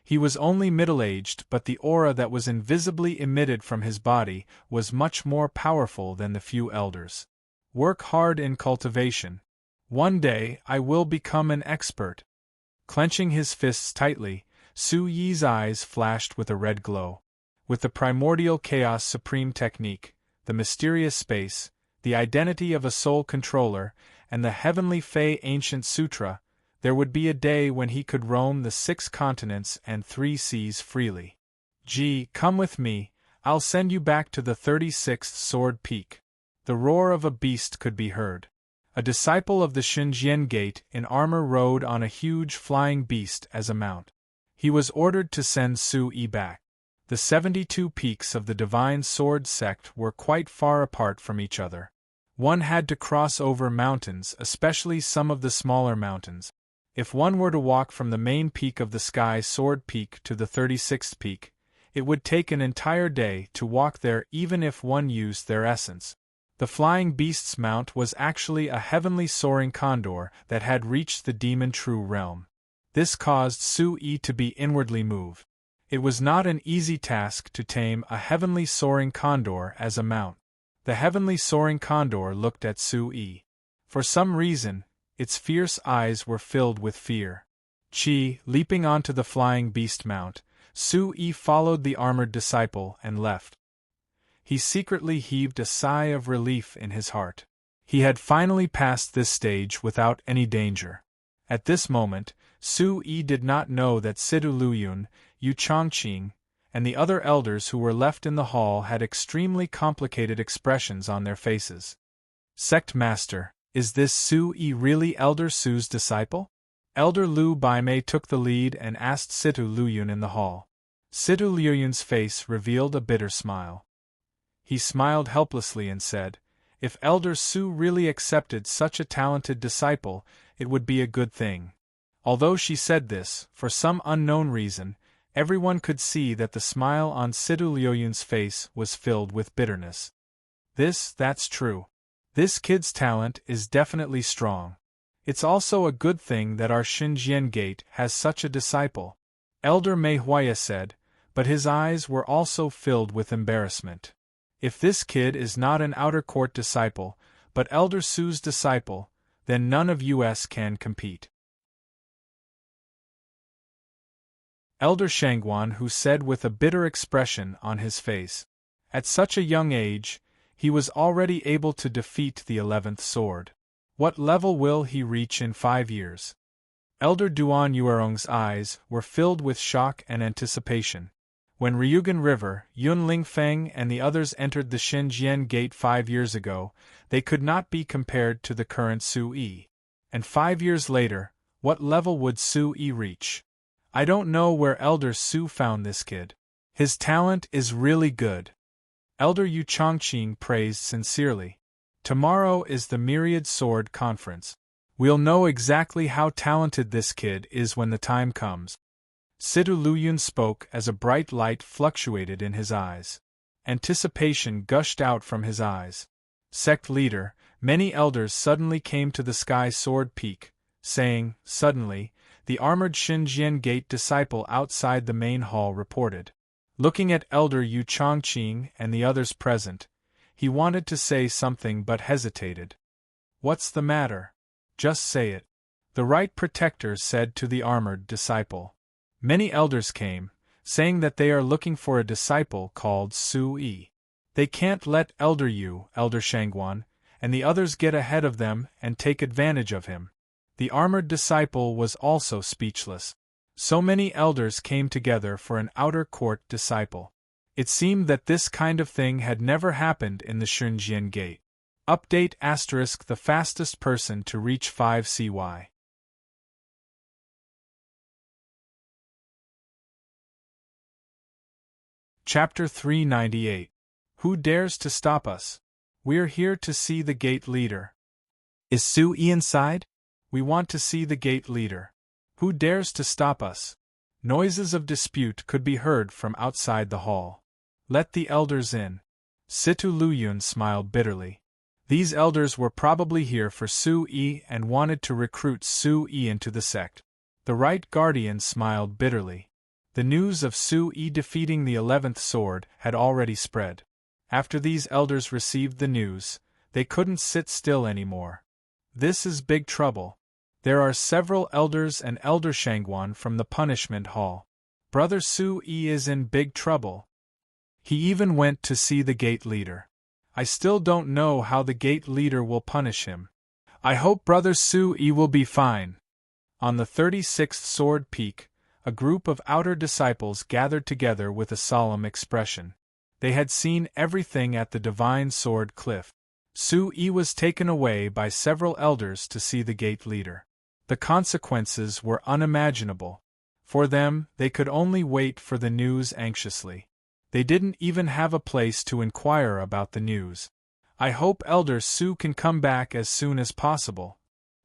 He was only middle-aged, but the aura that was invisibly emitted from his body was much more powerful than the few elders. Work hard in cultivation. One day I will become an expert. Clenching his fists tightly, Su-yi's eyes flashed with a red glow. With the primordial chaos supreme technique, the mysterious space, the identity of a soul controller, and the heavenly Fey ancient sutra, there would be a day when he could roam the 6 continents and 3 seas freely. Gee, come with me, I'll send you back to the 36th Sword Peak. The roar of a beast could be heard. A disciple of the Xinjian Gate in armor rode on a huge flying beast as a mount. He was ordered to send Su-yi back. The 72 peaks of the Divine Sword sect were quite far apart from each other. One had to cross over mountains, especially some of the smaller mountains. If one were to walk from the main peak of the Sky Sword Peak to the 36th peak, it would take an entire day to walk there even if one used their essence. The flying beast's mount was actually a heavenly soaring condor that had reached the demon true realm. This caused Su-yi to be inwardly moved. It was not an easy task to tame a heavenly soaring condor as a mount. The heavenly soaring condor looked at Su-yi. For some reason, its fierce eyes were filled with fear. Leaping onto the flying beast mount, Su-yi followed the armored disciple and left. He secretly heaved a sigh of relief in his heart. He had finally passed this stage without any danger. At this moment, Su-yi did not know that Situ Liuyun, Yu Chongqing, and the other elders who were left in the hall had extremely complicated expressions on their faces. Sect Master, is this Su-yi really Elder Su's disciple? Elder Liu Baimei took the lead and asked Situ Liuyun in the hall. Situ Liuyun's face revealed a bitter smile. He smiled helplessly and said, if Elder Su really accepted such a talented disciple, it would be a good thing. Although she said this, for some unknown reason, everyone could see that the smile on Situ Liuyun's face was filled with bitterness. That's true. This kid's talent is definitely strong. It's also a good thing that our Xinjian Gate has such a disciple, Elder Mei Huaya said, but his eyes were also filled with embarrassment. If this kid is not an outer court disciple, but Elder Su's disciple, then none of us can compete. Elder Shangguan who said with a bitter expression on his face. At such a young age, he was already able to defeat the 11th sword. What level will he reach in 5 years? Elder Duan Yuerong's eyes were filled with shock and anticipation. When Ryugan River, Yun Lingfeng and the others entered the Xinjian Gate 5 years ago, they could not be compared to the current Su-yi. And 5 years later, what level would Su-yi reach? I don't know where Elder Su found this kid. His talent is really good. Elder Yu Chongqing praised sincerely. Tomorrow is the Myriad Sword Conference. We'll know exactly how talented this kid is when the time comes. Situ Luyun spoke as a bright light fluctuated in his eyes. Anticipation gushed out from his eyes. Sect leader, many elders suddenly came to the Sky Sword Peak, saying, suddenly, the armored Xinjian Gate disciple outside the main hall reported. Looking at Elder Yu Chongqing and the others present, he wanted to say something but hesitated. What's the matter? Just say it. The Right Protector said to the armored disciple. Many elders came, saying that they are looking for a disciple called Su Yi. They can't let Elder Yu, Elder Shangguan, and the others get ahead of them and take advantage of him. The armored disciple was also speechless. So many elders came together for an outer court disciple. It seemed that this kind of thing had never happened in the Xinjian Gate. Update * the fastest person to reach 5 CY. Chapter 398. Who dares to stop us? We're here to see the gate leader. Is Su Yi inside? We want to see the gate leader. Who dares to stop us? Noises of dispute could be heard from outside the hall. Let the elders in. Situ Luyun smiled bitterly. These elders were probably here for Su Yi and wanted to recruit Su Yi into the sect. The Right Guardian smiled bitterly. The news of Su Yi defeating the 11th sword had already spread. After these elders received the news, they couldn't sit still anymore. This is big trouble. There are several elders and Elder Shangguan from the punishment hall. Brother Su Yi is in big trouble. He even went to see the gate leader. I still don't know how the gate leader will punish him. I hope Brother Su Yi will be fine. On the 36th Sword Peak, a group of outer disciples gathered together with a solemn expression. They had seen everything at the Divine Sword Cliff. Su Yi was taken away by several elders to see the gate leader. The consequences were unimaginable. For them, they could only wait for the news anxiously. They didn't even have a place to inquire about the news. I hope Elder Su can come back as soon as possible.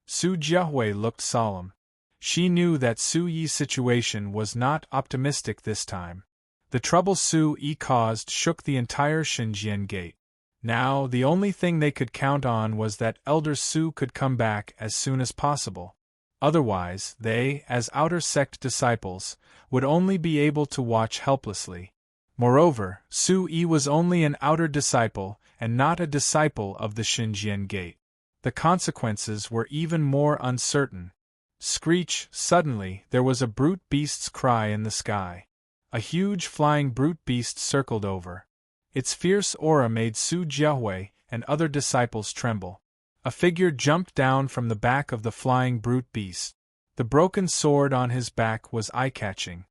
Su Jiahui looked solemn. She knew that Su Yi's situation was not optimistic this time. The trouble Su Yi caused shook the entire Xinjian Gate. Now, the only thing they could count on was that Elder Su could come back as soon as possible. Otherwise, they, as outer sect disciples, would only be able to watch helplessly. Moreover, Su Yi was only an outer disciple and not a disciple of the Xinjian Gate. The consequences were even more uncertain. Screech! Suddenly, there was a brute beast's cry in the sky. A huge flying brute beast circled over. Its fierce aura made Su Jiahui and other disciples tremble. A figure jumped down from the back of the flying brute beast. The broken sword on his back was eye-catching.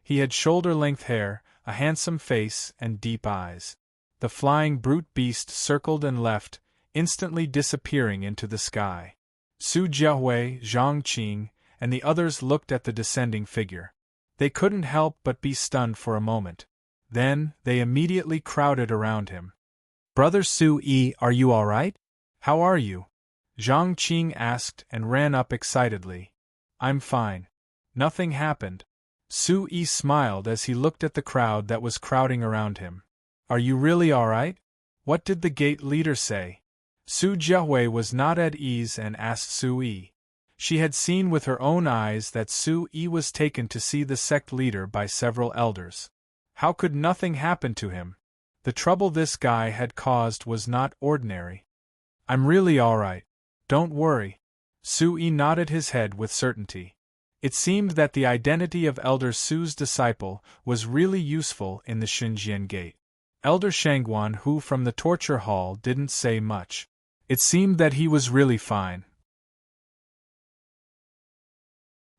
He had shoulder-length hair, a handsome face, and deep eyes. The flying brute beast circled and left, instantly disappearing into the sky. Su Jiahui, Zhang Qing, and the others looked at the descending figure. They couldn't help but be stunned for a moment. Then, they immediately crowded around him. Brother Su Yi, are you all right? How are you? Zhang Qing asked and ran up excitedly. I'm fine. Nothing happened. Su Yi smiled as he looked at the crowd that was crowding around him. Are you really all right? What did the gate leader say? Su Jiahui was not at ease and asked Su Yi. She had seen with her own eyes that Su Yi was taken to see the sect leader by several elders. How could nothing happen to him? The trouble this guy had caused was not ordinary. I'm really all right. Don't worry. Su Yi nodded his head with certainty. It seemed that the identity of Elder Su's disciple was really useful in the Xinjian Gate. Elder Shangguan, who from the torture hall, didn't say much. It seemed that he was really fine.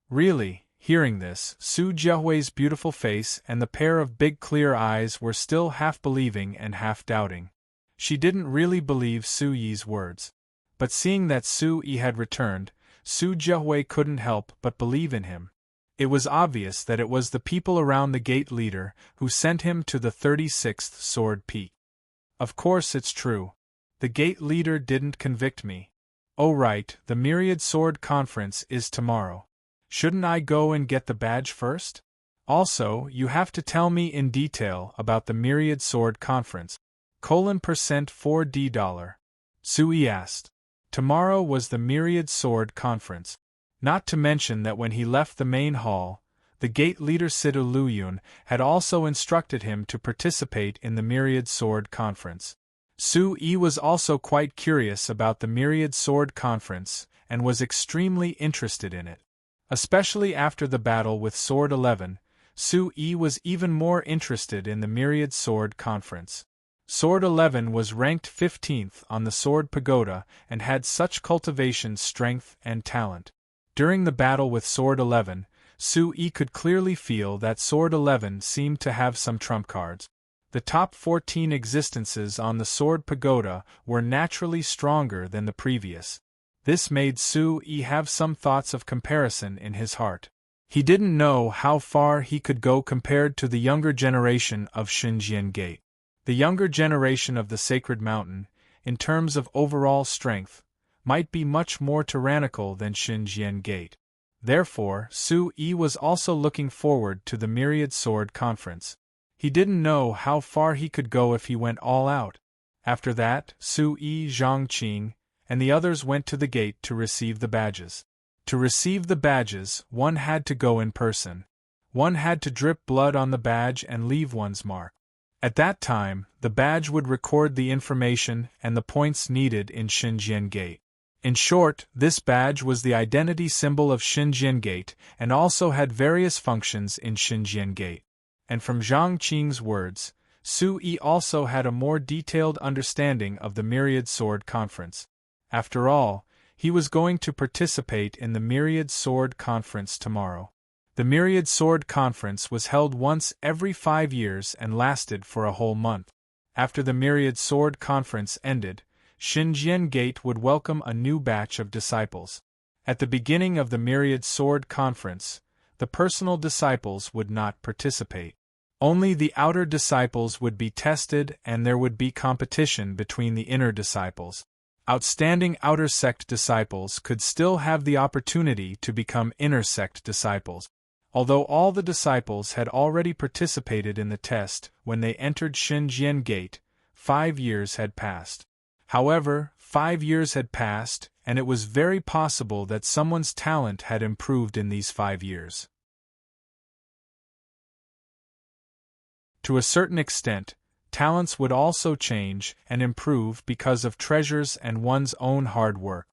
Really, hearing this, Su Jiahui's beautiful face and the pair of big clear eyes were still half believing and half doubting. She didn't really believe Su Yi's words. But seeing that Su Yi had returned, Su Jiahui couldn't help but believe in him. It was obvious that it was the people around the gate leader who sent him to the 36th Sword Peak. Of course it's true. The gate leader didn't convict me. Oh right, the Myriad Sword Conference is tomorrow. Shouldn't I go and get the badge first? Also, you have to tell me in detail about the Myriad Sword Conference. %, $4. Sui asked. Tomorrow was the Myriad Sword Conference. Not to mention that when he left the main hall, the gate leader Sidu Luyun had also instructed him to participate in the Myriad Sword Conference. Sui was also quite curious about the Myriad Sword Conference and was extremely interested in it. Especially after the battle with Sword 11, Sui was even more interested in the Myriad Sword Conference. Sword 11 was ranked 15th on the Sword Pagoda and had such cultivation, strength, and talent. During the battle with Sword 11, Sui could clearly feel that Sword 11 seemed to have some trump cards. The top 14 existences on the Sword Pagoda were naturally stronger than the previous. This made Sui have some thoughts of comparison in his heart. He didn't know how far he could go compared to the younger generation of Xinjiang Gate. The younger generation of the Sacred Mountain, in terms of overall strength, might be much more tyrannical than Xinjiang Gate. Therefore, Sui was also looking forward to the Myriad Sword Conference. He didn't know how far he could go if he went all out. After that, Sui, Zhangqing, and the others went to the gate to receive the badges. To receive the badges, one had to go in person. One had to drip blood on the badge and leave one's mark. At that time, the badge would record the information and the points needed in Xinjiang Gate. In short, this badge was the identity symbol of Xinjiang Gate and also had various functions in Xinjiang Gate. And from Zhang Qing's words, Sui also had a more detailed understanding of the Myriad Sword Conference. After all, he was going to participate in the Myriad Sword Conference tomorrow. The Myriad Sword Conference was held once every 5 years and lasted for a whole month. After the Myriad Sword Conference ended, Xinjiang Gate would welcome a new batch of disciples. At the beginning of the Myriad Sword Conference, the personal disciples would not participate. Only the outer disciples would be tested and there would be competition between the inner disciples. Outstanding outer sect disciples could still have the opportunity to become inner sect disciples. Although all the disciples had already participated in the test when they entered Xinjiang Gate, 5 years had passed. However, 5 years had passed, and it was very possible that someone's talent had improved in these 5 years. To a certain extent, talents would also change and improve because of treasures and one's own hard work.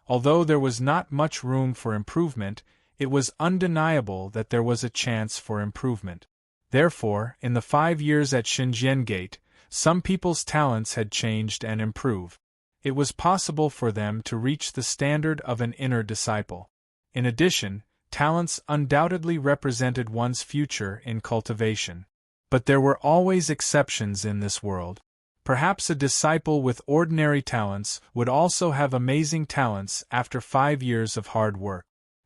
Although there was not much room for improvement, it was undeniable that there was a chance for improvement. Therefore, in the 5 years at Xinjiang Gate, some people's talents had changed and improved. It was possible for them to reach the standard of an inner disciple. In addition, talents undoubtedly represented one's future in cultivation. But there were always exceptions in this world. Perhaps a disciple with ordinary talents would also have amazing talents after 5 years of hard work.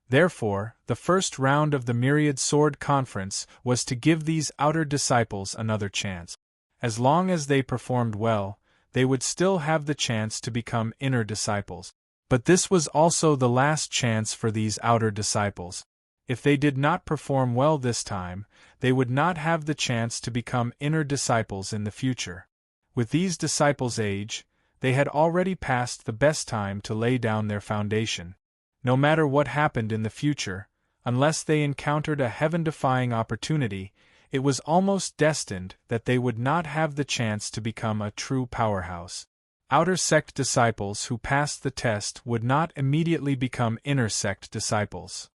Therefore, the first round of the Myriad Sword Conference was to give these outer disciples another chance. As long as they performed well, they would still have the chance to become inner disciples. But this was also the last chance for these outer disciples. If they did not perform well this time, they would not have the chance to become inner disciples in the future. With these disciples' age, they had already passed the best time to lay down their foundation. No matter what happened in the future, unless they encountered a heaven-defying opportunity, it was almost destined that they would not have the chance to become a true powerhouse. Outer sect disciples who passed the test would not immediately become inner sect disciples.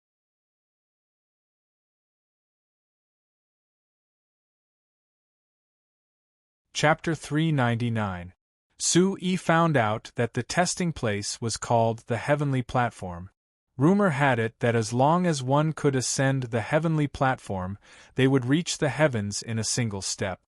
Chapter 399. Sui found out that the testing place was called the Heavenly Platform. Rumor had it that as long as one could ascend the Heavenly Platform, they would reach the heavens in a single step.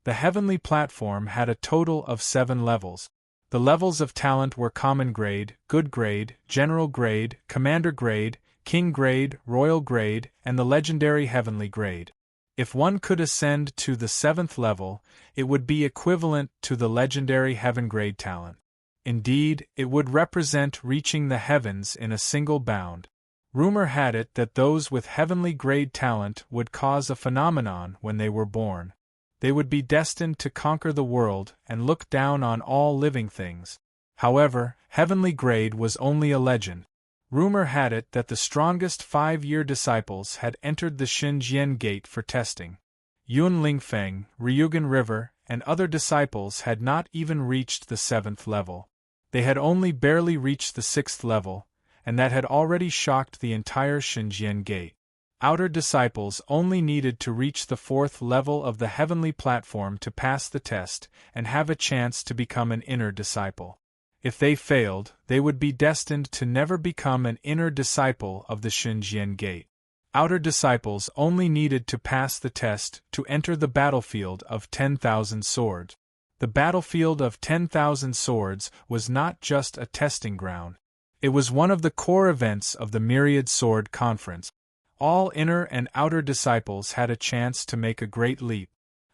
The Heavenly Platform had a total of 7 levels. The levels of talent were Common Grade, Good Grade, General Grade, Commander Grade, King Grade, Royal Grade, and the Legendary Heavenly Grade. If one could ascend to the 7th level, it would be equivalent to the Legendary Heaven Grade talent. Indeed, it would represent reaching the heavens in a single bound. Rumor had it that those with heavenly-grade talent would cause a phenomenon when they were born. They would be destined to conquer the world and look down on all living things. However, heavenly grade was only a legend. Rumor had it that the strongest 5-year disciples had entered the Xinjiang Gate for testing. Yun Lingfeng, Ryugan River, and other disciples had not even reached the 7th level. They had only barely reached the 6th level, and that had already shocked the entire Xinjiang Gate. Outer disciples only needed to reach the 4th level of the heavenly platform to pass the test and have a chance to become an inner disciple. If they failed, they would be destined to never become an inner disciple of the Xinjiang Gate. Outer disciples only needed to pass the test to enter the battlefield of 10,000 swords. The battlefield of 10,000 swords was not just a testing ground. It was one of the core events of the Myriad Sword Conference. All inner and outer disciples had a chance to make a great leap.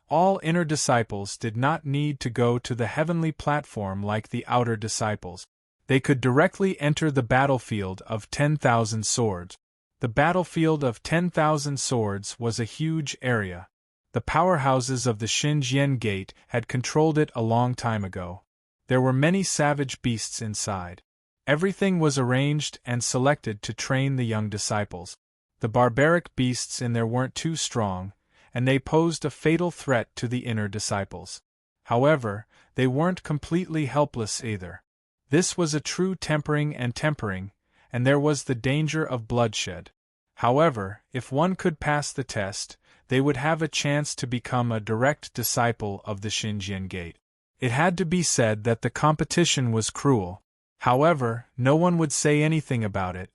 All inner disciples did not need to go to the heavenly platform like the outer disciples. They could directly enter the battlefield of 10,000 swords. The battlefield of 10,000 swords was a huge area. The powerhouses of the Xinjiang Gate had controlled it a long time ago. There were many savage beasts inside. Everything was arranged and selected to train the young disciples. The barbaric beasts in there weren't too strong, and they posed a fatal threat to the inner disciples. However, they weren't completely helpless either. This was a true tempering, and there was the danger of bloodshed. However, if one could pass the test, they would have a chance to become a direct disciple of the Xinjiang Gate. It had to be said that the competition was cruel. However, no one would say anything about it.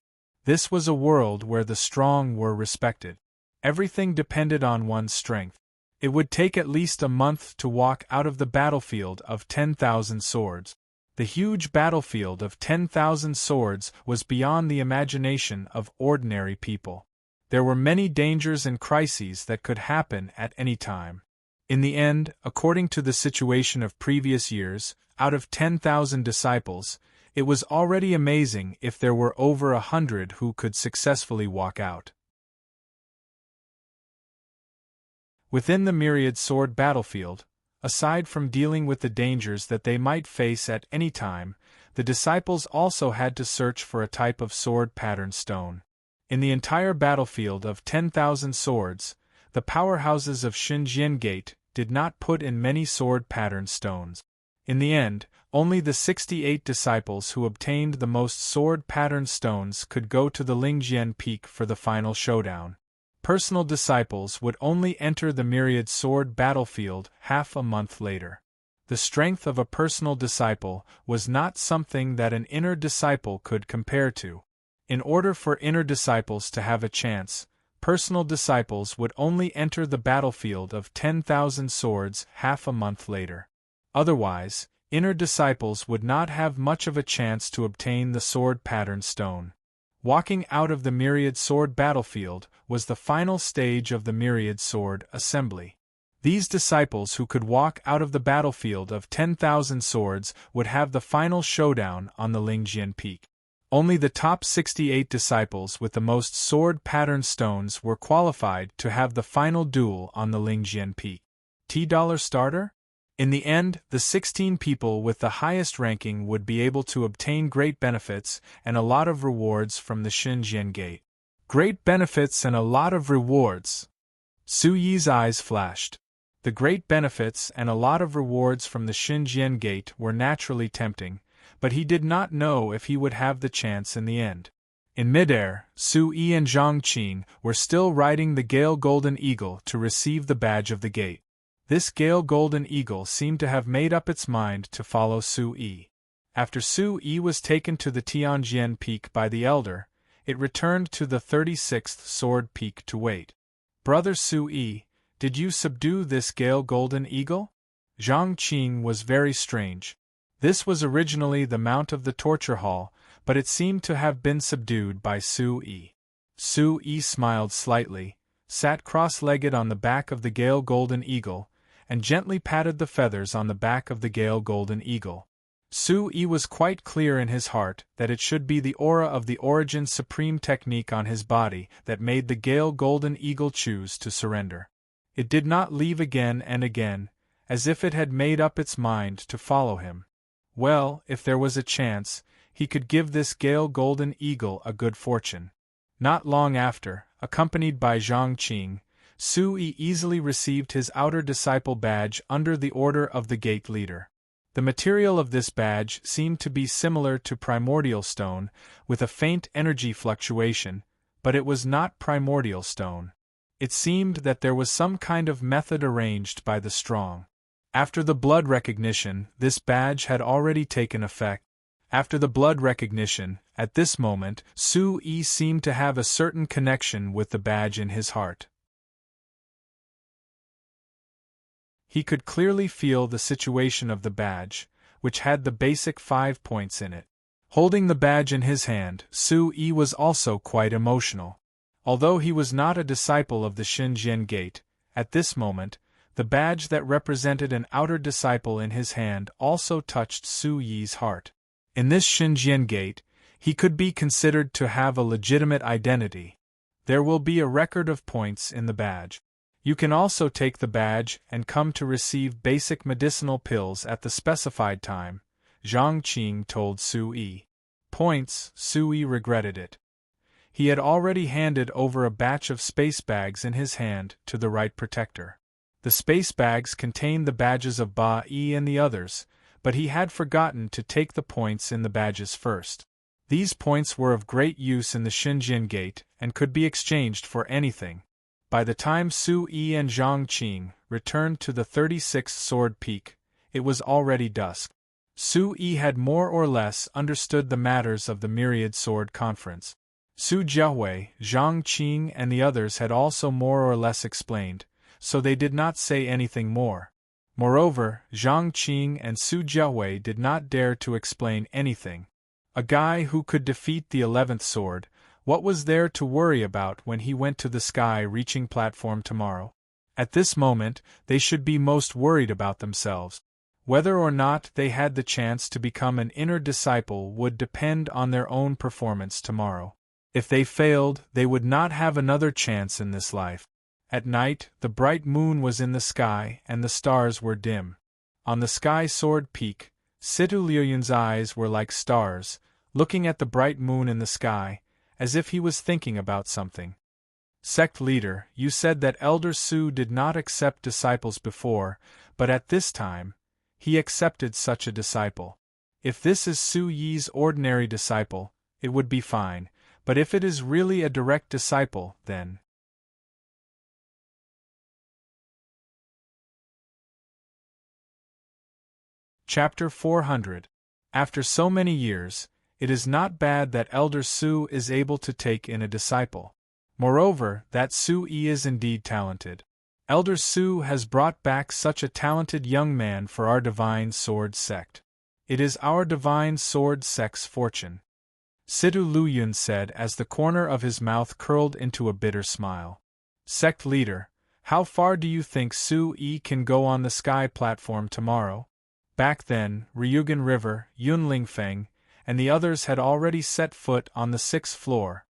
This was a world where the strong were respected. Everything depended on one's strength. It would take at least a month to walk out of the battlefield of 10,000 swords. The huge battlefield of 10,000 swords was beyond the imagination of ordinary people. There were many dangers and crises that could happen at any time. In the end, according to the situation of previous years, out of 10,000 disciples, it was already amazing if there were over 100 who could successfully walk out. Within the Myriad Sword battlefield, aside from dealing with the dangers that they might face at any time, the disciples also had to search for a type of sword pattern stone. In the entire battlefield of 10,000 swords, the powerhouses of Xinjiang Gate did not put in many sword pattern stones. In the end, only the 68 disciples who obtained the most sword pattern stones could go to the Lingjian Peak for the final showdown. Personal disciples would only enter the Myriad Sword battlefield half a month later. The strength of a personal disciple was not something that an inner disciple could compare to. In order for inner disciples to have a chance, personal disciples would only enter the battlefield of 10,000 swords half a month later. Otherwise, inner disciples would not have much of a chance to obtain the sword pattern stone. Walking out of the Myriad Sword battlefield was the final stage of the Myriad Sword assembly. These disciples who could walk out of the battlefield of 10,000 swords would have the final showdown on the Lingjian Peak. Only the top 68 disciples with the most sword pattern stones were qualified to have the final duel on the Lingjian Peak. $T starter? In the end, the 16 people with the highest ranking would be able to obtain great benefits and a lot of rewards from the Xinjiang Gate. Great benefits and a lot of rewards. Su Yi's eyes flashed. The great benefits and a lot of rewards from the Xinjiang Gate were naturally tempting, but he did not know if he would have the chance in the end. In midair, Su Yi and Zhang Qin were still riding the Gale Golden Eagle to receive the badge of the gate. This Gale Golden Eagle seemed to have made up its mind to follow Su Yi. After Su Yi was taken to the Tianjian Peak by the Elder, it returned to the 36th Sword Peak to wait. Brother Su Yi, did you subdue this Gale Golden Eagle? Zhang Qin was very strange. This was originally the mount of the torture hall, but it seemed to have been subdued by Su Yi. Su Yi smiled slightly, sat cross-legged on the back of the Gale Golden Eagle, and gently patted the feathers on the back of the Gale Golden Eagle. Su-yi was quite clear in his heart that it should be the aura of the Origin Supreme technique on his body that made the Gale Golden Eagle choose to surrender. It did not leave again and again, as if it had made up its mind to follow him. Well, if there was a chance, he could give this Gale Golden Eagle a good fortune. Not long after, accompanied by Zhang Qing, Su-yi easily received his outer disciple badge under the order of the gate leader. The material of this badge seemed to be similar to primordial stone, with a faint energy fluctuation, but it was not primordial stone. It seemed that there was some kind of method arranged by the strong. After the blood recognition, this badge had already taken effect. After the blood recognition, at this moment, Su-yi seemed to have a certain connection with the badge in his heart. He could clearly feel the situation of the badge, which had the basic 5 points in it. Holding the badge in his hand, Su-yi was also quite emotional. Although he was not a disciple of the Xinjian Gate, at this moment, the badge that represented an outer disciple in his hand also touched Su-yi's heart. In this Xinjian Gate, he could be considered to have a legitimate identity. There will be a record of points in the badge. You can also take the badge and come to receive basic medicinal pills at the specified time, Zhang Qing told Su-yi. Points, Su-yi regretted it. He had already handed over a batch of space bags in his hand to the right protector. The space bags contained the badges of Ba-yi and the others, but he had forgotten to take the points in the badges first. These points were of great use in the Xinjian Gate and could be exchanged for anything. By the time Su-yi and Zhang Qing returned to the 36th Sword Peak, it was already dusk. Su-yi had more or less understood the matters of the Myriad Sword Conference. Su Jiahui, Zhang Qing and the others had also more or less explained, so they did not say anything more. Moreover, Zhang Qing and Su Jiahui did not dare to explain anything. A guy who could defeat the 11th sword, what was there to worry about when he went to the sky-reaching platform tomorrow? At this moment, they should be most worried about themselves. Whether or not they had the chance to become an inner disciple would depend on their own performance tomorrow. If they failed, they would not have another chance in this life. At night, the bright moon was in the sky and the stars were dim. On the sky sword peak, Situ Liuyun's eyes were like stars, looking at the bright moon in the sky, as if he was thinking about something. Sect leader, you said that Elder Su did not accept disciples before, but at this time, he accepted such a disciple. If this is Su-yi's ordinary disciple, it would be fine, but if it is really a direct disciple, then... Chapter 400. After so many years, it is not bad that Elder Su is able to take in a disciple. Moreover, that Su-yi is indeed talented. Elder Su has brought back such a talented young man for our Divine Sword sect. It is our Divine Sword sect's fortune. Situ Luyun said as the corner of his mouth curled into a bitter smile. Sect leader, how far do you think Su-yi can go on the sky platform tomorrow? Back then, Ryugan River, Yunling Feng, and the others had already set foot on the 6th floor.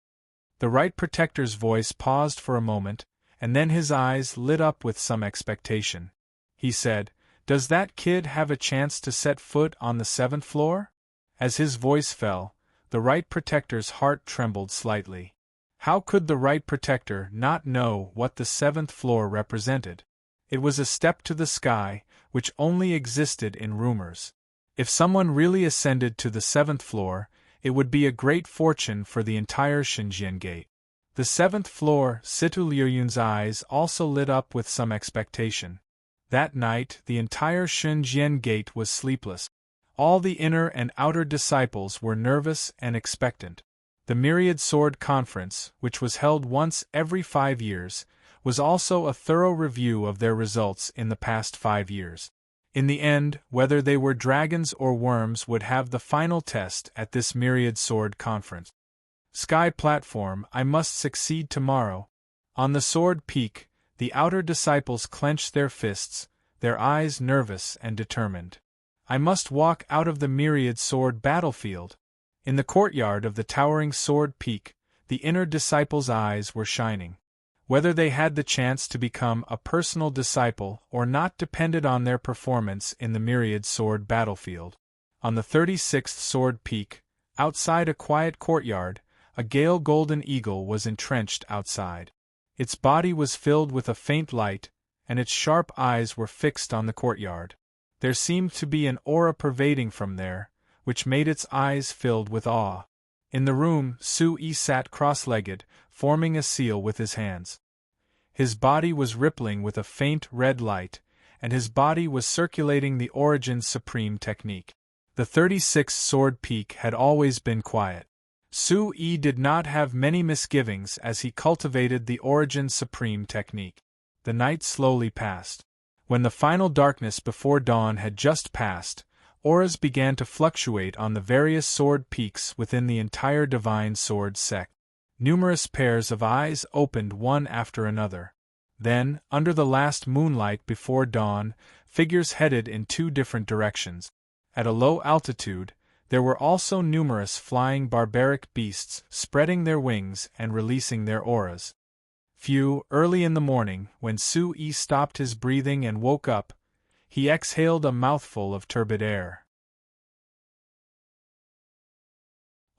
The right protector's voice paused for a moment, and then his eyes lit up with some expectation. He said, "Does that kid have a chance to set foot on the 7th floor?" As his voice fell, the right protector's heart trembled slightly. How could the right protector not know what the 7th floor represented? It was a step to the sky, which only existed in rumors. If someone really ascended to the 7th floor, it would be a great fortune for the entire Xinjian Gate. The 7th floor, Situ Liuyun's eyes also lit up with some expectation. That night, the entire Xinjian Gate was sleepless. All the inner and outer disciples were nervous and expectant. The Myriad Sword Conference, which was held once every 5 years, was also a thorough review of their results in the past 5 years. In the end, whether they were dragons or worms would have the final test at this Myriad Sword Conference. Sky platform, I must succeed tomorrow. On the sword peak, the outer disciples clenched their fists, their eyes nervous and determined. I must walk out of the myriad sword battlefield. In the courtyard of the towering sword peak, the inner disciples' eyes were shining. Whether they had the chance to become a personal disciple or not depended on their performance in the myriad sword battlefield. On the 36th sword peak, outside a quiet courtyard, a gale golden eagle was entrenched outside. Its body was filled with a faint light, and its sharp eyes were fixed on the courtyard. There seemed to be an aura pervading from there, which made its eyes filled with awe. In the room, Sui sat cross-legged, forming a seal with his hands. His body was rippling with a faint red light, and his body was circulating the Origin's supreme technique. The 36th sword peak had always been quiet. Sui did not have many misgivings as he cultivated the Origin's supreme technique. The night slowly passed. When the final darkness before dawn had just passed, auras began to fluctuate on the various sword peaks within the entire divine sword sect. Numerous pairs of eyes opened one after another. Then, under the last moonlight before dawn, figures headed in two different directions. At a low altitude, there were also numerous flying barbaric beasts spreading their wings and releasing their auras. Early in the morning, when Sui stopped his breathing and woke up, he exhaled a mouthful of turbid air.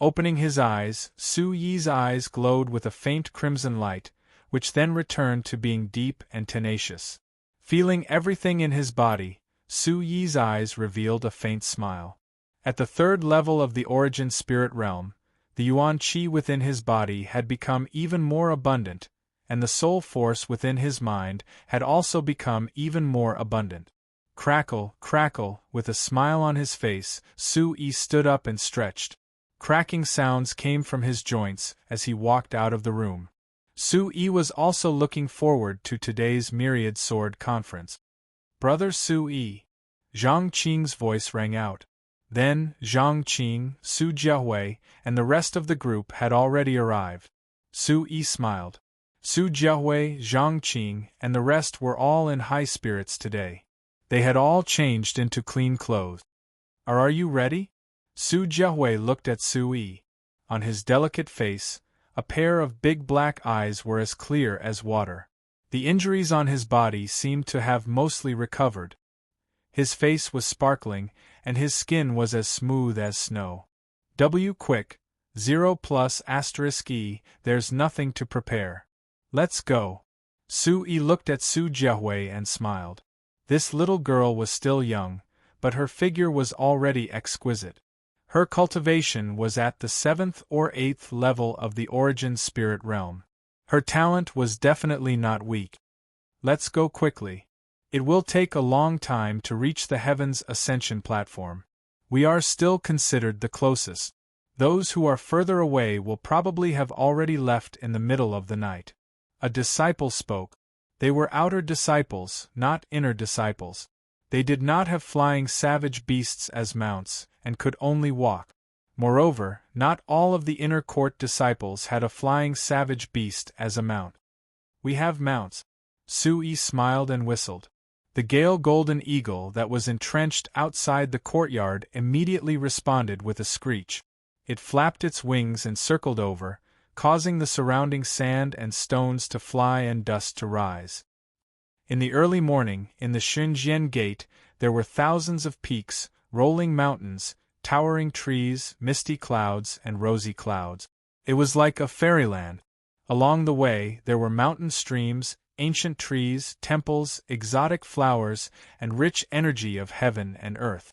Opening his eyes, Sui's eyes glowed with a faint crimson light, which then returned to being deep and tenacious. Feeling everything in his body, Sui's eyes revealed a faint smile. At the third level of the Origin spirit realm, the Yuan Qi within his body had become even more abundant, and the soul force within his mind had also become even more abundant. Crackle, crackle, with a smile on his face, Sui stood up and stretched. Cracking sounds came from his joints as he walked out of the room. Sui was also looking forward to today's Myriad Sword Conference. Brother Sui. Zhang Qing's voice rang out. Then, Zhang Qing, Su Jiahui, and the rest of the group had already arrived. Sui smiled. Su Jiahui, Zhang Qing, and the rest were all in high spirits today. They had all changed into clean clothes. Are you ready? Su Jiahui looked at Sui. On his delicate face, a pair of big black eyes were as clear as water. The injuries on his body seemed to have mostly recovered. His face was sparkling, and his skin was as smooth as snow. Quick, 0+*E, there's nothing to prepare. Let's go. Sui looked at Su Jiahui and smiled. This little girl was still young, but her figure was already exquisite. Her cultivation was at the 7th or 8th level of the Origin spirit realm. Her talent was definitely not weak. Let's go quickly. It will take a long time to reach the Heaven's Ascension platform. We are still considered the closest. Those who are further away will probably have already left in the middle of the night. A disciple spoke. They were outer disciples, not inner disciples. They did not have flying savage beasts as mounts, and could only walk. Moreover, not all of the inner court disciples had a flying savage beast as a mount. We have mounts. Sui smiled and whistled. The gale golden eagle that was entrenched outside the courtyard immediately responded with a screech. It flapped its wings and circled over, causing the surrounding sand and stones to fly and dust to rise. In the early morning, in the Shenzhen Gate, there were thousands of peaks, rolling mountains, towering trees, misty clouds, and rosy clouds. It was like a fairyland. Along the way, there were mountain streams, ancient trees, temples, exotic flowers, and rich energy of heaven and earth.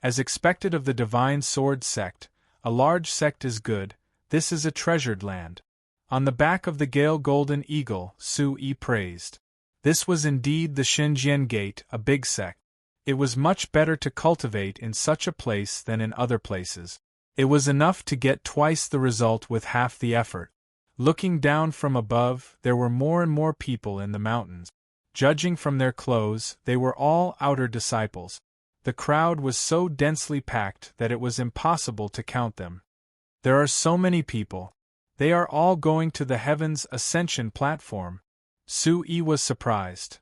As expected of the Divine Sword sect, a large sect is good, this is a treasured land. On the back of the gale golden eagle, Sui praised. This was indeed the Shenzhen Gate, a big sect. It was much better to cultivate in such a place than in other places. It was enough to get twice the result with half the effort. Looking down from above, there were more and more people in the mountains. Judging from their clothes, they were all outer disciples. The crowd was so densely packed that it was impossible to count them. There are so many people. They are all going to the Heaven's Ascension platform. Sui was surprised.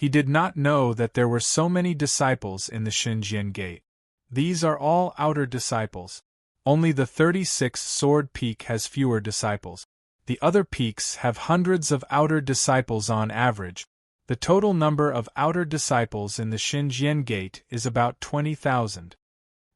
He did not know that there were so many disciples in the Xinjian Gate. These are all outer disciples. Only the 36th Sword Peak has fewer disciples. The other peaks have hundreds of outer disciples on average. The total number of outer disciples in the Xinjian Gate is about 20,000.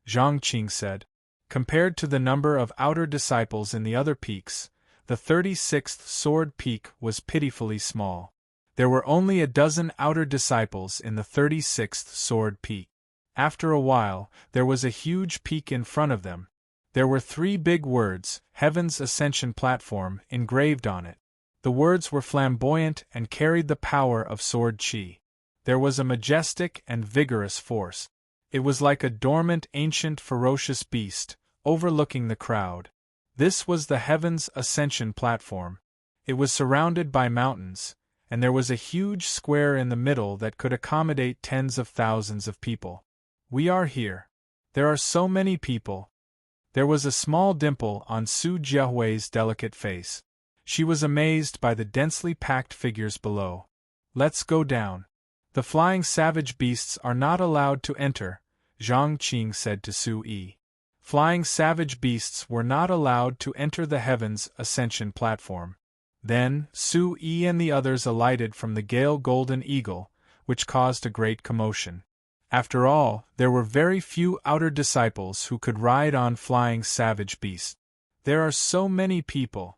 Zhang Qing said. Compared to the number of outer disciples in the other peaks, the 36th Sword Peak was pitifully small. There were only a dozen outer disciples in the 36th Sword Peak. After a while, there was a huge peak in front of them. There were 3 big words, Heaven's Ascension Platform, engraved on it. The words were flamboyant and carried the power of sword qi. There was a majestic and vigorous force. It was like a dormant, ancient, ferocious beast, overlooking the crowd. This was the Heaven's Ascension Platform. It was surrounded by mountains, and there was a huge square in the middle that could accommodate tens of thousands of people. We are here. There are so many people. There was a small dimple on Su Jiahui's delicate face. She was amazed by the densely packed figures below. Let's go down. The flying savage beasts are not allowed to enter, Zhang Qing said to Su Yi. Flying savage beasts were not allowed to enter the Heaven's Ascension Platform. Then, Su Yi and the others alighted from the Gale Golden Eagle, which caused a great commotion. After all, there were very few outer disciples who could ride on flying savage beasts. There are so many people.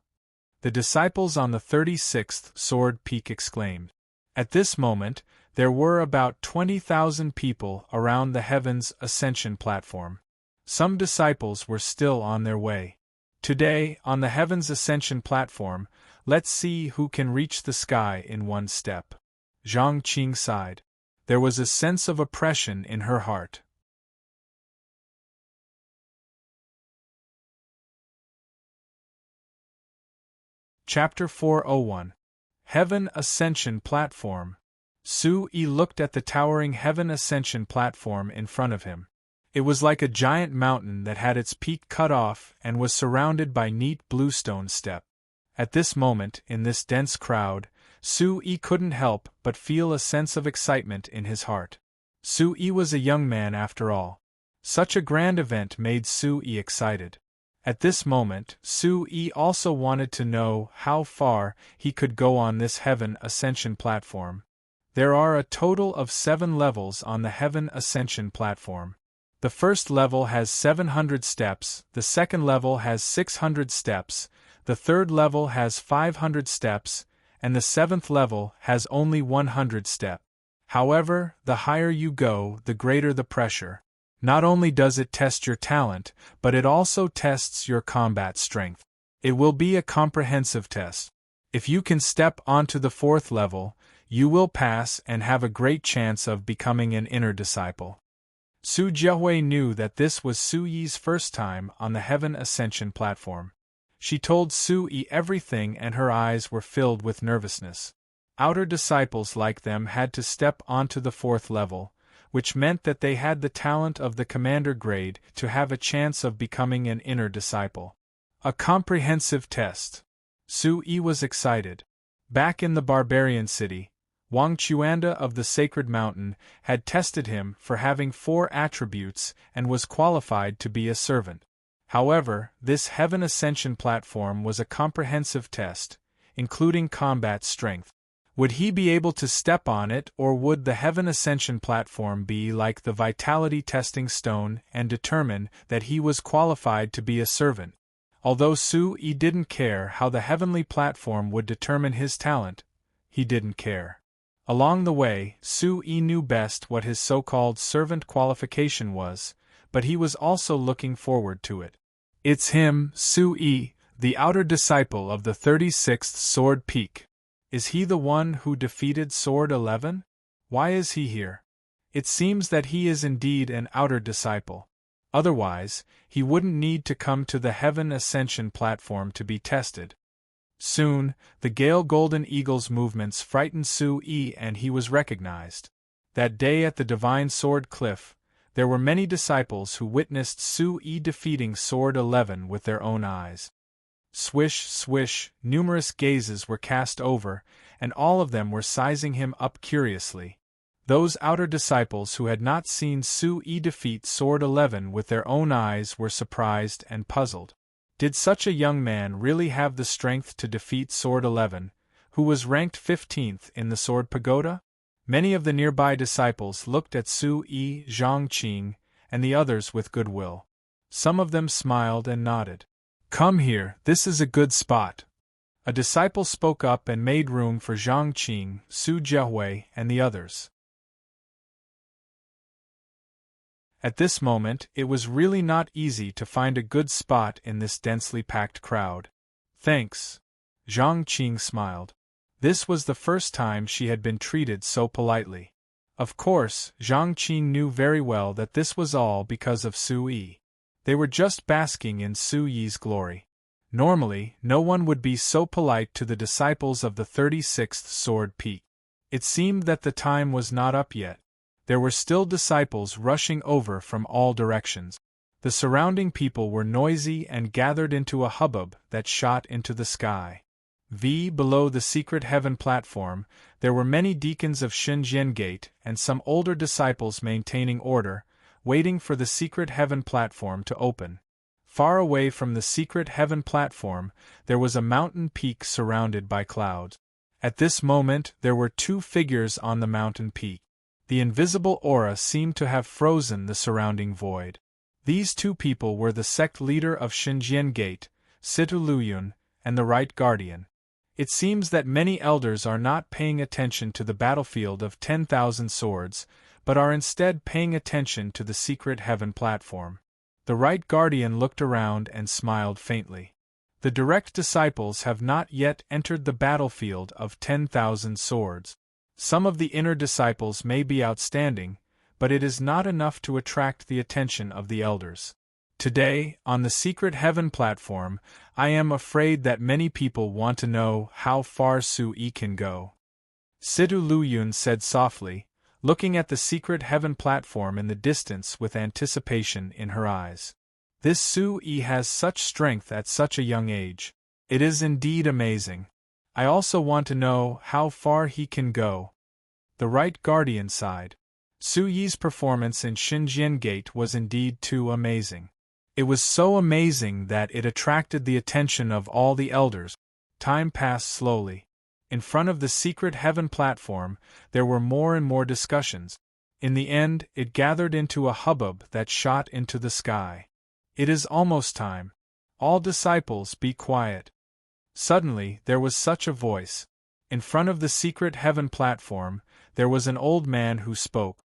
The disciples on the 36th Sword Peak exclaimed. At this moment, there were about 20,000 people around the Heaven's Ascension Platform. Some disciples were still on their way. Today, on the Heaven's Ascension Platform, let's see who can reach the sky in one step. Zhang Qing sighed. There was a sense of oppression in her heart. Chapter 401. Heaven Ascension Platform. Su Yi looked at the towering Heaven Ascension Platform in front of him. It was like a giant mountain that had its peak cut off and was surrounded by neat bluestone steps. At this moment, in this dense crowd, Su Yi couldn't help but feel a sense of excitement in his heart. Su Yi was a young man after all. Such a grand event made Su Yi excited. At this moment, Su Yi also wanted to know how far he could go on this Heaven Ascension Platform. There are a total of 7 levels on the Heaven Ascension Platform. The first level has 700 steps, the second level has 600 steps, the third level has 500 steps, and the 7th level has only 100 steps. However, the higher you go, the greater the pressure. Not only does it test your talent, but it also tests your combat strength. It will be a comprehensive test. If you can step onto the 4th level, you will pass and have a great chance of becoming an inner disciple. Su Jiahui knew that this was Su Yi's first time on the Heaven Ascension Platform. She told Su Yi everything and her eyes were filled with nervousness. Outer disciples like them had to step onto the 4th level, which meant that they had the talent of the commander grade to have a chance of becoming an inner disciple. A comprehensive test. Su Yi was excited. Back in the barbarian city, Wang Chuanda of the Sacred Mountain had tested him for having 4 attributes and was qualified to be a servant. However, this Heaven Ascension Platform was a comprehensive test, including combat strength. Would he be able to step on it, or would the Heaven Ascension Platform be like the Vitality Testing Stone and determine that he was qualified to be a servant? Although Su Yi didn't care how the heavenly platform would determine his talent, he didn't care. Along the way, Su Yi knew best what his so-called servant qualification was, but he was also looking forward to it. It's him, Su Yi, the outer disciple of the 36th Sword Peak. Is he the one who defeated Sword 11? Why is he here? It seems that he is indeed an outer disciple. Otherwise, he wouldn't need to come to the Heaven Ascension Platform to be tested. Soon, the Gale Golden Eagle's movements frightened Su Yi and he was recognized. That day at the Divine Sword Cliff, there were many disciples who witnessed Su Yi defeating Sword 11 with their own eyes. Swish, swish, numerous gazes were cast over, and all of them were sizing him up curiously. Those outer disciples who had not seen Su-yi defeat Sword 11 with their own eyes were surprised and puzzled. Did such a young man really have the strength to defeat Sword 11, who was ranked 15th in the Sword Pagoda? Many of the nearby disciples looked at Su-yi, Zhangqing, and the others with goodwill. Some of them smiled and nodded. "Come here, this is a good spot." A disciple spoke up and made room for Zhangqing, Su Jiahui, and the others. At this moment, it was really not easy to find a good spot in this densely packed crowd. "Thanks." Zhangqing smiled. This was the first time she had been treated so politely. Of course, Zhangqing knew very well that this was all because of Su-yi. They were just basking in Su-yi's glory. Normally, no one would be so polite to the disciples of the 36th Sword Peak. It seemed that the time was not up yet. There were still disciples rushing over from all directions. The surrounding people were noisy and gathered into a hubbub that shot into the sky. Below the secret heaven platform, there were many deacons of Xinjian Gate and some older disciples maintaining order, waiting for the secret heaven platform to open. Far away from the secret heaven platform, there was a mountain peak surrounded by clouds. At this moment, there were two figures on the mountain peak. The invisible aura seemed to have frozen the surrounding void. These two people were the sect leader of Xinjian Gate, Situ Luyun, and the Right Guardian. It seems that many elders are not paying attention to the battlefield of 10,000 swords, but are instead paying attention to the secret heaven platform. The Right Guardian looked around and smiled faintly. The direct disciples have not yet entered the battlefield of 10,000 swords. Some of the inner disciples may be outstanding, but it is not enough to attract the attention of the elders. Today, on the secret heaven platform, I am afraid that many people want to know how far Su-yi can go. Situ Luyun said softly, looking at the secret heaven platform in the distance with anticipation in her eyes. This Su-yi has such strength at such a young age. It is indeed amazing. I also want to know how far he can go. The Right Guardian sighed. Su-yi's performance in Xinjian Gate was indeed too amazing. It was so amazing that it attracted the attention of all the elders. Time passed slowly. In front of the secret heaven platform, there were more and more discussions. In the end, it gathered into a hubbub that shot into the sky. "It is almost time. All disciples, be quiet." Suddenly, there was such a voice. In front of the secret heaven platform, there was an old man who spoke.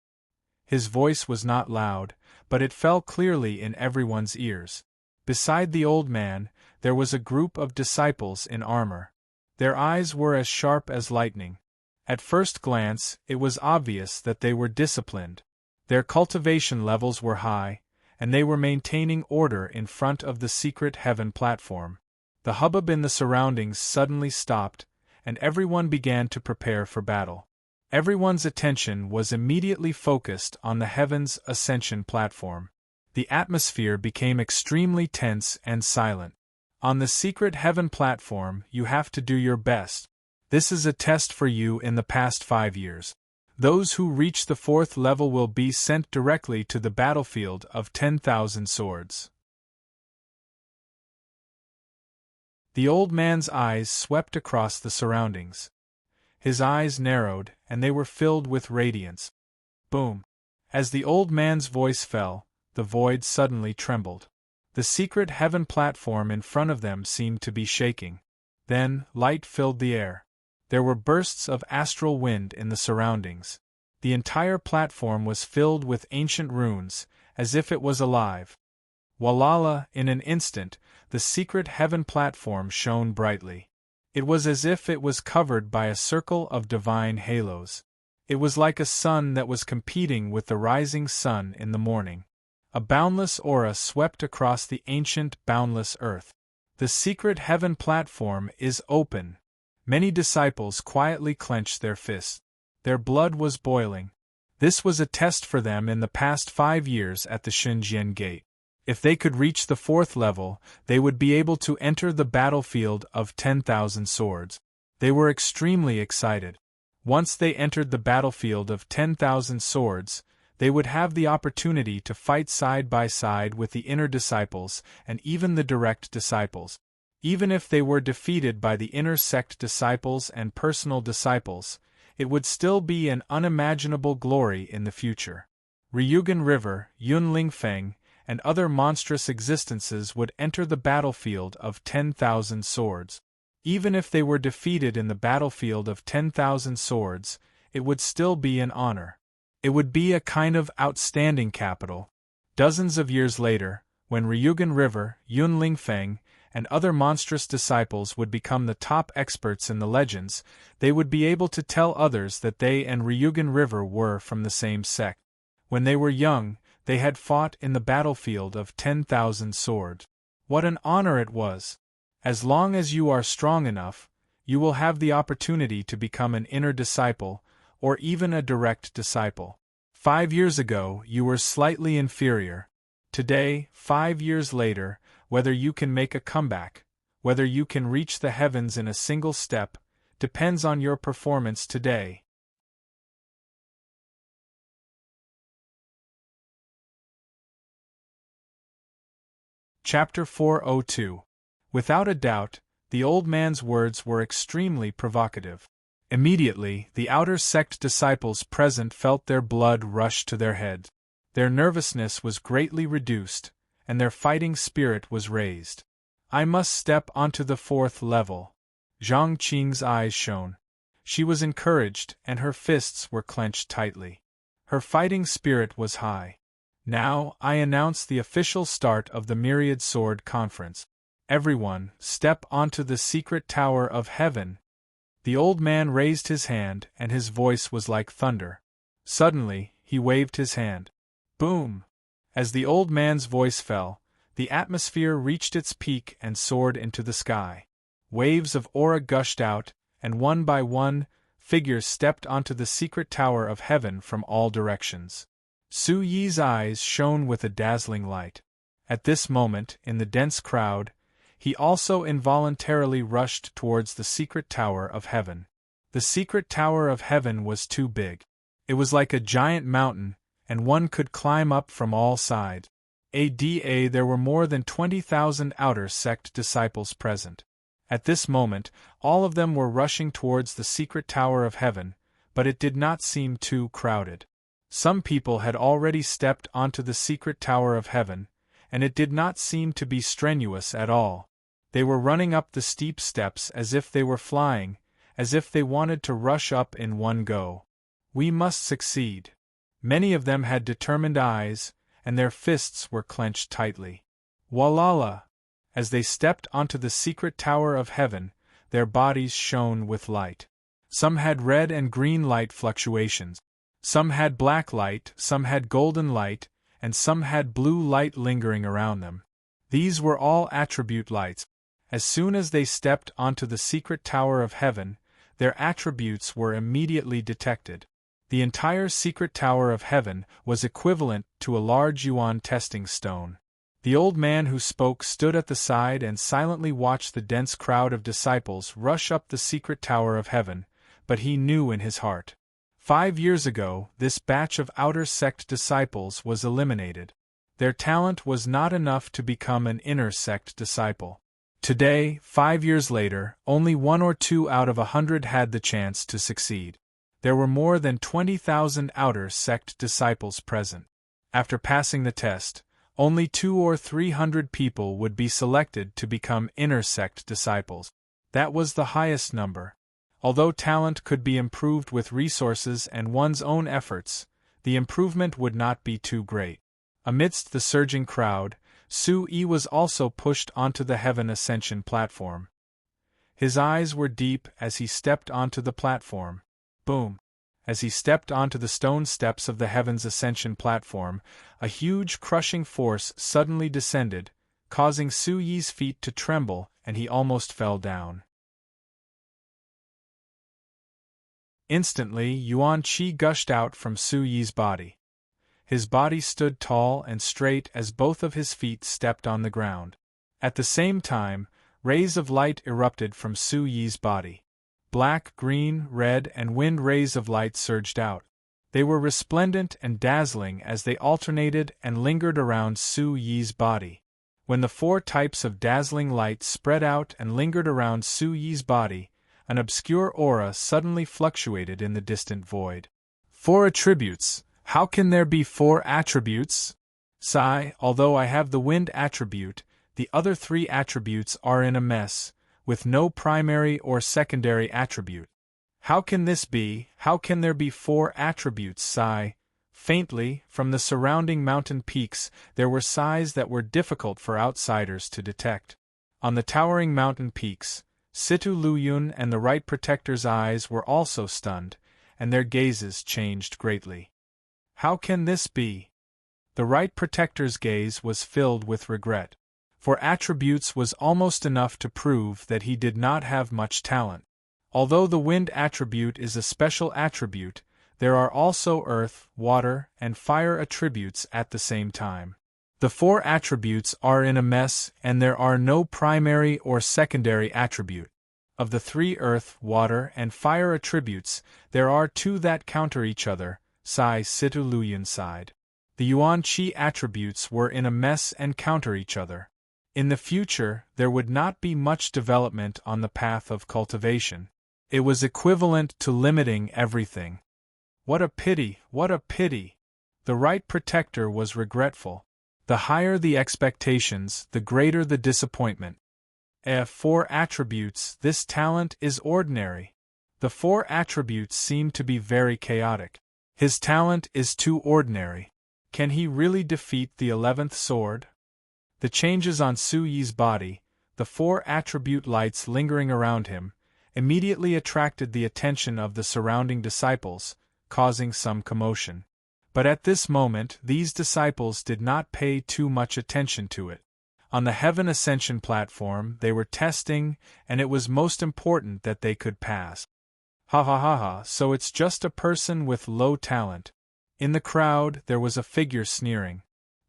His voice was not loud, but it fell clearly in everyone's ears. Beside the old man, there was a group of disciples in armor. Their eyes were as sharp as lightning. At first glance, it was obvious that they were disciplined. Their cultivation levels were high, and they were maintaining order in front of the secret heaven platform. The hubbub in the surroundings suddenly stopped, and everyone began to prepare for battle. Everyone's attention was immediately focused on the heaven's ascension platform. The atmosphere became extremely tense and silent. On the secret heaven platform, you have to do your best. This is a test for you in the past 5 years. Those who reach the 4th level will be sent directly to the battlefield of 10,000 swords. The old man's eyes swept across the surroundings. His eyes narrowed, and they were filled with radiance. Boom! As the old man's voice fell, the void suddenly trembled. The secret heaven platform in front of them seemed to be shaking. Then, light filled the air. There were bursts of astral wind in the surroundings. The entire platform was filled with ancient runes, as if it was alive. Walala, in an instant, the secret heaven platform shone brightly. It was as if it was covered by a circle of divine halos. It was like a sun that was competing with the rising sun in the morning. A boundless aura swept across the ancient, boundless earth. The secret heaven platform is open. Many disciples quietly clenched their fists. Their blood was boiling. This was a test for them in the past 5 years at the Xinjian Gate. If they could reach the 4th level, they would be able to enter the battlefield of 10,000 swords. They were extremely excited. Once they entered the battlefield of 10,000 swords, they would have the opportunity to fight side by side with the inner disciples and even the direct disciples. Even if they were defeated by the inner sect disciples and personal disciples, it would still be an unimaginable glory in the future. Ryugan River, Yun Lingfeng, and other monstrous existences would enter the battlefield of 10,000 swords. Even if they were defeated in the battlefield of 10,000 swords, it would still be an honor. It would be a kind of outstanding capital. Dozens of years later, when Ryugan River, Yun Lingfeng, and other monstrous disciples would become the top experts in the legends, they would be able to tell others that they and Ryugan River were from the same sect. When they were young, they had fought in the battlefield of 10,000 swords. What an honor it was! As long as you are strong enough, you will have the opportunity to become an inner disciple, or even a direct disciple. 5 years ago, you were slightly inferior. Today, 5 years later, whether you can make a comeback, whether you can reach the heavens in a single step, depends on your performance today. Chapter 402. Without a doubt, the old man's words were extremely provocative. Immediately, the outer sect disciples present felt their blood rush to their heads. Their nervousness was greatly reduced, and their fighting spirit was raised. I must step onto the 4th level. Zhang Qing's eyes shone. She was encouraged, and her fists were clenched tightly. Her fighting spirit was high. Now, I announce the official start of the Myriad Sword Conference. Everyone, step onto the secret tower of heaven. The old man raised his hand, and his voice was like thunder. Suddenly, he waved his hand. Boom! As the old man's voice fell, the atmosphere reached its peak and soared into the sky. Waves of aura gushed out, and one by one, figures stepped onto the secret tower of heaven from all directions. Su Yi's eyes shone with a dazzling light. At this moment, in the dense crowd, he also involuntarily rushed towards the secret tower of heaven. The secret tower of heaven was too big. It was like a giant mountain, and one could climb up from all sides. There were more than 20,000 outer sect disciples present. At this moment, all of them were rushing towards the secret tower of heaven, but it did not seem too crowded. Some people had already stepped onto the secret tower of heaven, and it did not seem to be strenuous at all. They were running up the steep steps as if they were flying, as if they wanted to rush up in one go. We must succeed. Many of them had determined eyes, and their fists were clenched tightly. Walala! As they stepped onto the secret tower of heaven, their bodies shone with light. Some had red and green light fluctuations. Some had black light, some had golden light, and some had blue light lingering around them. These were all attribute lights. As soon as they stepped onto the secret tower of heaven, their attributes were immediately detected. The entire secret tower of heaven was equivalent to a large yuan testing stone. The old man who spoke stood at the side and silently watched the dense crowd of disciples rush up the secret tower of heaven, but he knew in his heart. 5 years ago, this batch of outer sect disciples was eliminated. Their talent was not enough to become an inner sect disciple. Today, 5 years later, only 1 or 2 out of 100 had the chance to succeed. There were more than 20,000 outer sect disciples present. After passing the test, only 200 or 300 people would be selected to become inner sect disciples. That was the highest number. Although talent could be improved with resources and one's own efforts, the improvement would not be too great. Amidst the surging crowd, Su Yi was also pushed onto the Heaven Ascension platform. His eyes were deep as he stepped onto the platform. Boom! As he stepped onto the stone steps of the Heaven's Ascension platform, a huge crushing force suddenly descended, causing Su Yi's feet to tremble, and he almost fell down. Instantly, Yuan Qi gushed out from Su Yi's body. His body stood tall and straight as both of his feet stepped on the ground. At the same time, rays of light erupted from Su Yi's body. black, green, red, and wind rays of light surged out. They were resplendent and dazzling as they alternated and lingered around Su Yi's body. When the 4 types of dazzling light spread out and lingered around Su Yi's body, an obscure aura suddenly fluctuated in the distant void. 4 attributes. How can there be 4 attributes? Sigh, although I have the wind attribute, the other 3 attributes are in a mess, with no primary or secondary attribute. How can this be? How can there be 4 attributes? Sigh. Faintly, from the surrounding mountain peaks, there were sighs that were difficult for outsiders to detect. On the towering mountain peaks, Situ Luyun and the Right Protector's eyes were also stunned, and their gazes changed greatly. How can this be? The Right Protector's gaze was filled with regret. For attributes was almost enough to prove that he did not have much talent. Although the wind attribute is a special attribute, there are also earth, water, and fire attributes at the same time. The 4 attributes are in a mess and there are no primary or secondary attribute. Of the 3 earth, water, and fire attributes, there are 2 that counter each other, Sai Situ Luyun sighed. The Yuan Qi attributes were in a mess and counter each other. In the future, there would not be much development on the path of cultivation. It was equivalent to limiting everything. What a pity, what a pity! The Right Protector was regretful. The higher the expectations, the greater the disappointment. 4 attributes, this talent is ordinary. The 4 attributes seem to be very chaotic. His talent is too ordinary. Can he really defeat the 11th sword? The changes on Su Yi's body, the 4 attribute lights lingering around him, immediately attracted the attention of the surrounding disciples, causing some commotion. But at this moment these disciples did not pay too much attention to it. On the Heaven Ascension platform they were testing, and it was most important that they could pass. Ha ha ha ha, so it's just a person with low talent. In the crowd there was a figure sneering.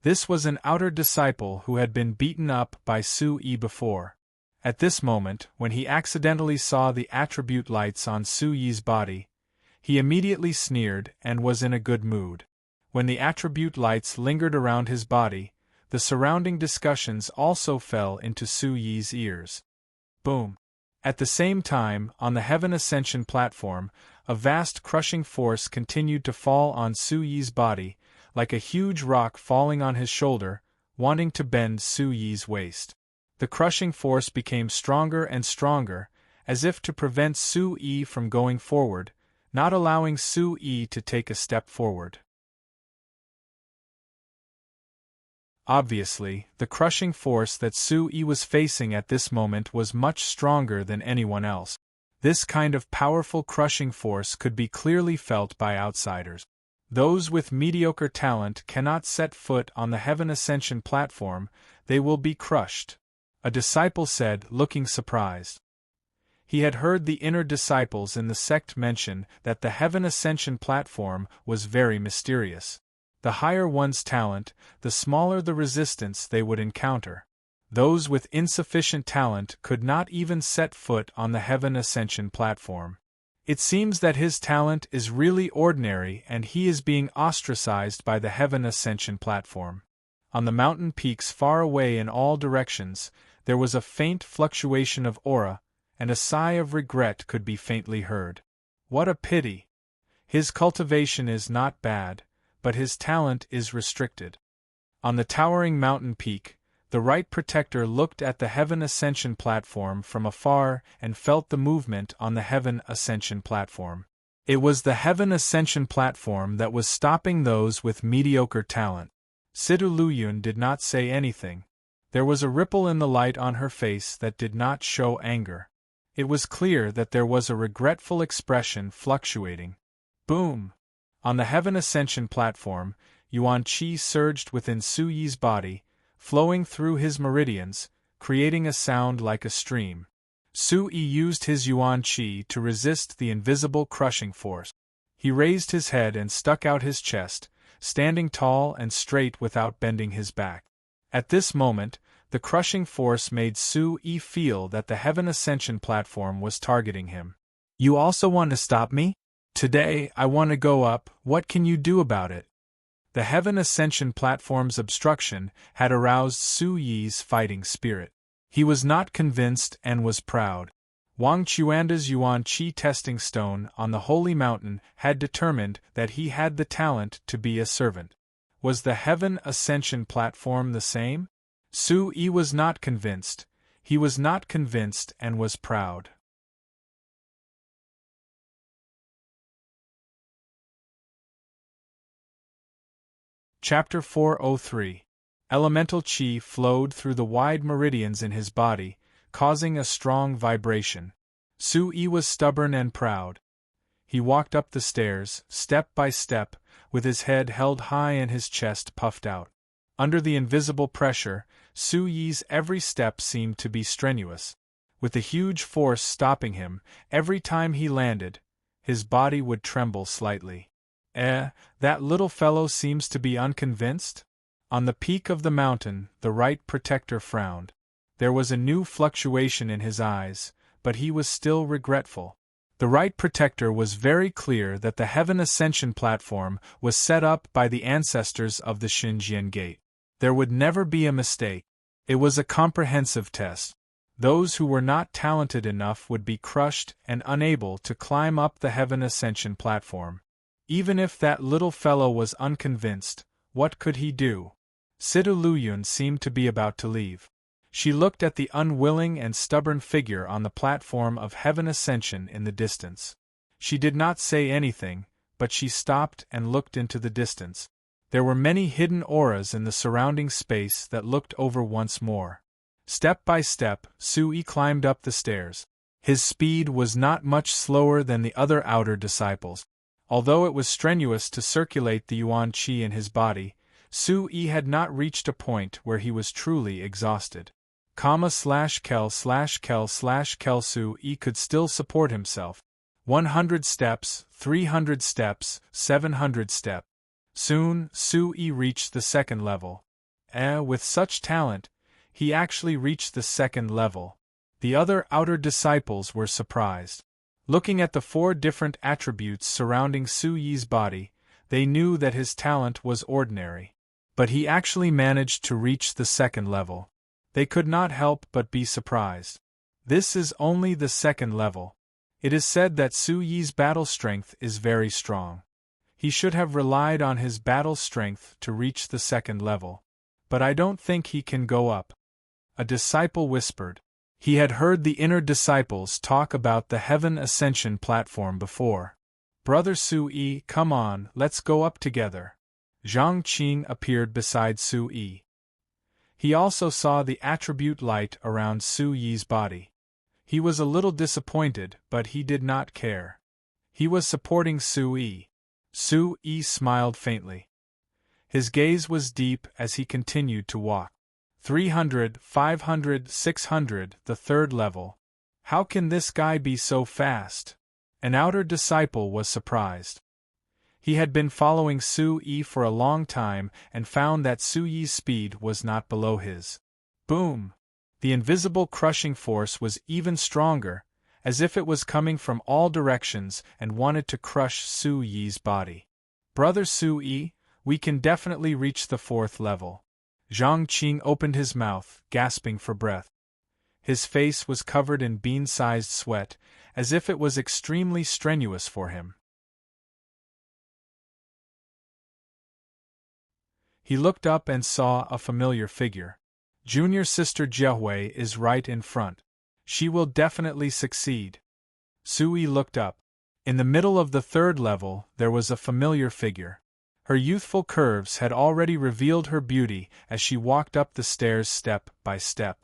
This was an outer disciple who had been beaten up by Su Yi before. At this moment, when he accidentally saw the attribute lights on Su Yi's body, he immediately sneered and was in a good mood. When the attribute lights lingered around his body, the surrounding discussions also fell into Su Yi's ears. Boom! At the same time, on the Heaven Ascension platform, a vast crushing force continued to fall on Su Yi's body, like a huge rock falling on his shoulder, wanting to bend Su Yi's waist. The crushing force became stronger and stronger, as if to prevent Su Yi from going forward, not allowing Su Yi to take a step forward. Obviously, the crushing force that Su Yi was facing at this moment was much stronger than anyone else. This kind of powerful crushing force could be clearly felt by outsiders. Those with mediocre talent cannot set foot on the Heaven Ascension platform, they will be crushed. A disciple said, looking surprised. He had heard the inner disciples in the sect mention that the Heaven Ascension platform was very mysterious. The higher one's talent, the smaller the resistance they would encounter. Those with insufficient talent could not even set foot on the Heaven Ascension platform. It seems that his talent is really ordinary and he is being ostracized by the Heaven Ascension platform. On the mountain peaks far away in all directions, there was a faint fluctuation of aura, and a sigh of regret could be faintly heard. What a pity! His cultivation is not bad, but his talent is restricted. On the towering mountain peak, the Right Protector looked at the Heaven Ascension platform from afar and felt the movement on the Heaven Ascension platform. It was the Heaven Ascension platform that was stopping those with mediocre talent. Situ Luyun did not say anything. There was a ripple in the light on her face that did not show anger. It was clear that there was a regretful expression fluctuating. Boom! On the Heaven Ascension platform, Yuan Qi surged within Su Yi's body, flowing through his meridians, creating a sound like a stream. Su Yi used his Yuan Qi to resist the invisible crushing force. He raised his head and stuck out his chest, standing tall and straight without bending his back. At this moment, the crushing force made Su Yi feel that the Heaven Ascension platform was targeting him. You also want to stop me? Today, I want to go up. What can you do about it? The Heaven Ascension platform's obstruction had aroused Su Yi's fighting spirit. He was not convinced and was proud. Wang Chuanda's Yuan Qi testing stone on the Holy Mountain had determined that he had the talent to be a servant. Was the Heaven Ascension platform the same? Su Yi was not convinced. He was not convinced and was proud. Chapter 403. Elemental Qi flowed through the wide meridians in his body, causing a strong vibration. Su Yi was stubborn and proud. He walked up the stairs, step by step, with his head held high and his chest puffed out. Under the invisible pressure, Su Yi's every step seemed to be strenuous. With a huge force stopping him, every time he landed, his body would tremble slightly. That little fellow seems to be unconvinced? On the peak of the mountain, the right protector frowned. There was a new fluctuation in his eyes, but he was still regretful. The right protector was very clear that the Heaven Ascension platform was set up by the ancestors of the Xinjian Gate. There would never be a mistake. It was a comprehensive test. Those who were not talented enough would be crushed and unable to climb up the Heaven Ascension platform. Even if that little fellow was unconvinced, what could he do? Situ Luyun seemed to be about to leave. She looked at the unwilling and stubborn figure on the platform of Heaven Ascension in the distance. She did not say anything, but she stopped and looked into the distance. There were many hidden auras in the surrounding space that looked over once more. Step by step, Su Yi climbed up the stairs. His speed was not much slower than the other outer disciples. Although it was strenuous to circulate the Yuan Qi in his body, Su Yi had not reached a point where he was truly exhausted. Kel Su Yi could still support himself. 100 steps, 300 steps, 700 steps. Soon, Su Yi reached the second level. With such talent, he actually reached the second level. The other outer disciples were surprised. Looking at the 4 different attributes surrounding Su Yi's body, they knew that his talent was ordinary. But he actually managed to reach the second level. They could not help but be surprised. This is only the second level. It is said that Su Yi's battle strength is very strong. He should have relied on his battle strength to reach the second level. But I don't think he can go up. A disciple whispered. He had heard the inner disciples talk about the Heaven Ascension platform before. Brother Su Yi, come on, let's go up together. Zhang Qing appeared beside Su Yi. He also saw the attribute light around Su Yi's body. He was a little disappointed, but he did not care. He was supporting Su Yi. Su Yi smiled faintly. His gaze was deep as he continued to walk. 300, 500, 600, the third level. How can this guy be so fast? An outer disciple was surprised. He had been following Su Yi for a long time and found that Su Yi's speed was not below his. Boom! The invisible crushing force was even stronger, as if it was coming from all directions and wanted to crush Su Yi's body. Brother Su Yi, we can definitely reach the 4th level. Zhang Qing opened his mouth, gasping for breath. His face was covered in bean-sized sweat, as if it was extremely strenuous for him. He looked up and saw a familiar figure. Junior sister Jiahui is right in front. She will definitely succeed. Su Yi looked up. In the middle of the 3rd level, there was a familiar figure. Her youthful curves had already revealed her beauty as she walked up the stairs step by step.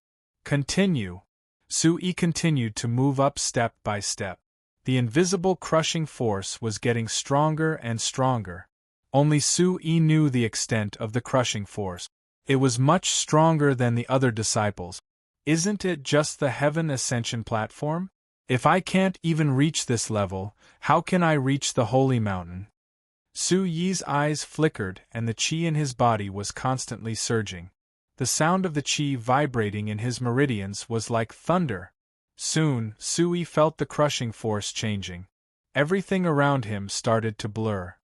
Continue. Su Yi continued to move up step by step. The invisible crushing force was getting stronger and stronger. Only Su Yi knew the extent of the crushing force. It was much stronger than the other disciples. Isn't it just the Heaven Ascension platform? If I can't even reach this level, how can I reach the Holy Mountain? Su Yi's eyes flickered and the qi in his body was constantly surging. The sound of the qi vibrating in his meridians was like thunder. Soon, Sui felt the crushing force changing. Everything around him started to blur.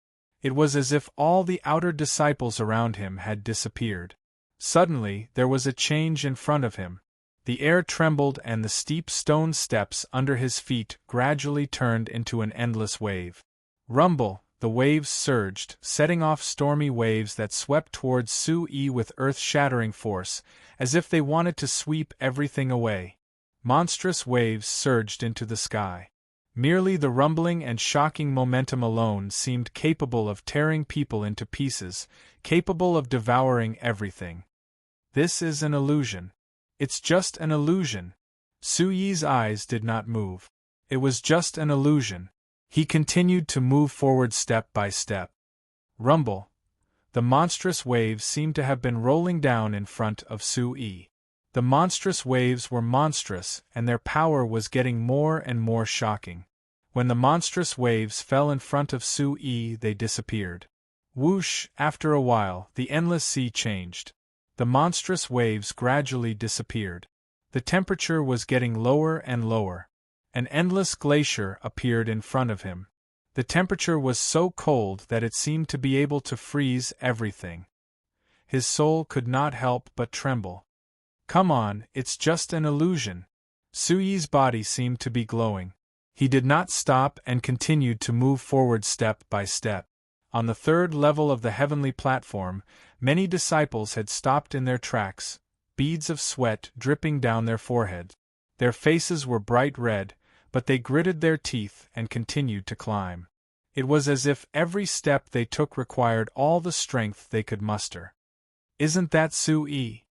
It was as if all the outer disciples around him had disappeared. Suddenly, there was a change in front of him. The air trembled and the steep stone steps under his feet gradually turned into an endless wave. Rumble, the waves surged, setting off stormy waves that swept towards Sui with earth-shattering force, as if they wanted to sweep everything away. Monstrous waves surged into the sky. Merely the rumbling and shocking momentum alone seemed capable of tearing people into pieces, capable of devouring everything. This is an illusion. It's just an illusion. Sui's eyes did not move. It was just an illusion. He continued to move forward step by step. Rumble. The monstrous waves seemed to have been rolling down in front of Sui. The monstrous waves were monstrous, and their power was getting more and more shocking. When the monstrous waves fell in front of Sui, they disappeared. Whoosh! After a while, the endless sea changed. The monstrous waves gradually disappeared. The temperature was getting lower and lower. An endless glacier appeared in front of him. The temperature was so cold that it seemed to be able to freeze everything. His soul could not help but tremble. Come on, it's just an illusion. Sui's body seemed to be glowing. He did not stop and continued to move forward step by step. On the third level of the heavenly platform, many disciples had stopped in their tracks, beads of sweat dripping down their foreheads. Their faces were bright red, but they gritted their teeth and continued to climb. It was as if every step they took required all the strength they could muster. Isn't that Sui?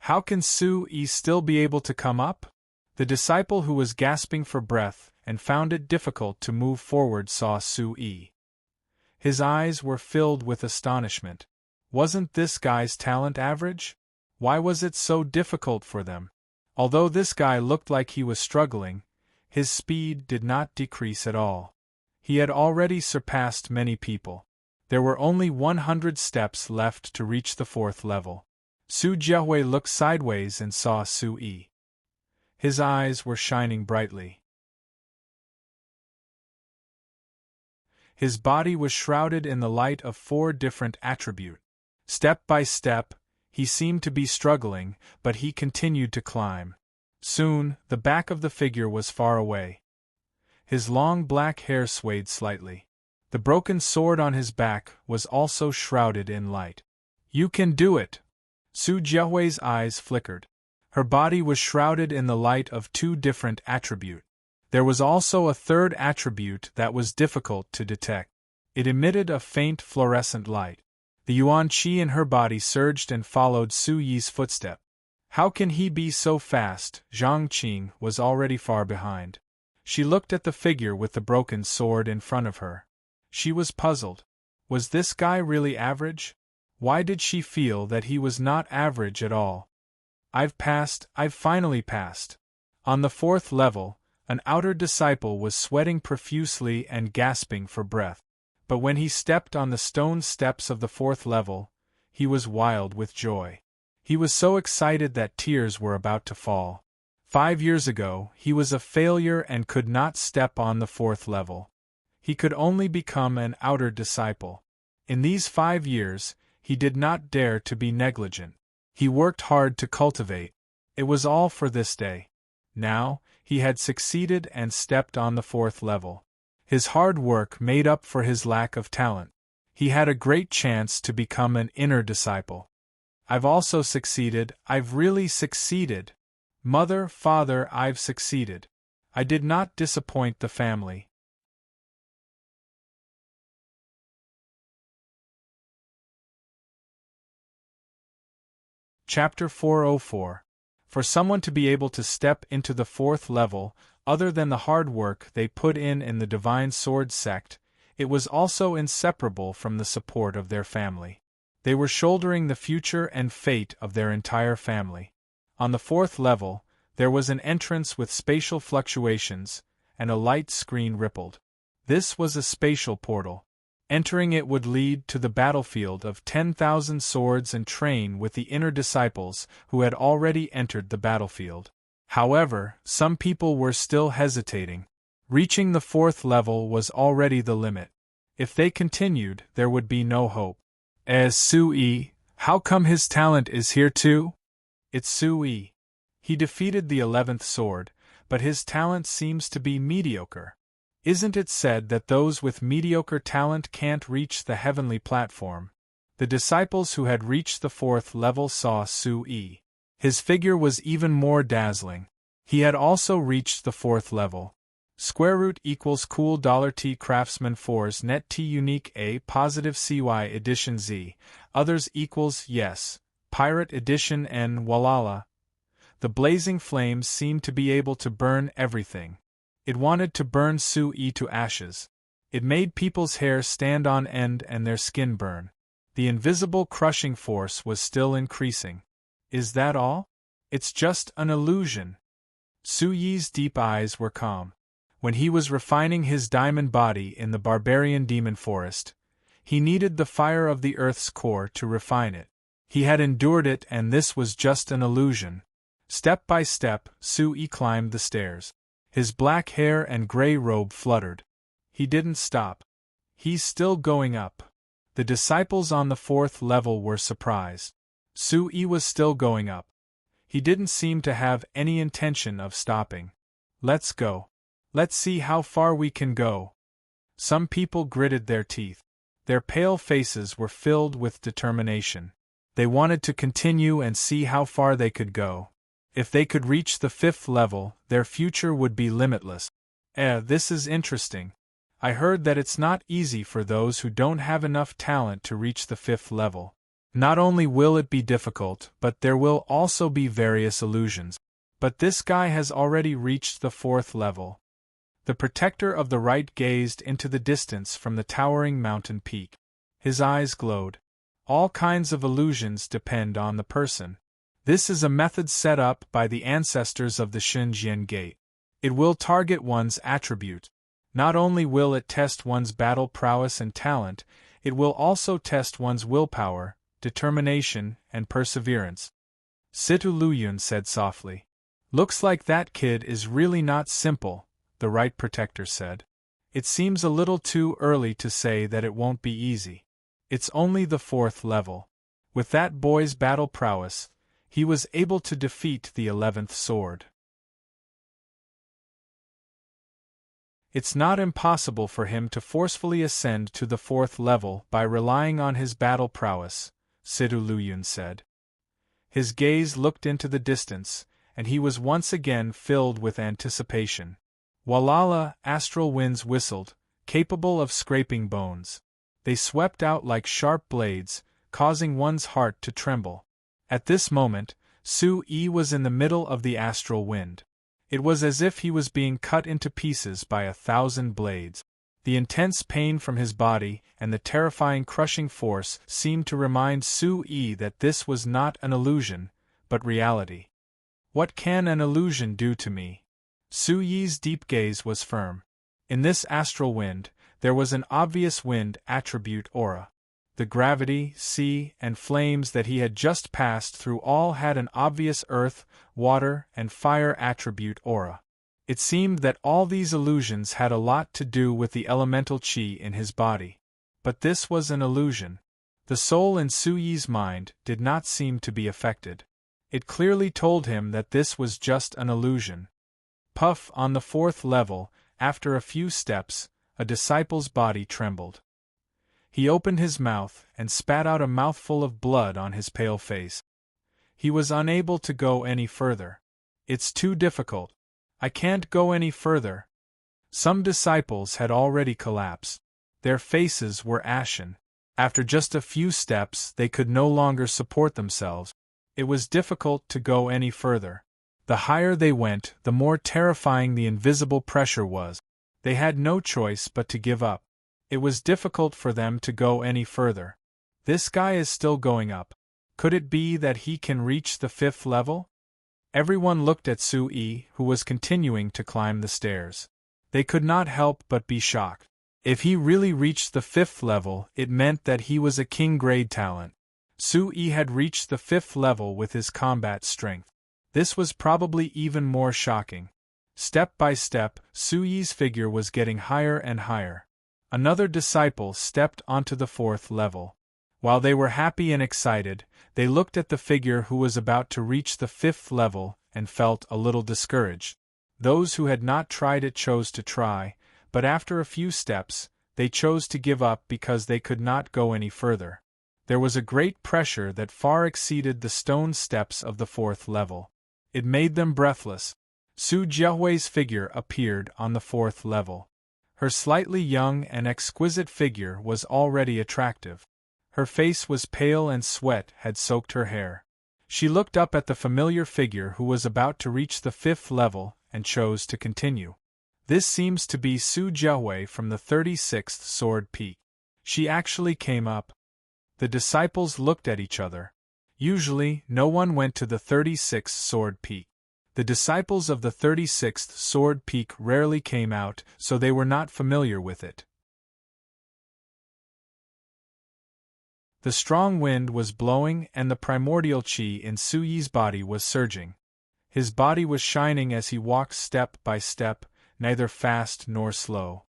How can Sui still be able to come up? The disciple who was gasping for breath and found it difficult to move forward saw Sui. His eyes were filled with astonishment. Wasn't this guy's talent average? Why was it so difficult for them? Although this guy looked like he was struggling, his speed did not decrease at all. He had already surpassed many people. There were only 100 steps left to reach the fourth level. Su Jiahui looked sideways and saw Sui. His eyes were shining brightly. His body was shrouded in the light of 4 different attributes. Step by step, he seemed to be struggling, but he continued to climb. Soon, the back of the figure was far away. His long black hair swayed slightly. The broken sword on his back was also shrouded in light. You can do it! Su Jiahui's eyes flickered. Her body was shrouded in the light of 2 different attributes. There was also a third attribute that was difficult to detect. It emitted a faint fluorescent light. The yuan qi in her body surged and followed Su Yi's footstep. How can he be so fast? Zhang Qing was already far behind. She looked at the figure with the broken sword in front of her. She was puzzled. Was this guy really average? Why did she feel that he was not average at all? I've finally passed. On the 4th level, an outer disciple was sweating profusely and gasping for breath. But when he stepped on the stone steps of the 4th level, he was wild with joy. He was so excited that tears were about to fall. 5 years ago, he was a failure and could not step on the 4th level. He could only become an outer disciple. In these 5 years, he did not dare to be negligent. He worked hard to cultivate. It was all for this day. Now, he had succeeded and stepped on the 4th level. His hard work made up for his lack of talent. He had a great chance to become an inner disciple. I've also succeeded. I've really succeeded. Mother, father, I've succeeded. I did not disappoint the family. Chapter 404. For someone to be able to step into the 4th level, other than the hard work they put in the Divine Sword sect, it was also inseparable from the support of their family. They were shouldering the future and fate of their entire family. On the 4th level, there was an entrance with spatial fluctuations, and a light screen rippled. This was a spatial portal. Entering it would lead to the battlefield of 10,000 swords and train with the inner disciples who had already entered the battlefield. However, some people were still hesitating. Reaching the 4th level was already the limit. If they continued, there would be no hope. Sui, how come his talent is here too? It's Sui. He defeated the 11th sword, but his talent seems to be mediocre. Isn't it said that those with mediocre talent can't reach the heavenly platform? The disciples who had reached the 4th level saw Sui. His figure was even more dazzling. He had also reached the 4th level. Square root equals cool $T craftsman 4's net T unique A positive CY edition Z, others equals yes, pirate edition N walala. The blazing flames seemed to be able to burn everything. It wanted to burn Sui to ashes. It made people's hair stand on end and their skin burn. The invisible crushing force was still increasing. Is that all? It's just an illusion. Suyi's deep eyes were calm. When he was refining his diamond body in the barbarian demon forest, he needed the fire of the earth's core to refine it. He had endured it, and this was just an illusion. Step by step, Sui climbed the stairs. His black hair and gray robe fluttered. He didn't stop. He's still going up. The disciples on the 4th level were surprised. Sui was still going up. He didn't seem to have any intention of stopping. Let's go. Let's see how far we can go. Some people gritted their teeth. Their pale faces were filled with determination. They wanted to continue and see how far they could go. If they could reach the 5th level, their future would be limitless. This is interesting. I heard that it's not easy for those who don't have enough talent to reach the 5th level. Not only will it be difficult, but there will also be various illusions. But this guy has already reached the 4th level. The protector of the right gazed into the distance from the towering mountain peak. His eyes glowed. All kinds of illusions depend on the person. This is a method set up by the ancestors of the Shinjian Gate. It will target one's attribute. Not only will it test one's battle prowess and talent, it will also test one's willpower, determination, and perseverance. Situ Luyun said softly. Looks like that kid is really not simple, the right protector said. It seems a little too early to say that it won't be easy. It's only the 4th level. With that boy's battle prowess, he was able to defeat the 11th sword. It's not impossible for him to forcefully ascend to the 4th level by relying on his battle prowess, Situ Luyun said. His gaze looked into the distance, and he was once again filled with anticipation. Walala, astral winds whistled, capable of scraping bones. They swept out like sharp blades, causing one's heart to tremble. At this moment, Sui was in the middle of the astral wind. It was as if he was being cut into pieces by 1,000 blades. The intense pain from his body and the terrifying crushing force seemed to remind Sui that this was not an illusion, but reality. What can an illusion do to me? Suyi's deep gaze was firm. In this astral wind, there was an obvious wind attribute aura. The gravity, sea, and flames that he had just passed through all had an obvious earth, water, and fire attribute aura. It seemed that all these illusions had a lot to do with the elemental chi in his body. But this was an illusion. The soul in Suyi's mind did not seem to be affected. It clearly told him that this was just an illusion. Puff, on the 4th level, after a few steps, a disciple's body trembled. He opened his mouth and spat out a mouthful of blood on his pale face. He was unable to go any further. It's too difficult. I can't go any further. Some disciples had already collapsed. Their faces were ashen. After just a few steps, they could no longer support themselves. It was difficult to go any further. The higher they went, the more terrifying the invisible pressure was. They had no choice but to give up. It was difficult for them to go any further. This guy is still going up. Could it be that he can reach the 5th level? Everyone looked at Sui, who was continuing to climb the stairs. They could not help but be shocked. If he really reached the 5th level, it meant that he was a king-grade talent. Sui had reached the 5th level with his combat strength. This was probably even more shocking. Step by step, Suyi's figure was getting higher and higher. Another disciple stepped onto the 4th level. While they were happy and excited, they looked at the figure who was about to reach the 5th level and felt a little discouraged. Those who had not tried it chose to try, but after a few steps, they chose to give up because they could not go any further. There was a great pressure that far exceeded the stone steps of the 4th level. It made them breathless. Su Jiahui's figure appeared on the 4th level. Her slightly young and exquisite figure was already attractive. Her face was pale and sweat had soaked her hair. She looked up at the familiar figure who was about to reach the 5th level and chose to continue. This seems to be Su Jiahui from the 36th Sword Peak. She actually came up. The disciples looked at each other. Usually, no one went to the 36th Sword Peak. The disciples of the 36th Sword Peak rarely came out, so they were not familiar with it. The strong wind was blowing and the primordial qi in Suyi's body was surging. His body was shining as he walked step by step, neither fast nor slow.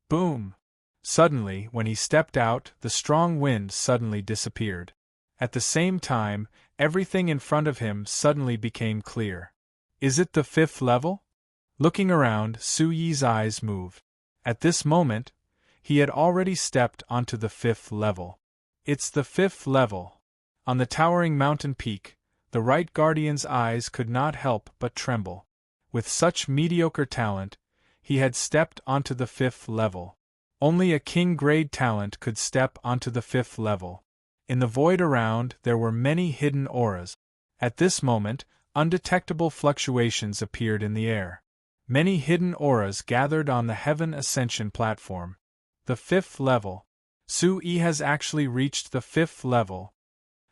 Boom! Suddenly, when he stepped out, the strong wind suddenly disappeared. At the same time, everything in front of him suddenly became clear. Is it the 5th level? Looking around, Suyi's eyes moved. At this moment, he had already stepped onto the 5th level. It's the 5th level. On the towering mountain peak, the right guardian's eyes could not help but tremble. With such mediocre talent, he had stepped onto the 5th level. Only a king-grade talent could step onto the 5th level. In the void around, there were many hidden auras. At this moment, undetectable fluctuations appeared in the air. Many hidden auras gathered on the Heaven Ascension platform. The 5th level. Su-yi has actually reached the 5th level.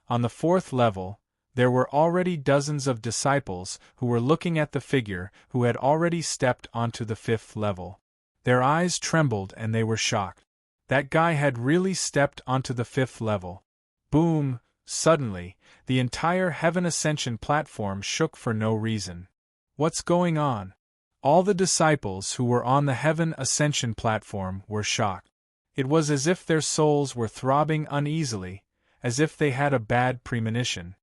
On the 4th level, there were already dozens of disciples who were looking at the figure who had already stepped onto the 5th level. Their eyes trembled and they were shocked. That guy had really stepped onto the 5th level. Boom! Suddenly, the entire Heaven Ascension platform shook for no reason. What's going on? All the disciples who were on the Heaven Ascension platform were shocked. It was as if their souls were throbbing uneasily, as if they had a bad premonition.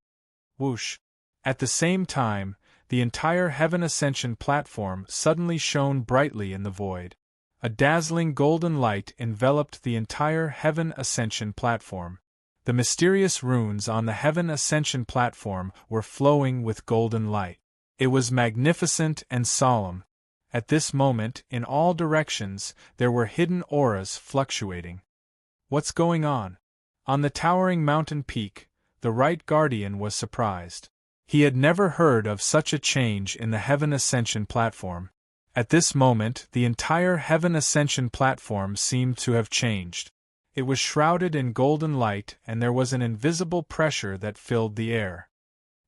Whoosh! At the same time, the entire Heaven Ascension platform suddenly shone brightly in the void. A dazzling golden light enveloped the entire Heaven Ascension platform. The mysterious runes on the Heaven Ascension platform were flowing with golden light. It was magnificent and solemn. At this moment, in all directions, there were hidden auras fluctuating. What's going on? On the towering mountain peak, the Right Guardian was surprised. He had never heard of such a change in the Heaven Ascension platform. At this moment, the entire Heaven Ascension platform seemed to have changed. It was shrouded in golden light and there was an invisible pressure that filled the air.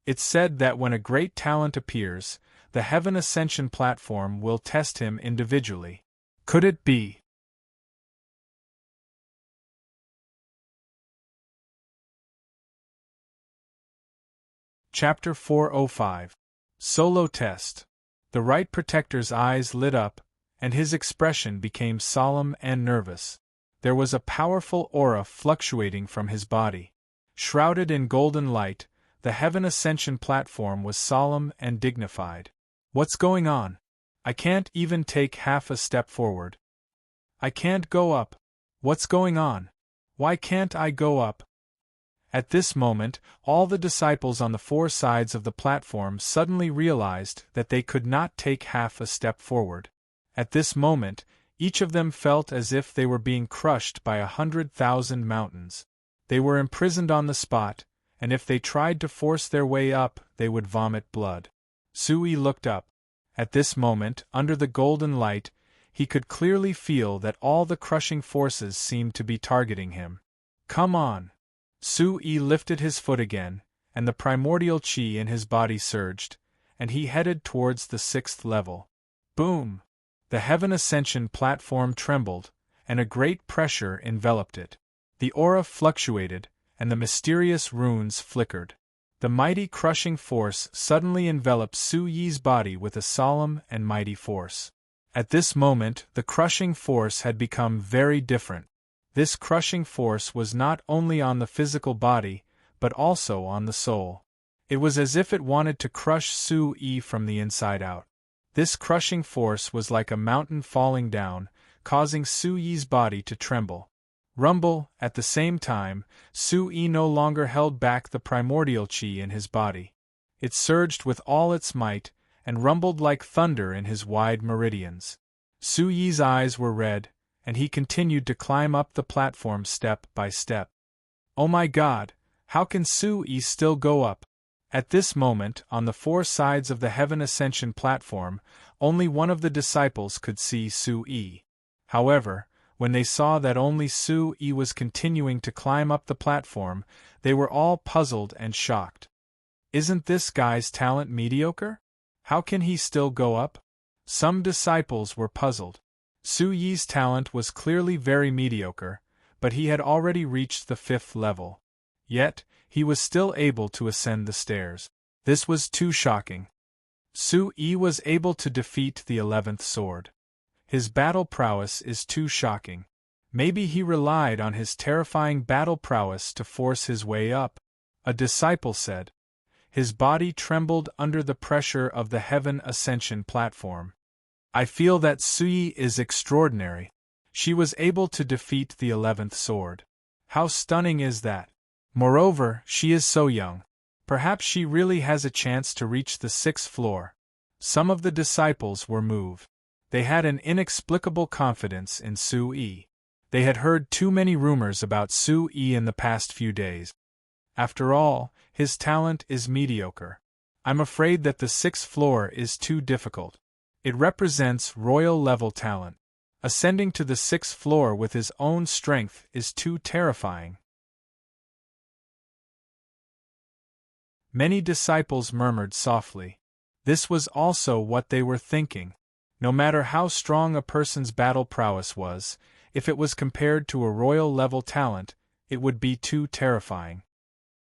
It's said that when a great talent appears, the Heaven Ascension platform will test him individually. Could it be? Chapter 405. Solo Test. The Right Protector's eyes lit up, and his expression became solemn and nervous. There was a powerful aura fluctuating from his body. Shrouded in golden light, the Heaven Ascension platform was solemn and dignified. What's going on? I can't even take half a step forward. I can't go up. What's going on? Why can't I go up? At this moment, all the disciples on the four sides of the platform suddenly realized that they could not take half a step forward. At this moment, each of them felt as if they were being crushed by 100,000 mountains. They were imprisoned on the spot, and if they tried to force their way up, they would vomit blood. Sui looked up. At this moment, under the golden light, he could clearly feel that all the crushing forces seemed to be targeting him. Come on! Sui lifted his foot again, and the primordial qi in his body surged, and he headed towards the 6th level. Boom! The Heaven Ascension platform trembled, and a great pressure enveloped it. The aura fluctuated, and the mysterious runes flickered. The mighty crushing force suddenly enveloped Su Yi's body with a solemn and mighty force. At this moment, the crushing force had become very different. This crushing force was not only on the physical body, but also on the soul. It was as if it wanted to crush Su Yi from the inside out. This crushing force was like a mountain falling down, causing Su Yi's body to tremble. Rumble. At the same time, Su Yi no longer held back the primordial qi in his body. It surged with all its might, and rumbled like thunder in his wide meridians. Su Yi's eyes were red, and he continued to climb up the platform step by step. Oh my God, how can Su Yi still go up? At this moment, on the four sides of the Heaven Ascension platform, only one of the disciples could see Su Yi. However, when they saw that only Su Yi was continuing to climb up the platform, they were all puzzled and shocked. Isn't this guy's talent mediocre? How can he still go up? Some disciples were puzzled. Su Yi's talent was clearly very mediocre, but he had already reached the 5th level. Yet, he was still able to ascend the stairs. This was too shocking. Su Yi was able to defeat the 11th sword. His battle prowess is too shocking. Maybe he relied on his terrifying battle prowess to force his way up, a disciple said. His body trembled under the pressure of the Heaven Ascension platform. I feel that Su Yi is extraordinary. She was able to defeat the 11th sword. How stunning is that? Moreover, she is so young. Perhaps she really has a chance to reach the 6th floor. Some of the disciples were moved. They had an inexplicable confidence in Su Yi. They had heard too many rumors about Su Yi in the past few days. After all, his talent is mediocre. I'm afraid that the 6th floor is too difficult. It represents royal-level talent. Ascending to the 6th floor with his own strength is too terrifying. Many disciples murmured softly. This was also what they were thinking. No matter how strong a person's battle prowess was, if it was compared to a royal-level talent, it would be too terrifying.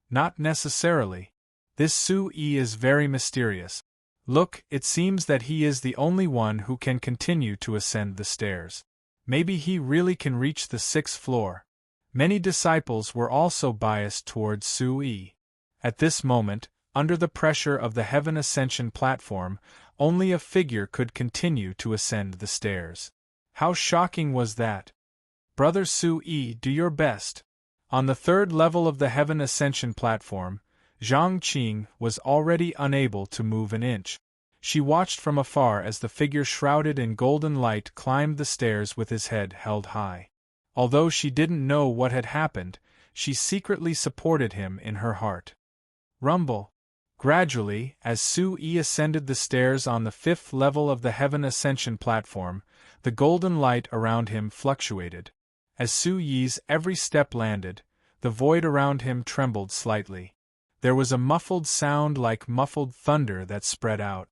Not necessarily. This Su Yi is very mysterious. Look, it seems that he is the only one who can continue to ascend the stairs. Maybe he really can reach the 6th floor. Many disciples were also biased towards Su Yi. At this moment, under the pressure of the Heaven Ascension platform, only a figure could continue to ascend the stairs. How shocking was that? Brother Su Yi, do your best. On the 3rd level of the Heaven Ascension platform, Zhang Qing was already unable to move an inch. She watched from afar as the figure shrouded in golden light climbed the stairs with his head held high. Although she didn't know what had happened, she secretly supported him in her heart. Rumble. Gradually, as Su Yi ascended the stairs on the 5th level of the Heaven Ascension platform, the golden light around him fluctuated. As Su Yi's every step landed, the void around him trembled slightly. There was a muffled sound like muffled thunder that spread out.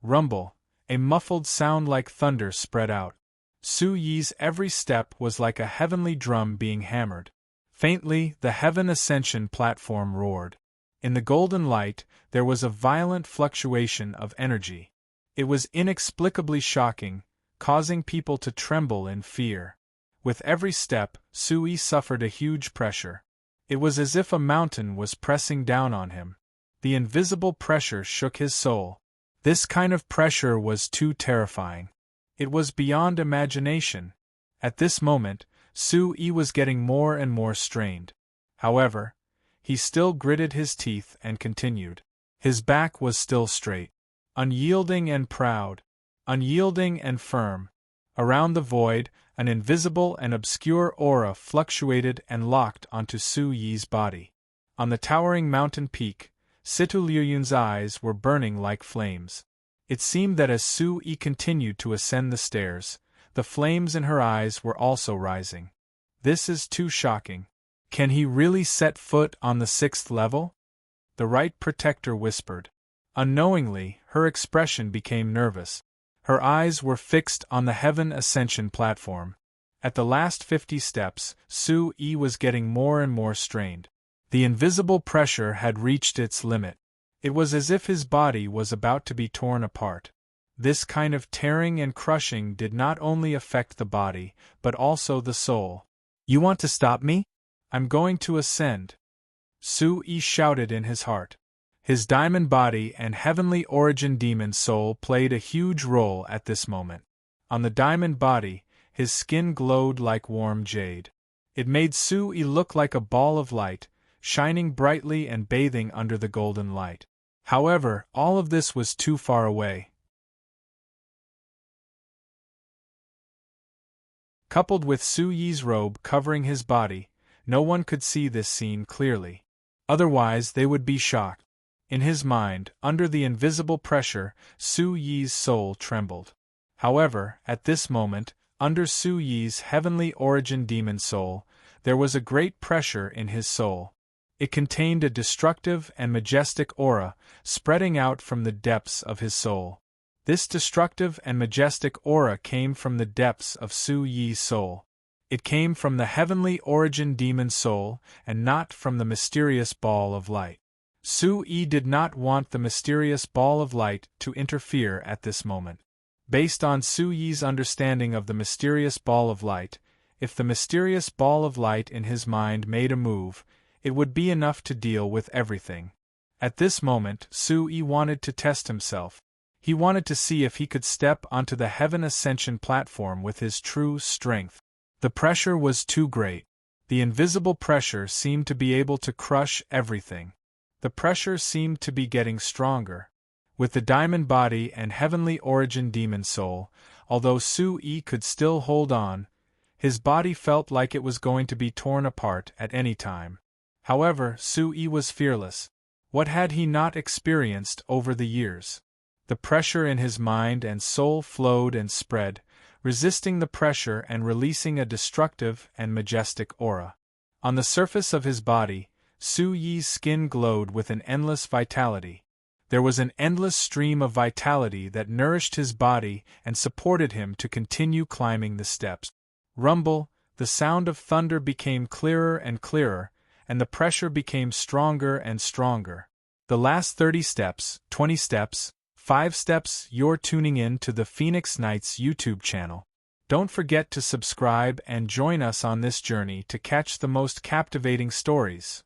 Rumble. A muffled sound like thunder spread out. Su Yi's every step was like a heavenly drum being hammered. Faintly, the Heaven Ascension platform roared. In the golden light, there was a violent fluctuation of energy. It was inexplicably shocking, causing people to tremble in fear. With every step, Su Yi suffered a huge pressure. It was as if a mountain was pressing down on him. The invisible pressure shook his soul. This kind of pressure was too terrifying. It was beyond imagination. At this moment, Su Yi was getting more and more strained. However, he still gritted his teeth and continued. His back was still straight. Unyielding and proud. Unyielding and firm. Around the void, an invisible and obscure aura fluctuated and locked onto Su Yi's body. On the towering mountain peak, Situ Liuyun's eyes were burning like flames. It seemed that as Su Yi continued to ascend the stairs, the flames in her eyes were also rising. This is too shocking. Can he really set foot on the 6th level? The right protector whispered. Unknowingly, her expression became nervous. Her eyes were fixed on the Heaven Ascension platform. At the last 50 steps, Su Yi was getting more and more strained. The invisible pressure had reached its limit. It was as if his body was about to be torn apart. This kind of tearing and crushing did not only affect the body, but also the soul. "You want to stop me? I'm going to ascend," Su-yi shouted in his heart. His diamond body and heavenly origin demon soul played a huge role at this moment. On the diamond body, his skin glowed like warm jade. It made Su-yi look like a ball of light, shining brightly and bathing under the golden light. However, all of this was too far away. Coupled with Su-yi's robe covering his body, no one could see this scene clearly. Otherwise they would be shocked. In his mind, under the invisible pressure, Su-yi's soul trembled. However, at this moment, under Su-yi's heavenly origin demon soul, there was a great pressure in his soul. It contained a destructive and majestic aura, spreading out from the depths of his soul. This destructive and majestic aura came from the depths of Su-yi's soul. It came from the heavenly origin demon soul, and not from the mysterious ball of light. Su-yi did not want the mysterious ball of light to interfere at this moment. Based on Su-yi's understanding of the mysterious ball of light, if the mysterious ball of light in his mind made a move, it would be enough to deal with everything. At this moment, Su-yi wanted to test himself. He wanted to see if he could step onto the heaven ascension platform with his true strength. The pressure was too great. The invisible pressure seemed to be able to crush everything. The pressure seemed to be getting stronger. With the diamond body and heavenly origin demon soul, although Su-yi could still hold on, his body felt like it was going to be torn apart at any time. However, Su-yi was fearless. What had he not experienced over the years? The pressure in his mind and soul flowed and spread, resisting the pressure and releasing a destructive and majestic aura. On the surface of his body, Su-yi's skin glowed with an endless vitality. There was an endless stream of vitality that nourished his body and supported him to continue climbing the steps. Rumble, the sound of thunder became clearer and clearer, and the pressure became stronger and stronger. The last 30 steps, 20 steps, 5 steps. You're tuning in to the Phoenix Knights YouTube channel. Don't forget to subscribe and join us on this journey to catch the most captivating stories.